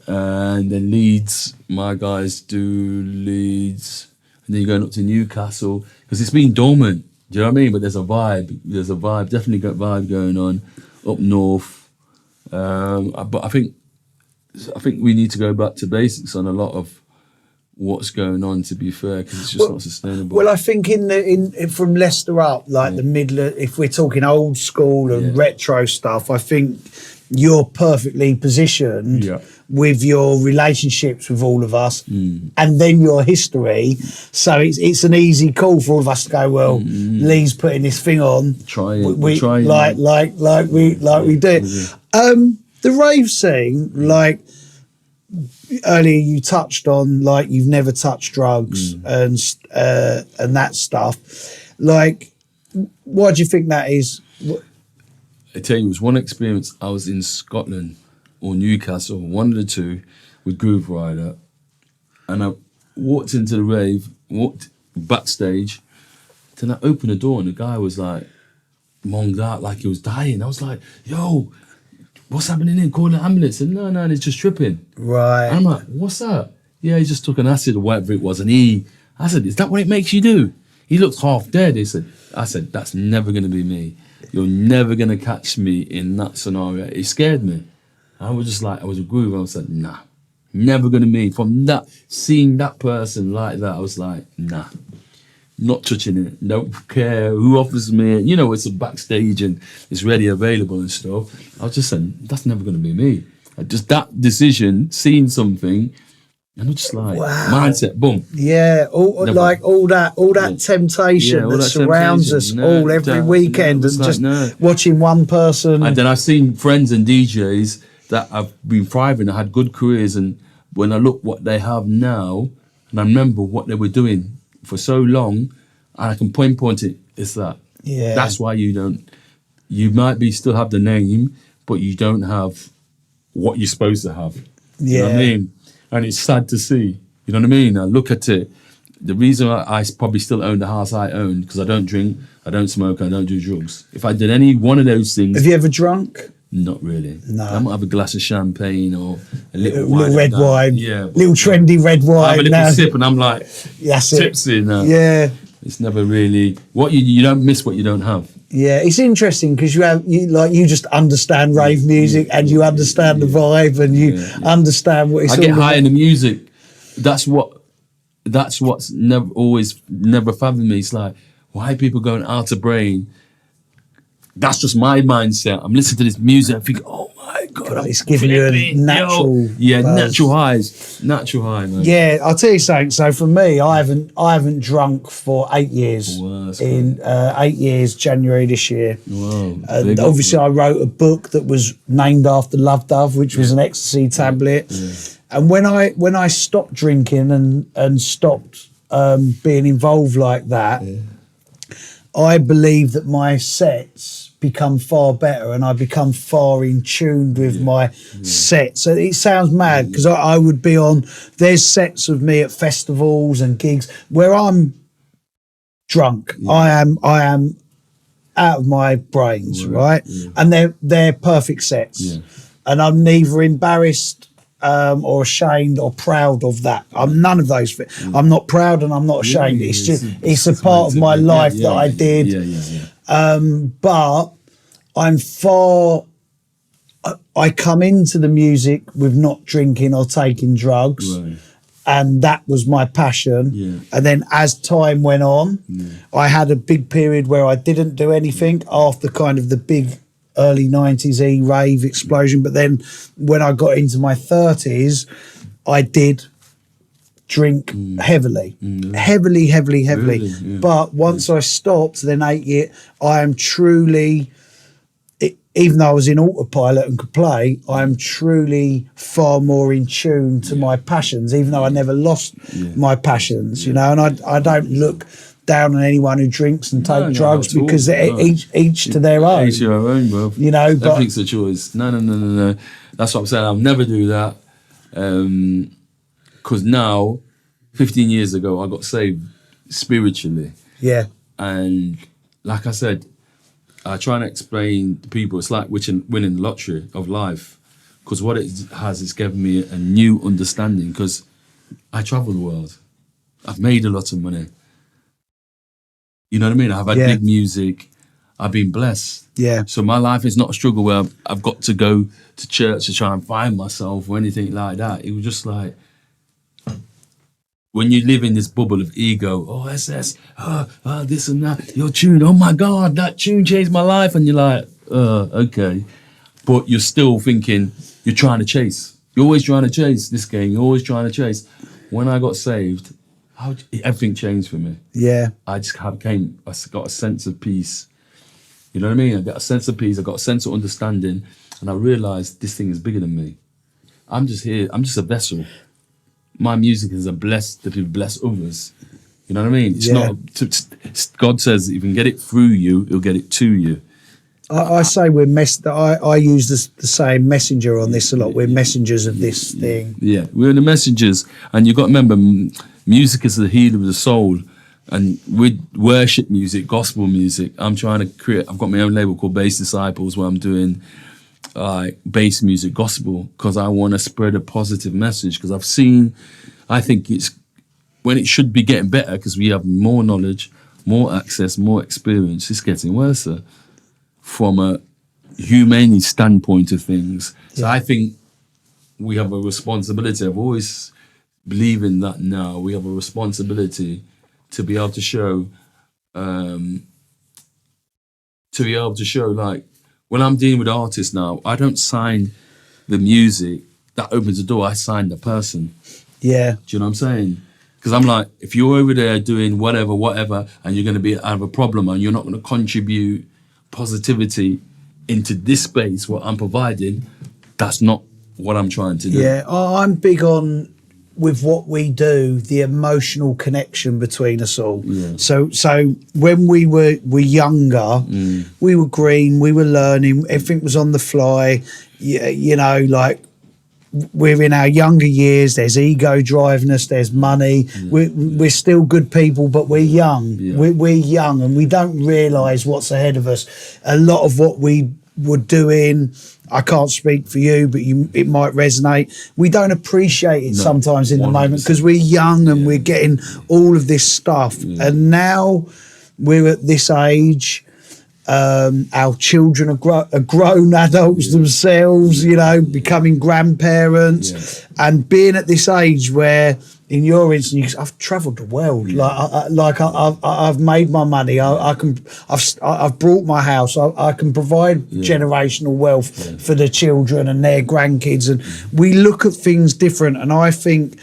Speaker 2: And then Leeds, my guys do Leeds. And then you're going up to Newcastle, because it's been dormant. Do you know what I mean? But there's a vibe. Definitely got a vibe going on. Up north, But I think we need to go back to basics on a lot of what's going on, to be fair, because it's just not sustainable.
Speaker 1: Well, I think in from Leicester up, like the Midlands, if we're talking old school and retro stuff, I think you're perfectly positioned with your relationships with all of us, and then your history. So it's an easy call for all of us to go, well, Lee's putting this thing on.
Speaker 2: Try it.
Speaker 1: We do. The rave scene, like earlier you touched on, like you've never touched drugs and that stuff. Like, why do you think that is?
Speaker 2: I tell you, it was one experience. I was in Scotland or Newcastle, one of the two, with Grooverider, and I walked into the rave, walked backstage, then I opened the door and the guy was like monged out, like he was dying. I was like, yo, what's happening in? Call the ambulance. And no, he's just tripping.
Speaker 1: Right.
Speaker 2: And I'm like, what's that? Yeah, he just took an acid or whatever it was. And I said, is that what it makes you do? He looked half dead. I said, that's never going to be me. You're never going to catch me in that scenario. It scared me. I was just like, I was a groove. I was like, nah, never going to be. From that, seeing that person like that, I was like, nah, not touching it. Don't care who offers me. You know, it's a backstage and it's ready, available and stuff. I was just saying, that's never going to be me. Just that decision, seeing something, and I'm just like, mindset, boom.
Speaker 1: Yeah, all that temptation that surrounds us all every weekend, and just watching one person.
Speaker 2: And then I've seen friends and DJs that have been thriving, had good careers, and when I look what they have now, and I remember what they were doing for so long, and I can pinpoint it, it's that.
Speaker 1: Yeah.
Speaker 2: That's why you might still have the name, but you don't have what you're supposed to have. You know what I mean? And it's sad to see. You know what I mean? I look at it. The reason I probably still own the house I own, because I don't drink, I don't smoke, I don't do drugs. If I did any one of those things...
Speaker 1: Have you ever drunk?
Speaker 2: Not really.
Speaker 1: No.
Speaker 2: I might have a glass of champagne or a little
Speaker 1: red wine.
Speaker 2: Yeah.
Speaker 1: Little trendy red wine.
Speaker 2: I have a little sip and I'm like, tipsy now.
Speaker 1: Yeah.
Speaker 2: It's never really... You don't miss what you don't have.
Speaker 1: Yeah, it's interesting because you just understand rave music and you understand the vibe and you understand what it's all
Speaker 2: about. I get high in the music. That's what's never fathomed me. It's like, why are people going out of brain? That's just my mindset. I'm listening to this music. I think, oh my God,
Speaker 1: it's giving you a natural,
Speaker 2: natural highs, natural high, man.
Speaker 1: Yeah, I'll tell you something. So for me, I haven't drunk for 8 years.
Speaker 2: Wow,
Speaker 1: 8 years, January this year.
Speaker 2: Wow.
Speaker 1: And obviously, I wrote a book that was named after Love Dove, which was an ecstasy tablet. Yeah. And when I stopped drinking and stopped being involved like that, I believe that my sets become far better and I become far in tune with my sets. So it sounds mad because I would be there's sets of me at festivals and gigs where I'm drunk. I am out of my brains, right? Yeah. And they're perfect sets. Yeah. And I'm neither embarrassed or ashamed or proud of that. I'm none of those. I'm not proud and I'm not ashamed. It's a part of my life that I did. But I'm I come into the music with not drinking or taking drugs. Right. And that was my passion. Yeah. And then as time went on, I had a big period where I didn't do anything after kind of the big early 90s rave explosion. But then when I got into my 30s, I did drink heavily. Really? But once I stopped, then 8 years, I am truly, even though I was in autopilot and could play, I am truly far more in tune to my passions, even though I never lost my passions, you know, and I don't look down on anyone who drinks and take drugs because each to their own.
Speaker 2: Each to their own, bro.
Speaker 1: You know,
Speaker 2: everything's a choice. No. That's what I'm saying. I'll never do that. Because now, 15 years ago, I got saved spiritually. Yeah. And like I said, I try and explain to people, it's like winning the lottery of life. Because what it has is given me a new understanding. Because I travel the world. I've made a lot of money. You know what I mean? I've had big music. I've been blessed.
Speaker 1: Yeah.
Speaker 2: So my life is not a struggle where I've got to go to church to try and find myself or anything like that. It was just like, when you live in this bubble of ego, oh, SS, this and that, your tune, oh my God, that tune changed my life. And you're like, okay. But you're still thinking, you're trying to chase. You're always trying to chase this game. You're always trying to chase. When I got saved, everything changed for me.
Speaker 1: Yeah.
Speaker 2: I got a sense of peace. You know what I mean? I got a sense of peace. I got a sense of understanding. And I realized this thing is bigger than me. I'm just here. I'm just a vessel. My music is to bless others. You know what I mean? It's not. God says if you can get it through you, He'll get it to you.
Speaker 1: I say we're I use the same messenger on this a lot. We're messengers of this thing.
Speaker 2: Yeah, we're the messengers, and you've got to remember, music is the healer of the soul, and with worship music, gospel music, I'm trying to create. I've got my own label called Bass Disciples, where I'm doing bass music gospel, because I want to spread a positive message. Because I think it's when it should be getting better, because we have more knowledge, more access, more experience. It's getting worse from a humane standpoint of things. So I think we have a responsibility. I've always believed in that. Now we have a responsibility to be able to show, like, when I'm dealing with artists now, I don't sign the music that opens the door. I sign the person.
Speaker 1: Yeah.
Speaker 2: Do you know what I'm saying? Because I'm like, if you're over there doing whatever, and you're going to have a problem, and you're not going to contribute positivity into this space, what I'm providing, that's not what I'm trying to do.
Speaker 1: Yeah, I'm big on, with what we do, the emotional connection between us all. Yeah. So when we were younger, we were green, we were learning, everything was on the fly. You know, like, we're in our younger years, there's ego driving us, there's money. We're still good people, but we're young. We're young, and we don't realise what's ahead of us. A lot of what we were doing, I can't speak for you, but it might resonate. We don't appreciate it sometimes in 100%. The moment, because we're young and we're getting all of this stuff. And now we're at this age. Our children are grown adults themselves, you know, becoming grandparents, and being at this age where, in your instance, I've travelled the world. I've made my money. I've brought my house. I can provide generational wealth for the children and their grandkids, and we look at things different. And I think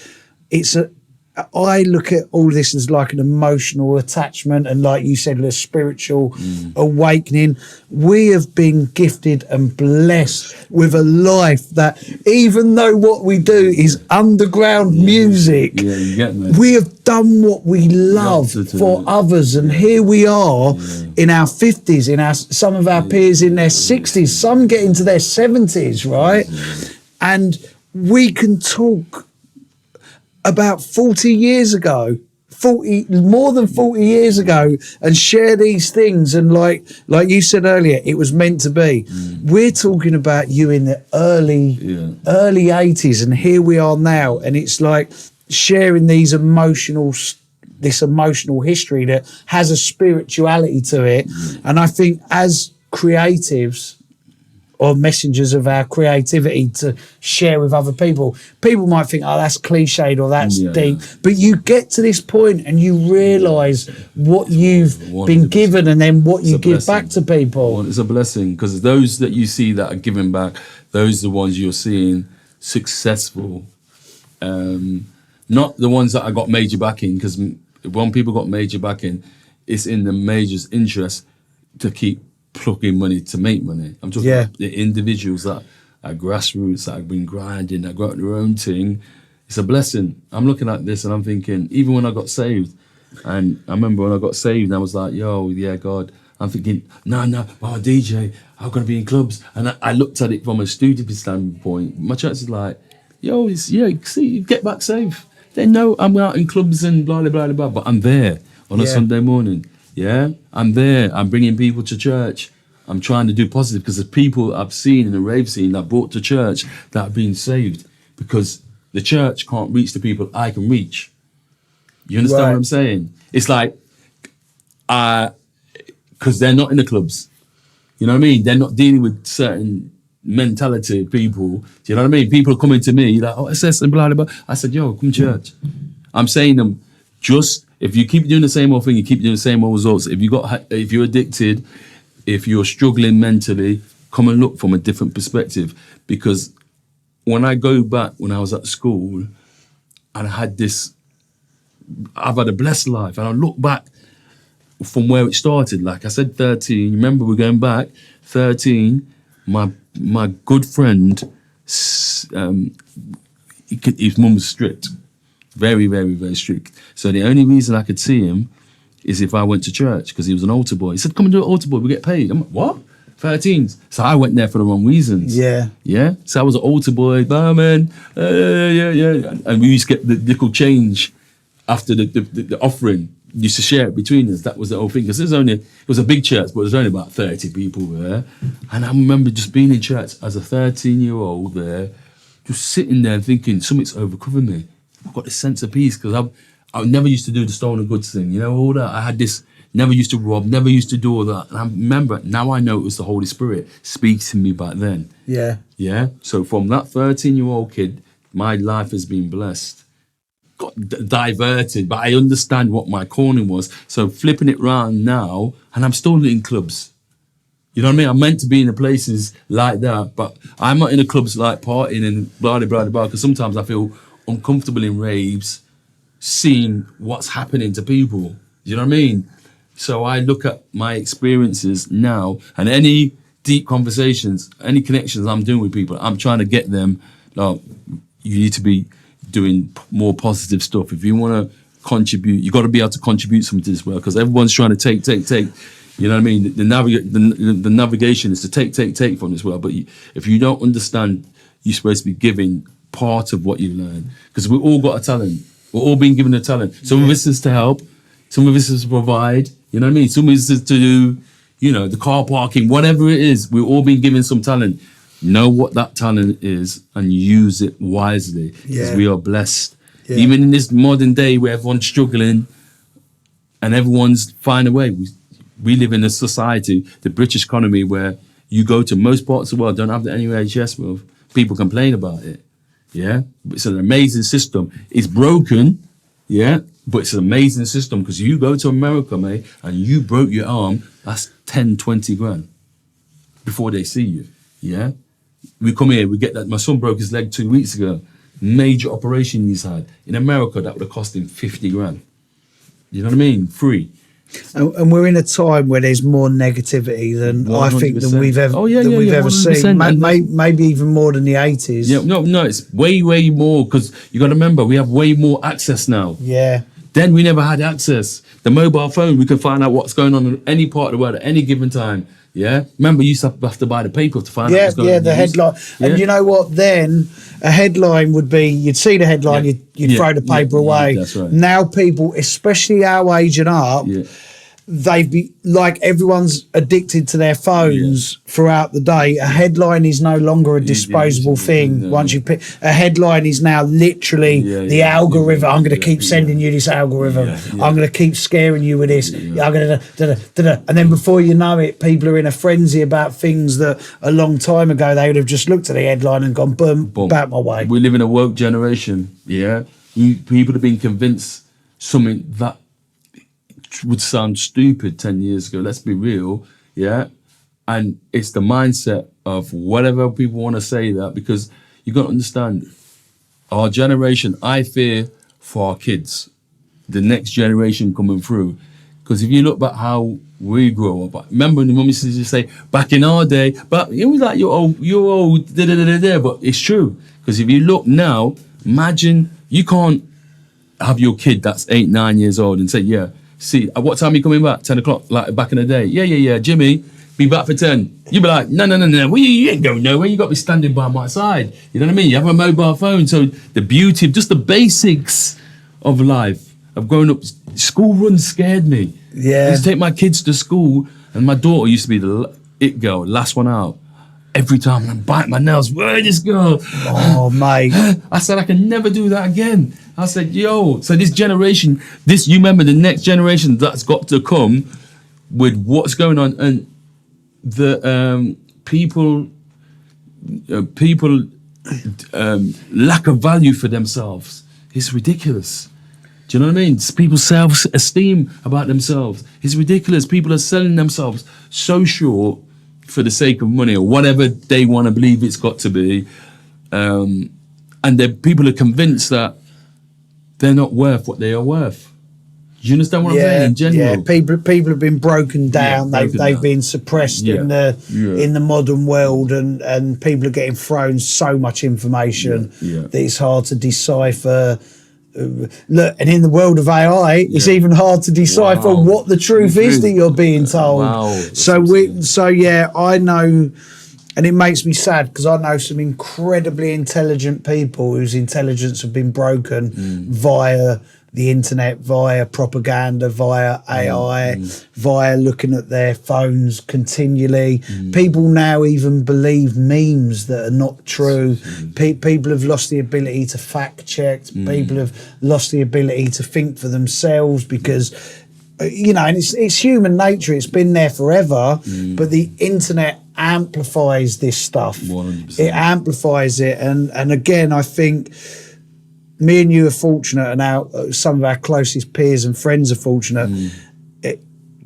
Speaker 1: I look at all this as like an emotional attachment, and like you said, a spiritual awakening. We have been gifted and blessed with a life that, even though what we do is underground music, we have done what we love for others. And here we are in our 50s, some of our peers in their 60s, some get into their 70s, right? And we can talk about 40 years ago, more than 40 years ago, and share these things. And like you said earlier, it was meant to be. We're talking about you in the early 80s, and here we are now. And it's like sharing this emotional history that has a spirituality to it. And I think as creatives, or messengers of our creativity to share with other people. People might think, oh, that's cliched or that's deep. But you get to this point and you realise what you've been given, and then what you give back to people.
Speaker 2: It's a blessing, because those that you see that are giving back, those are the ones you're seeing successful. Not the ones that I got major backing, because when people got major backing, it's in the major's interest to keep plucking money to make money. I'm talking about the individuals that are grassroots, that have been grinding, that got their own thing. It's a blessing. I'm looking at this and I'm thinking, even when I got saved, and I remember when I got saved, I was like, yo, yeah, God. I'm thinking, no, I'm a DJ, I'm going to be in clubs. And I looked at it from a stupid standpoint. My church is like, yo, see, get back safe. They know I'm out in clubs and blah, blah, blah, blah, but I'm there on a Sunday morning. Yeah, I'm there. I'm bringing people to church. I'm trying to do positive, because the people I've seen in the rave scene that brought to church that have been saved, because the church can't reach the people I can reach. You understand what I'm saying? It's like, because they're not in the clubs. You know what I mean? They're not dealing with certain mentality of people. Do you know what I mean? People are coming to me like, oh, SS and blah, blah, blah. I said, yo, come to church. I'm saying them, just, if you keep doing the same old thing, you keep doing the same old results. If you're addicted, if you're struggling mentally, come and look from a different perspective. Because when I go back, when I was at school, and I've had a blessed life, and I look back from where it started. Like I said, 13. Remember, we're going back. 13. My good friend, his mum was strict, very, very, very strict. So the only reason I could see him is if I went to church, because he was an altar boy. He said, "Come and do an altar boy. We get paid." I'm like, "What? 13s?" So I went there for the wrong reasons.
Speaker 1: Yeah.
Speaker 2: Yeah. So I was an altar boy, barman, yeah. And we used to get the little change after the offering. Used to share it between us. That was the whole thing. Because it was a big church, but there's only about 30 people there. And I remember just being in church as a 13-year-old there, just sitting there thinking, something's overcoming me. I've got this sense of peace, because I never used to do the stolen goods thing, you know, all that. I had this, never used to rob, never used to do all that. And I remember, now I know it was the Holy Spirit speaking to me back then.
Speaker 1: Yeah.
Speaker 2: Yeah. So from that 13-year-old kid, my life has been blessed. Got diverted, but I understand what my calling was. So flipping it round now, and I'm still in clubs. You know what I mean? I'm meant to be in the places like that, but I'm not in the clubs like partying and blah, blah, blah, blah, because sometimes I feel uncomfortable in raves, seeing what's happening to people. You know what I mean? So I look at my experiences now, and any deep conversations, any connections I'm doing with people, I'm trying to get them, like, you need to be doing more positive stuff. If you want to contribute, you got to be able to contribute something to this world, because everyone's trying to take. You know what I mean? The navigation is to take from this world. But if you don't understand, you're supposed to be giving part of what you learn, because we all got a talent. We're all being given a talent. Some of us is to help, some of us is to provide. You know what I mean? Some of us is to do, you know, the car parking, whatever it is. We're all being given some talent. Know what that talent is and use it wisely, because we are blessed. Yeah. Even in this modern day where everyone's struggling and everyone's finding a way. We live in a society, the British economy, where you go to most parts of the world, don't have the NHS with. People complain about it. Yeah, it's an amazing system. It's broken, yeah, but it's an amazing system, because you go to America, mate, and you broke your arm, that's 10, 20 grand before they see you, yeah? We come here, we get that. My son broke his leg 2 weeks ago. Major operation he's had. In America, that would have cost him 50 grand. You know what I mean? Free.
Speaker 1: And we're in a time where there's more negativity than 100%. I think than we've ever seen. Maybe even more than the 80s.
Speaker 2: Yeah, no, it's way more, because you got to remember, we have way more access now.
Speaker 1: Yeah.
Speaker 2: Then we never had access. The mobile phone, we can find out what's going on in any part of the world at any given time. Yeah, remember you used to have to buy the paper to find out what's going on. Yeah,
Speaker 1: the headline. Yeah. And you know what? Then a headline would be, you'd see the headline, you'd throw the paper away.
Speaker 2: That's right.
Speaker 1: Now people, especially our age and up, they've been like, everyone's addicted to their phones throughout the day. A headline is no longer a disposable thing. Once you pick a headline, is now literally the algorithm. I'm going to keep sending you this algorithm. I'm going to keep scaring you with this. I'm going to, and then before you know it, people are in a frenzy about things that a long time ago they would have just looked at the headline and gone, boom, about my way.
Speaker 2: We live in a woke generation. Yeah, people have been convinced something that would sound stupid 10 years ago, let's be real, yeah? And it's the mindset of whatever people want to say that, because you got to understand, our generation, I fear for our kids, the next generation coming through. Because if you look back how we grew up, remember when the mum used to just say, back in our day, but it was like, you're old, but it's true. Because if you look now, imagine, you can't have your kid that's 8, 9 years old and say, see, at what time are you coming back? 10 o'clock, like back in the day. Yeah, Jimmy, be back for 10. You'd be like, no. Well, you ain't going nowhere. You got to be standing by my side. You know what I mean? You have a mobile phone. So the beauty of just the basics of life, of growing up, school runs scared me. Yeah. I used to take my kids to school, and my daughter used to be the it girl, last one out. Every time I bite my nails, where this girl?
Speaker 1: Oh, mate.
Speaker 2: I said, I can never do that again. I said, so this generation, you remember the next generation that's got to come, with what's going on and the people lack of value for themselves is ridiculous. Do you know what I mean? People's self-esteem about themselves is ridiculous. People are selling themselves so short for the sake of money or whatever they want to believe it's got to be. And people are convinced that they're not worth what they are worth. Do you understand what I'm saying in general?
Speaker 1: Yeah, people have been broken down. They've been suppressed in the modern world, and people are getting thrown so much information that it's hard to decipher. Look, and in the world of AI, it's even hard to decipher what the truth is that you're being told. I know, and it makes me sad because I know some incredibly intelligent people whose intelligence have been broken via the internet, via propaganda, via AI, via looking at their phones continually. People now even believe memes that are not true. People have lost the ability to fact check. People have lost the ability to think for themselves because, you know, and it's human nature. It's been there forever, but the internet amplifies this stuff. 100%. It amplifies it. And again, I think me and you are fortunate, and some of our closest peers and friends are fortunate.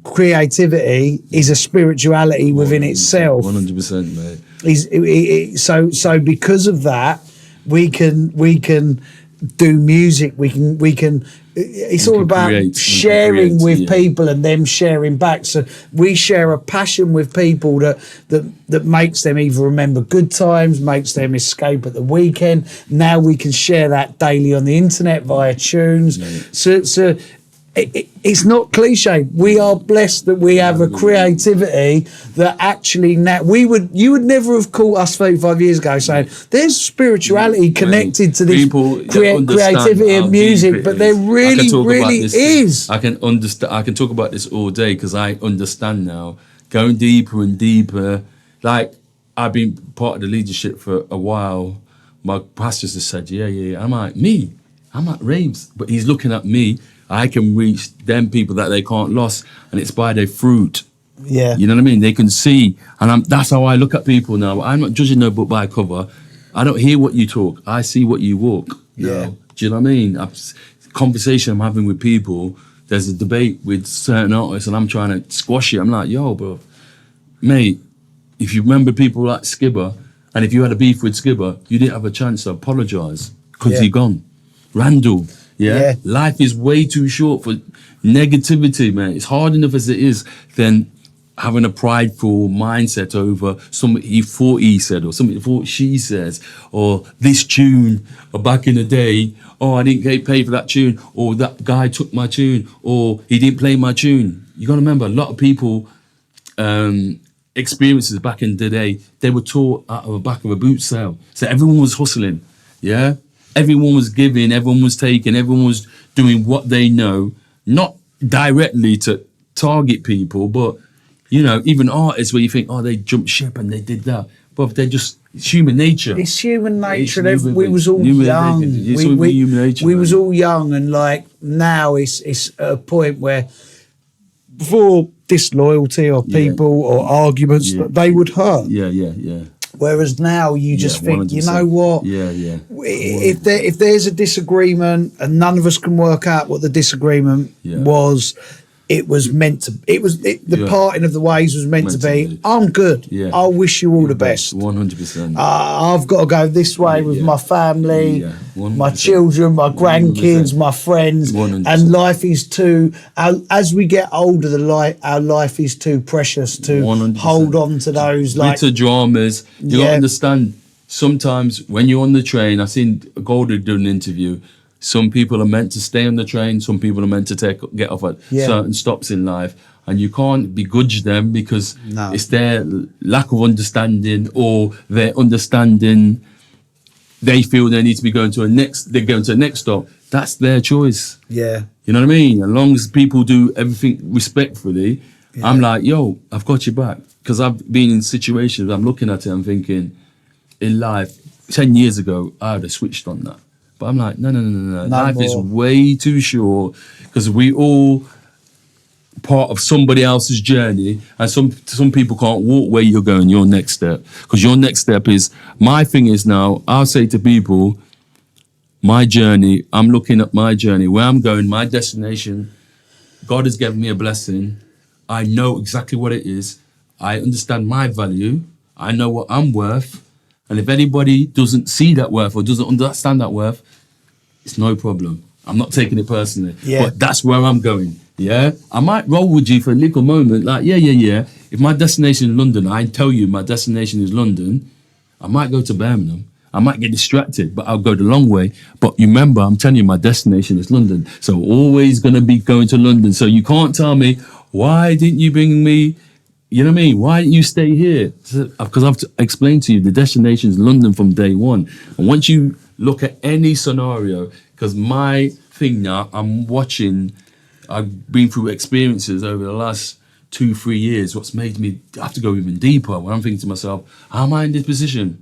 Speaker 1: Creativity is a spirituality within itself.
Speaker 2: 100%, mate.
Speaker 1: So because of that, we can do music. We can. It's all about sharing with people and them sharing back. So we share a passion with people that makes them either remember good times, makes them escape at the weekend. Now we can share that daily on the internet via tunes. So it's not cliche. We are blessed that we have a creativity that actually now you would never have caught us 35 years ago saying there's spirituality connected to this creativity and music, but there really is.
Speaker 2: I can understand. I can talk about this all day because I understand now. Going deeper and deeper, like I've been part of the leadership for a while. My pastor just said, yeah. I'm at raves, but he's looking at me. I can reach them people that they can't lose, and it's by their fruit.
Speaker 1: Yeah.
Speaker 2: You know what I mean? They can see, and that's how I look at people now. I'm not judging no book by a cover. I don't hear what you talk. I see what you walk.
Speaker 1: Yeah.
Speaker 2: Do you know what I mean? Conversation I'm having with people, there's a debate with certain artists, and I'm trying to squash it. I'm like, yo, bro, mate, if you remember people like Skibber, and if you had a beef with Skibber, you didn't have a chance to apologise because he's gone. Randall. Yeah. Life is way too short for negativity, man. It's hard enough as it is, then having a prideful mindset over something he thought he said or something he thought she says, or this tune, or back in the day, I didn't get paid for that tune, or that guy took my tune, or he didn't play my tune. You got to remember, a lot of people, experiences back in the day, they were taught out of the back of a boot sale. So everyone was hustling, yeah? Everyone was giving, everyone was taking, everyone was doing what they know, not directly to target people, but, you know, even artists where you think, they jumped ship and they did that. But they're just, it's human nature.
Speaker 1: It's human nature. We was all young. We was all young, and like now it's at a point where before disloyalty or people or arguments, they would hurt.
Speaker 2: Yeah.
Speaker 1: Whereas now you just think, 100%. You know what?
Speaker 2: Yeah.
Speaker 1: If there's a disagreement and none of us can work out what the disagreement was, it was meant to. The parting of the ways was meant to be. I'm good. Yeah. I wish you all the best.
Speaker 2: 100%.
Speaker 1: I've got to go this way with my family, my children, my grandkids, 100%. My friends, 100%. And life is too. As we get older, our life is too precious to 100%. Hold on to those
Speaker 2: bitter dramas. You got to understand. Sometimes when you're on the train, I seen Goldie do an interview. Some people are meant to stay on the train. Some people are meant to get off at certain stops in life. And you can't begrudge them because it's their lack of understanding or their understanding. They feel they need to be going to they're going to the next stop. That's their choice.
Speaker 1: Yeah.
Speaker 2: You know what I mean? As long as people do everything respectfully, I'm like, yo, I've got your back. Because I've been in situations, I'm looking at it, I'm thinking, in life, 10 years ago, I would have switched on that. But I'm like, no. Life is way too short because we all part of somebody else's journey, and some people can't walk where you're going, your next step. Because your next step is, my thing is now, I'll say to people, my journey, I'm looking at my journey, where I'm going, my destination, God has given me a blessing. I know exactly what it is. I understand my value. I know what I'm worth. And if anybody doesn't see that worth or doesn't understand that worth, it's no problem. I'm not taking it personally. Yeah. But that's where I'm going. Yeah. I might roll with you for a little moment. Like, yeah. If my destination is London, I tell you my destination is London, I might go to Birmingham. I might get distracted, but I'll go the long way. But you remember, I'm telling you, my destination is London. So always going to be going to London. So you can't tell me, why didn't you bring me, you know what I mean? Why didn't you stay here? Because I've explained to you, the destination is London from day one. And once you look at any scenario, because my thing now, I've been through experiences over the last 2-3 years, what's made me have to go even deeper, when I'm thinking to myself, how am I in this position?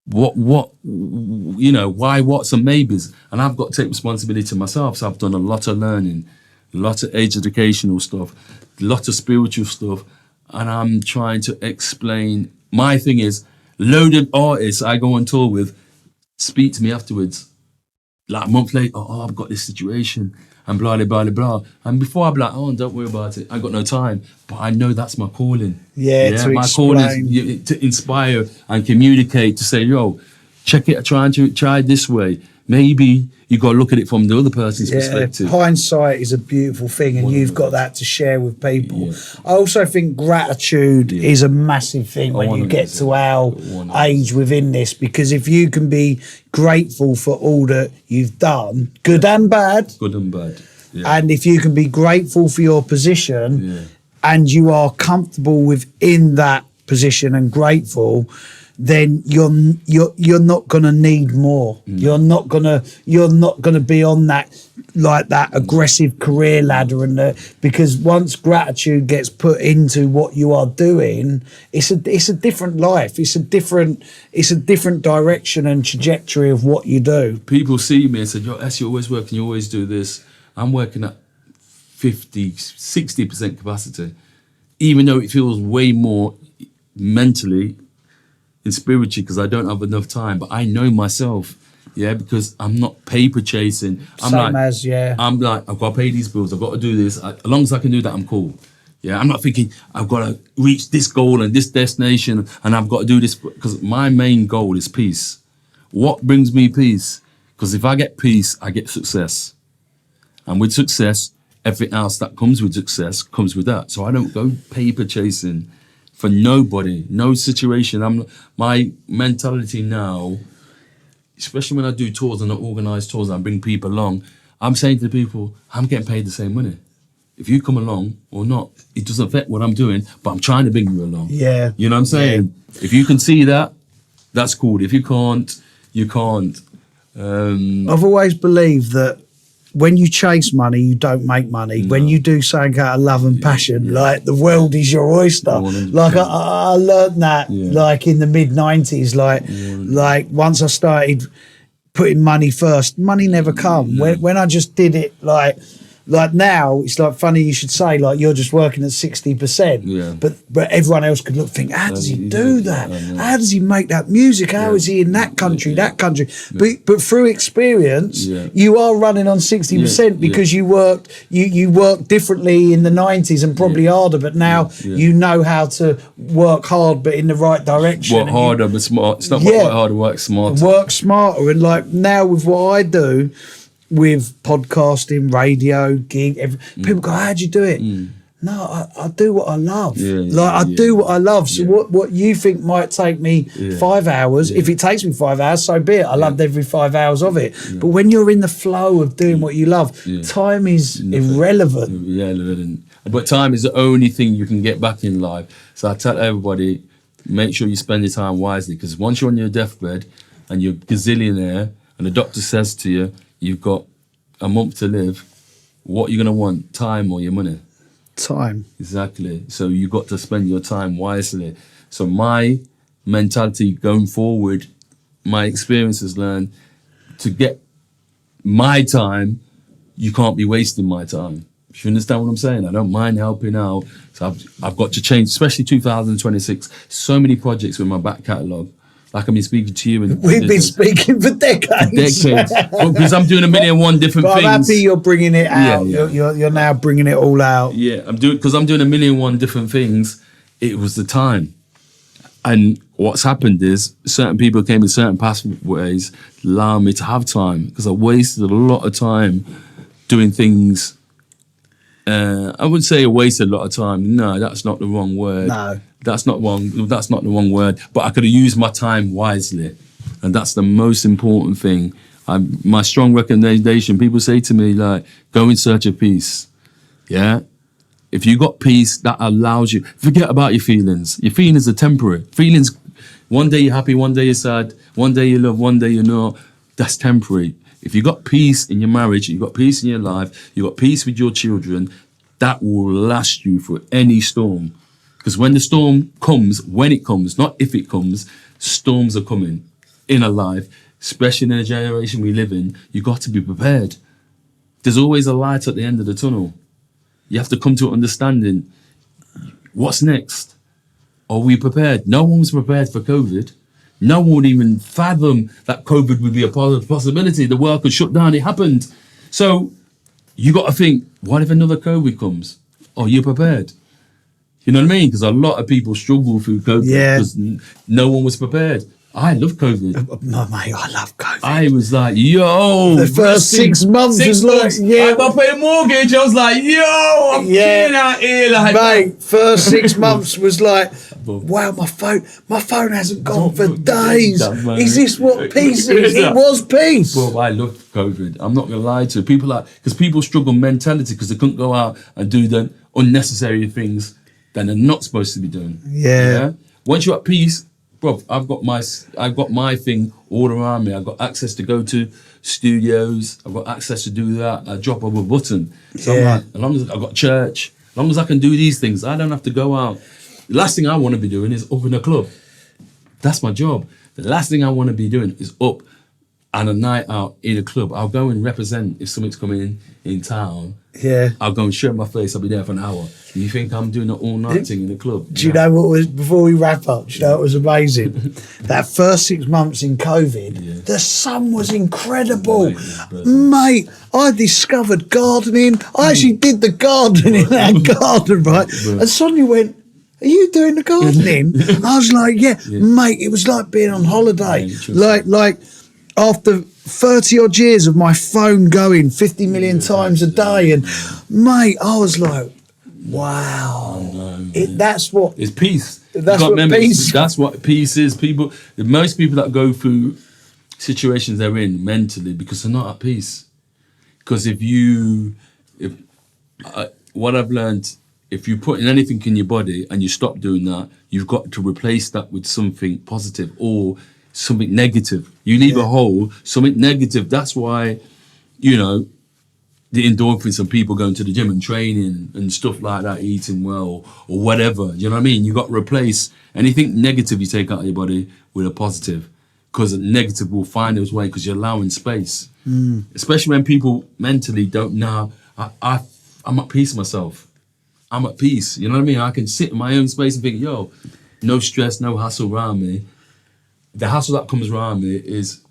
Speaker 2: What, you know, why, what's and maybes? And I've got to take responsibility to myself. So I've done a lot of learning, a lot of educational stuff, a lot of spiritual stuff. And I'm trying to explain, my thing is, loaded artists I go on tour with speak to me afterwards. Like a month later, I've got this situation, and blah, blah, blah, blah. And before I'd be like, don't worry about it. I got no time. But I know that's my calling.
Speaker 1: Yeah, to
Speaker 2: my
Speaker 1: explain.
Speaker 2: calling is to inspire and communicate, to say, yo, check it, try it this way. Maybe you got to look at it from the other person's perspective.
Speaker 1: Hindsight is a beautiful thing, and you've got that to share with people. Yeah. I also think gratitude is a massive thing when you get to our age within this, because if you can be grateful for all that you've done, good and bad, and if you can be grateful for your position and you are comfortable within that position and grateful, then you're not gonna need more. You're not gonna be on that aggressive career ladder, because once gratitude gets put into what you are doing, it's a different life. It's a different direction and trajectory of what you do.
Speaker 2: People see me and say, "Yo, S, you're always working. You always do this." I'm working at 50-60% capacity, even though it feels way more mentally and spiritually, because I don't have enough time. But I know myself, because I'm not paper chasing. I'm like, I've got to pay these bills, I've got to do this. As long as I can do that, I'm cool. I'm not thinking I've got to reach this goal and this destination and I've got to do this, because my main goal is peace. What brings me peace? Because if I get peace, I get success. And with success, everything else that comes with success comes with that. So I don't go paper chasing for nobody, no situation. My mentality now, especially when I do tours and I organise tours and I bring people along, I'm saying to the people, I'm getting paid the same money. If you come along or not, it doesn't affect what I'm doing, but I'm trying to bring you along.
Speaker 1: Yeah.
Speaker 2: You know what I'm saying? If you can see that, that's cool. If you can't, you can't.
Speaker 1: I've always believed that when you chase money, you don't make money. No. When you do something out of love and passion, like the world is your oyster. 100%. Like I learned that like in the mid-90s, like once I started putting money first, money never come. When I just did it like now, it's like funny you should say, like you're just working at 60%, but everyone else could think, how does he do that? How does he make that music? How is he in that country, that country? But through experience, you are running on 60% because you worked differently in the 90s and probably harder, but now you know how to work hard but in the right direction.
Speaker 2: Work harder but smart. It's not work harder, work smarter.
Speaker 1: Work smarter. And like now with what I do, with podcasting, radio, gig, people go, how'd you do it? No, I do what I love. I do what I love. So what you think might take me 5 hours, if it takes me 5 hours, so be it. I loved every 5 hours of it. But when you're in the flow of doing what you love, time is irrelevant.
Speaker 2: But time is the only thing you can get back in life. So I tell everybody, make sure you spend your time wisely, because once you're on your deathbed and you're a gazillionaire and the doctor says to you, you've got a month to live, what are you going to want, time or your money?
Speaker 1: Time.
Speaker 2: Exactly. So you got to spend your time wisely. So my mentality going forward, my experiences learned, to get my time, you can't be wasting my time. If you understand what I'm saying, I don't mind helping out. So I've got to change, especially 2026. So many projects with my back catalogue. Like I've been speaking to you.
Speaker 1: We've been speaking for decades.
Speaker 2: Because I'm doing a million and one different things.
Speaker 1: I'm happy you're bringing it out. Yeah. You're now bringing it all out.
Speaker 2: Yeah, because I'm doing a million and one different things. It was the time. And what's happened is certain people came in certain pathways, allowing me to have time, because I wasted a lot of time doing things. I wouldn't say I wasted a lot of time. No, that's not the wrong word.
Speaker 1: No.
Speaker 2: That's not the wrong word. But I could have used my time wisely. And that's the most important thing. My strong recommendation, people say to me, like, go in search of peace. Yeah? If you got peace, that allows you, forget about your feelings. Your feelings are temporary. Feelings, one day you're happy, one day you're sad, one day you love, one day you're not. That's temporary. If you got peace in your marriage, you got peace in your life, you got peace with your children, that will last you for any storm. Because when the storm comes, when it comes, not if it comes, storms are coming in a life, especially in the generation we live in. You got to be prepared. There's always a light at the end of the tunnel. You have to come to an understanding. What's next? Are we prepared? No one was prepared for COVID. No one would even fathom that COVID would be a possibility. The world could shut down. It happened. So you got to think, what if another COVID comes? Are you prepared? You know what I mean? Because a lot of people struggle through COVID because no one was prepared. I love COVID.
Speaker 1: No, mate, I love COVID.
Speaker 2: I was like, yo.
Speaker 1: The first 6 months was like,
Speaker 2: I got to pay a mortgage. I was like, yo, I'm chilling out here. Like,
Speaker 1: mate, first 6 months was like, wow, my phone hasn't gone for days. Is this what peace is? It was peace.
Speaker 2: Bro, I loved COVID. I'm not going to lie to you. Because people struggle mentality because they couldn't go out and do the unnecessary things that they're not supposed to be doing.
Speaker 1: Yeah.
Speaker 2: Once you're at peace, bro, I've got my thing all around me. I've got access to go to studios. I've got access to do that. I drop of a button. So I'm like, as long as I've got church, as long as I can do these things, I don't have to go out. The last thing I want to be doing is up in a club. That's my job. The last thing I want to be doing is up and a night out in a club. I'll go and represent if something's coming in town.
Speaker 1: Yeah.
Speaker 2: I'll go and show my face. I'll be there for an hour. You think I'm doing an all-night thing in the club?
Speaker 1: Do you know what was, before we wrap up, do you know what was amazing? That first 6 months in COVID, the sun was incredible. Mate, I discovered gardening. I actually did the gardening in that garden, right? And Sonia went, are you doing the gardening? I was like, yeah, mate, it was like being on holiday. Like after 30 odd years of my phone going 50 million times a day, and mate, I was like, wow. That's what
Speaker 2: it's peace.
Speaker 1: That's what peace.
Speaker 2: That's what peace is. Most people that go through situations they're in mentally because they're not at peace. Because what I've learned, if you put in anything in your body and you stop doing that, you've got to replace that with something positive or something negative. You leave a hole, something negative. That's why, the endorphins of people going to the gym and training and stuff like that, eating well or whatever. You know what I mean? You got to replace anything negative you take out of your body with a positive, because a negative will find its way because you're allowing space. Especially when people mentally don't know. I'm at peace with myself. I'm at peace. You know what I mean? I can sit in my own space and think, yo, no stress, no hassle around me. The hassle that comes around me is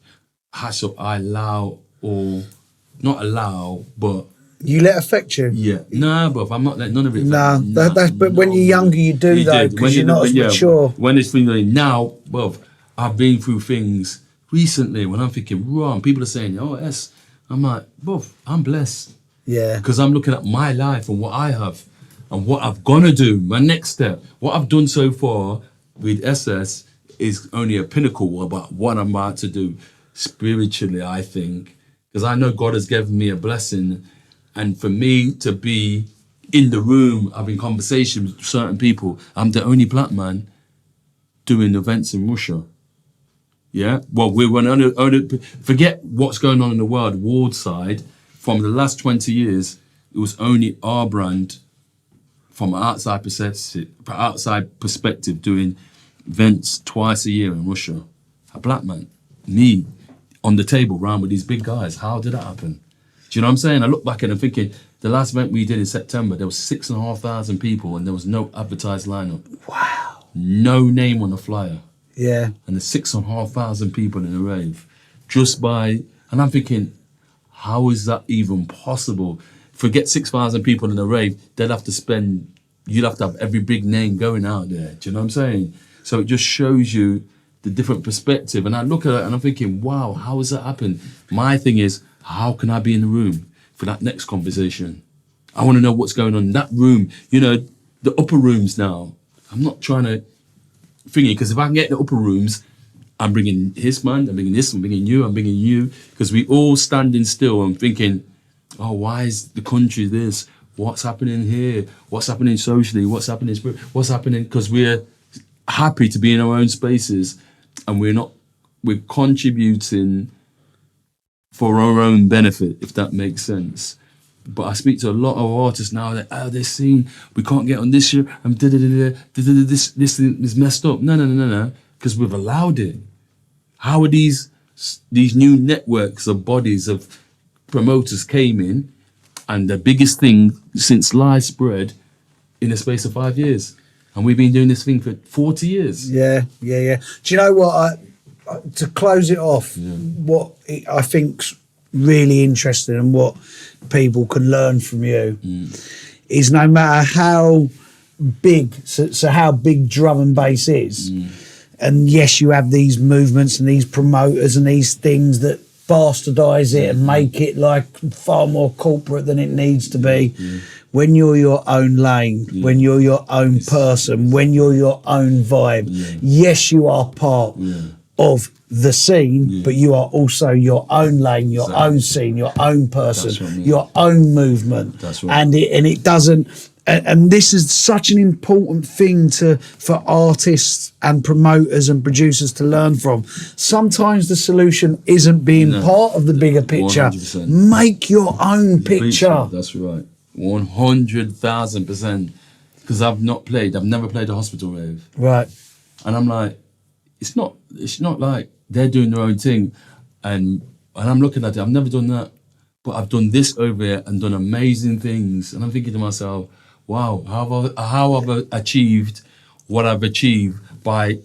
Speaker 2: hassle I allow or not allow, but
Speaker 1: you let affect you.
Speaker 2: Yeah, no, but I'm not letting none of it.
Speaker 1: But when you're younger, you do though, because you're not as mature.
Speaker 2: When it's feeling now, well, I've been through things recently when I'm thinking, wrong. People are saying, oh, yes. I'm like, I'm blessed.
Speaker 1: Yeah,
Speaker 2: because I'm looking at my life and what I have and what I've gonna do. My next step, what I've done so far with SS is only a pinnacle about what I'm about to do spiritually, I think. Because I know God has given me a blessing. And for me to be in the room, having conversations with certain people, I'm the only black man doing events in Russia. Yeah? Well, forget what's going on in the world, world side. From the last 20 years, it was only our brand from an outside perspective doing events twice a year in Russia. A black man, me, on the table round with these big guys. How did that happen? Do you know what I'm saying? I look back and I'm thinking, the last event we did in September, there was 6,500 people and there was no advertised lineup.
Speaker 1: Wow.
Speaker 2: No name on the flyer.
Speaker 1: Yeah.
Speaker 2: And there's 6,500 people in a rave. And I'm thinking, how is that even possible? Forget 6,000 people in a rave, you'd have to have every big name going out there. Do you know what I'm saying? So it just shows you the different perspective. And I look at it and I'm thinking, wow, how has that happened? My thing is, how can I be in the room for that next conversation? I want to know what's going on in that room. You know, the upper rooms now, I'm not trying to thingy, because if I can get the upper rooms, I'm bringing his man, I'm bringing this, I'm bringing you, because we all standing still and thinking, oh, why is the country this? What's happening here? What's happening socially? What's happening? What's happening? Because we're happy to be in our own spaces, and we're contributing for our own benefit, if that makes sense. But I speak to a lot of artists now that, they're saying we can't get on this year, and this is messed up. No, because we've allowed it. How are these new networks of bodies of promoters came in, and the biggest thing since sliced bread in the space of 5 years, and we've been doing this thing for 40 years.
Speaker 1: Yeah. Do you know what? To close it off, what I think's really interesting and what people can learn from you is, no matter how big, so how big drum and bass is, and yes, you have these movements and these promoters and these things that bastardize it and make it like far more corporate than it needs to be. When you're your own lane, when you're your own person, when you're your own vibe, yes, you are part of the scene, but you are also your own lane, your own scene, your own person, your own movement.
Speaker 2: That's right.
Speaker 1: And it doesn't. And this is such an important thing for artists and promoters and producers to learn from. Sometimes the solution isn't being part of the bigger picture.
Speaker 2: 100%.
Speaker 1: Make your own picture.
Speaker 2: That's right. 100,000%. Because I've never played a hospital rave.
Speaker 1: Right.
Speaker 2: And I'm like, it's not like they're doing their own thing. And I'm looking at it, I've never done that. But I've done this over here and done amazing things. And I'm thinking to myself, wow, how have I achieved what I've achieved by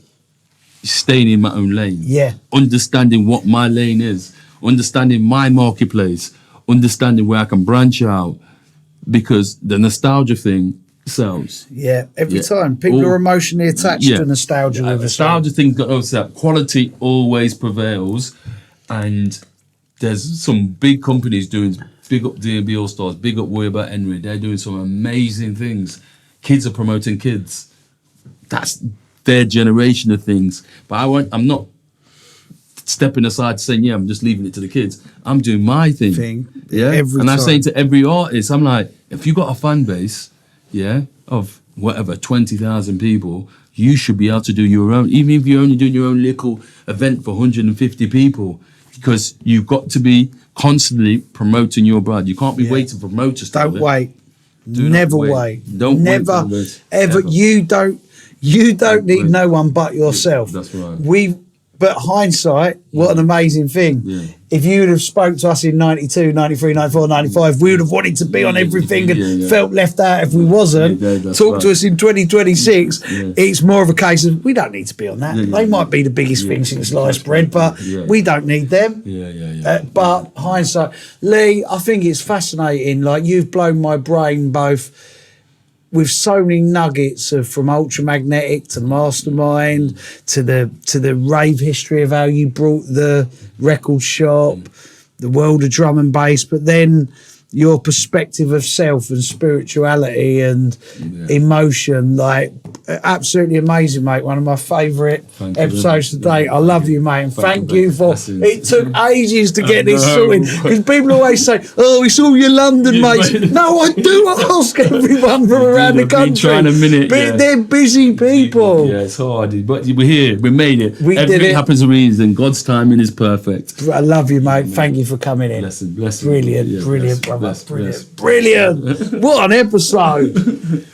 Speaker 2: staying in my own lane?
Speaker 1: Yeah.
Speaker 2: Understanding what my lane is, understanding my marketplace, understanding where I can branch out, because the nostalgia thing sells.
Speaker 1: Yeah, every time. People are emotionally attached to nostalgia.
Speaker 2: Nostalgia thing got upset. Quality always prevails, and there's some big companies doing. Big up D&B All Stars, big up Worry About Henry. They're doing some amazing things. Kids are promoting kids. That's their generation of things. But I'm not stepping aside saying, I'm just leaving it to the kids. I'm doing my thing. Yeah. And I'm saying to every artist, I'm like, if you got a fan base, of whatever, 20,000 people, you should be able to do your own, even if you're only doing your own little event for 150 people, because you've got to be constantly promoting your brand. You can't be waiting for promoters.
Speaker 1: Don't wait. Never wait.
Speaker 2: Don't
Speaker 1: never
Speaker 2: wait
Speaker 1: ever. You don't need no one but yourself.
Speaker 2: That's right.
Speaker 1: But hindsight, what an amazing thing. Yeah. If you would have spoke to us in 92, 93, 94, 95, we would have wanted to be on everything and felt left out if we wasn't. Talk to us in 2026. It's more of a case of, we don't need to be on that. They might be the biggest thing since sliced bread, but we don't need them. But hindsight. Lee, I think it's fascinating. Like, you've blown my brain both with so many nuggets from Ultramagnetic to Mastermind to the rave history of how you brought the record shop, the world of drum and bass, but then your perspective of self and spirituality and emotion, like, absolutely amazing, mate. One of my favourite episodes today. I love you, mate, and thank you for. It took ages to get this sorted, because people always say, "Oh, it's all your London mates." No, I do ask everyone from around the country. But they're busy people.
Speaker 2: Yeah, it's hard, but we're here. We made it.
Speaker 1: Everything
Speaker 2: happens for a reason. God's timing is perfect.
Speaker 1: I love you, mate. Thank you for coming in.
Speaker 2: Blessing.
Speaker 1: Brilliant, brother. Brilliant. What an episode.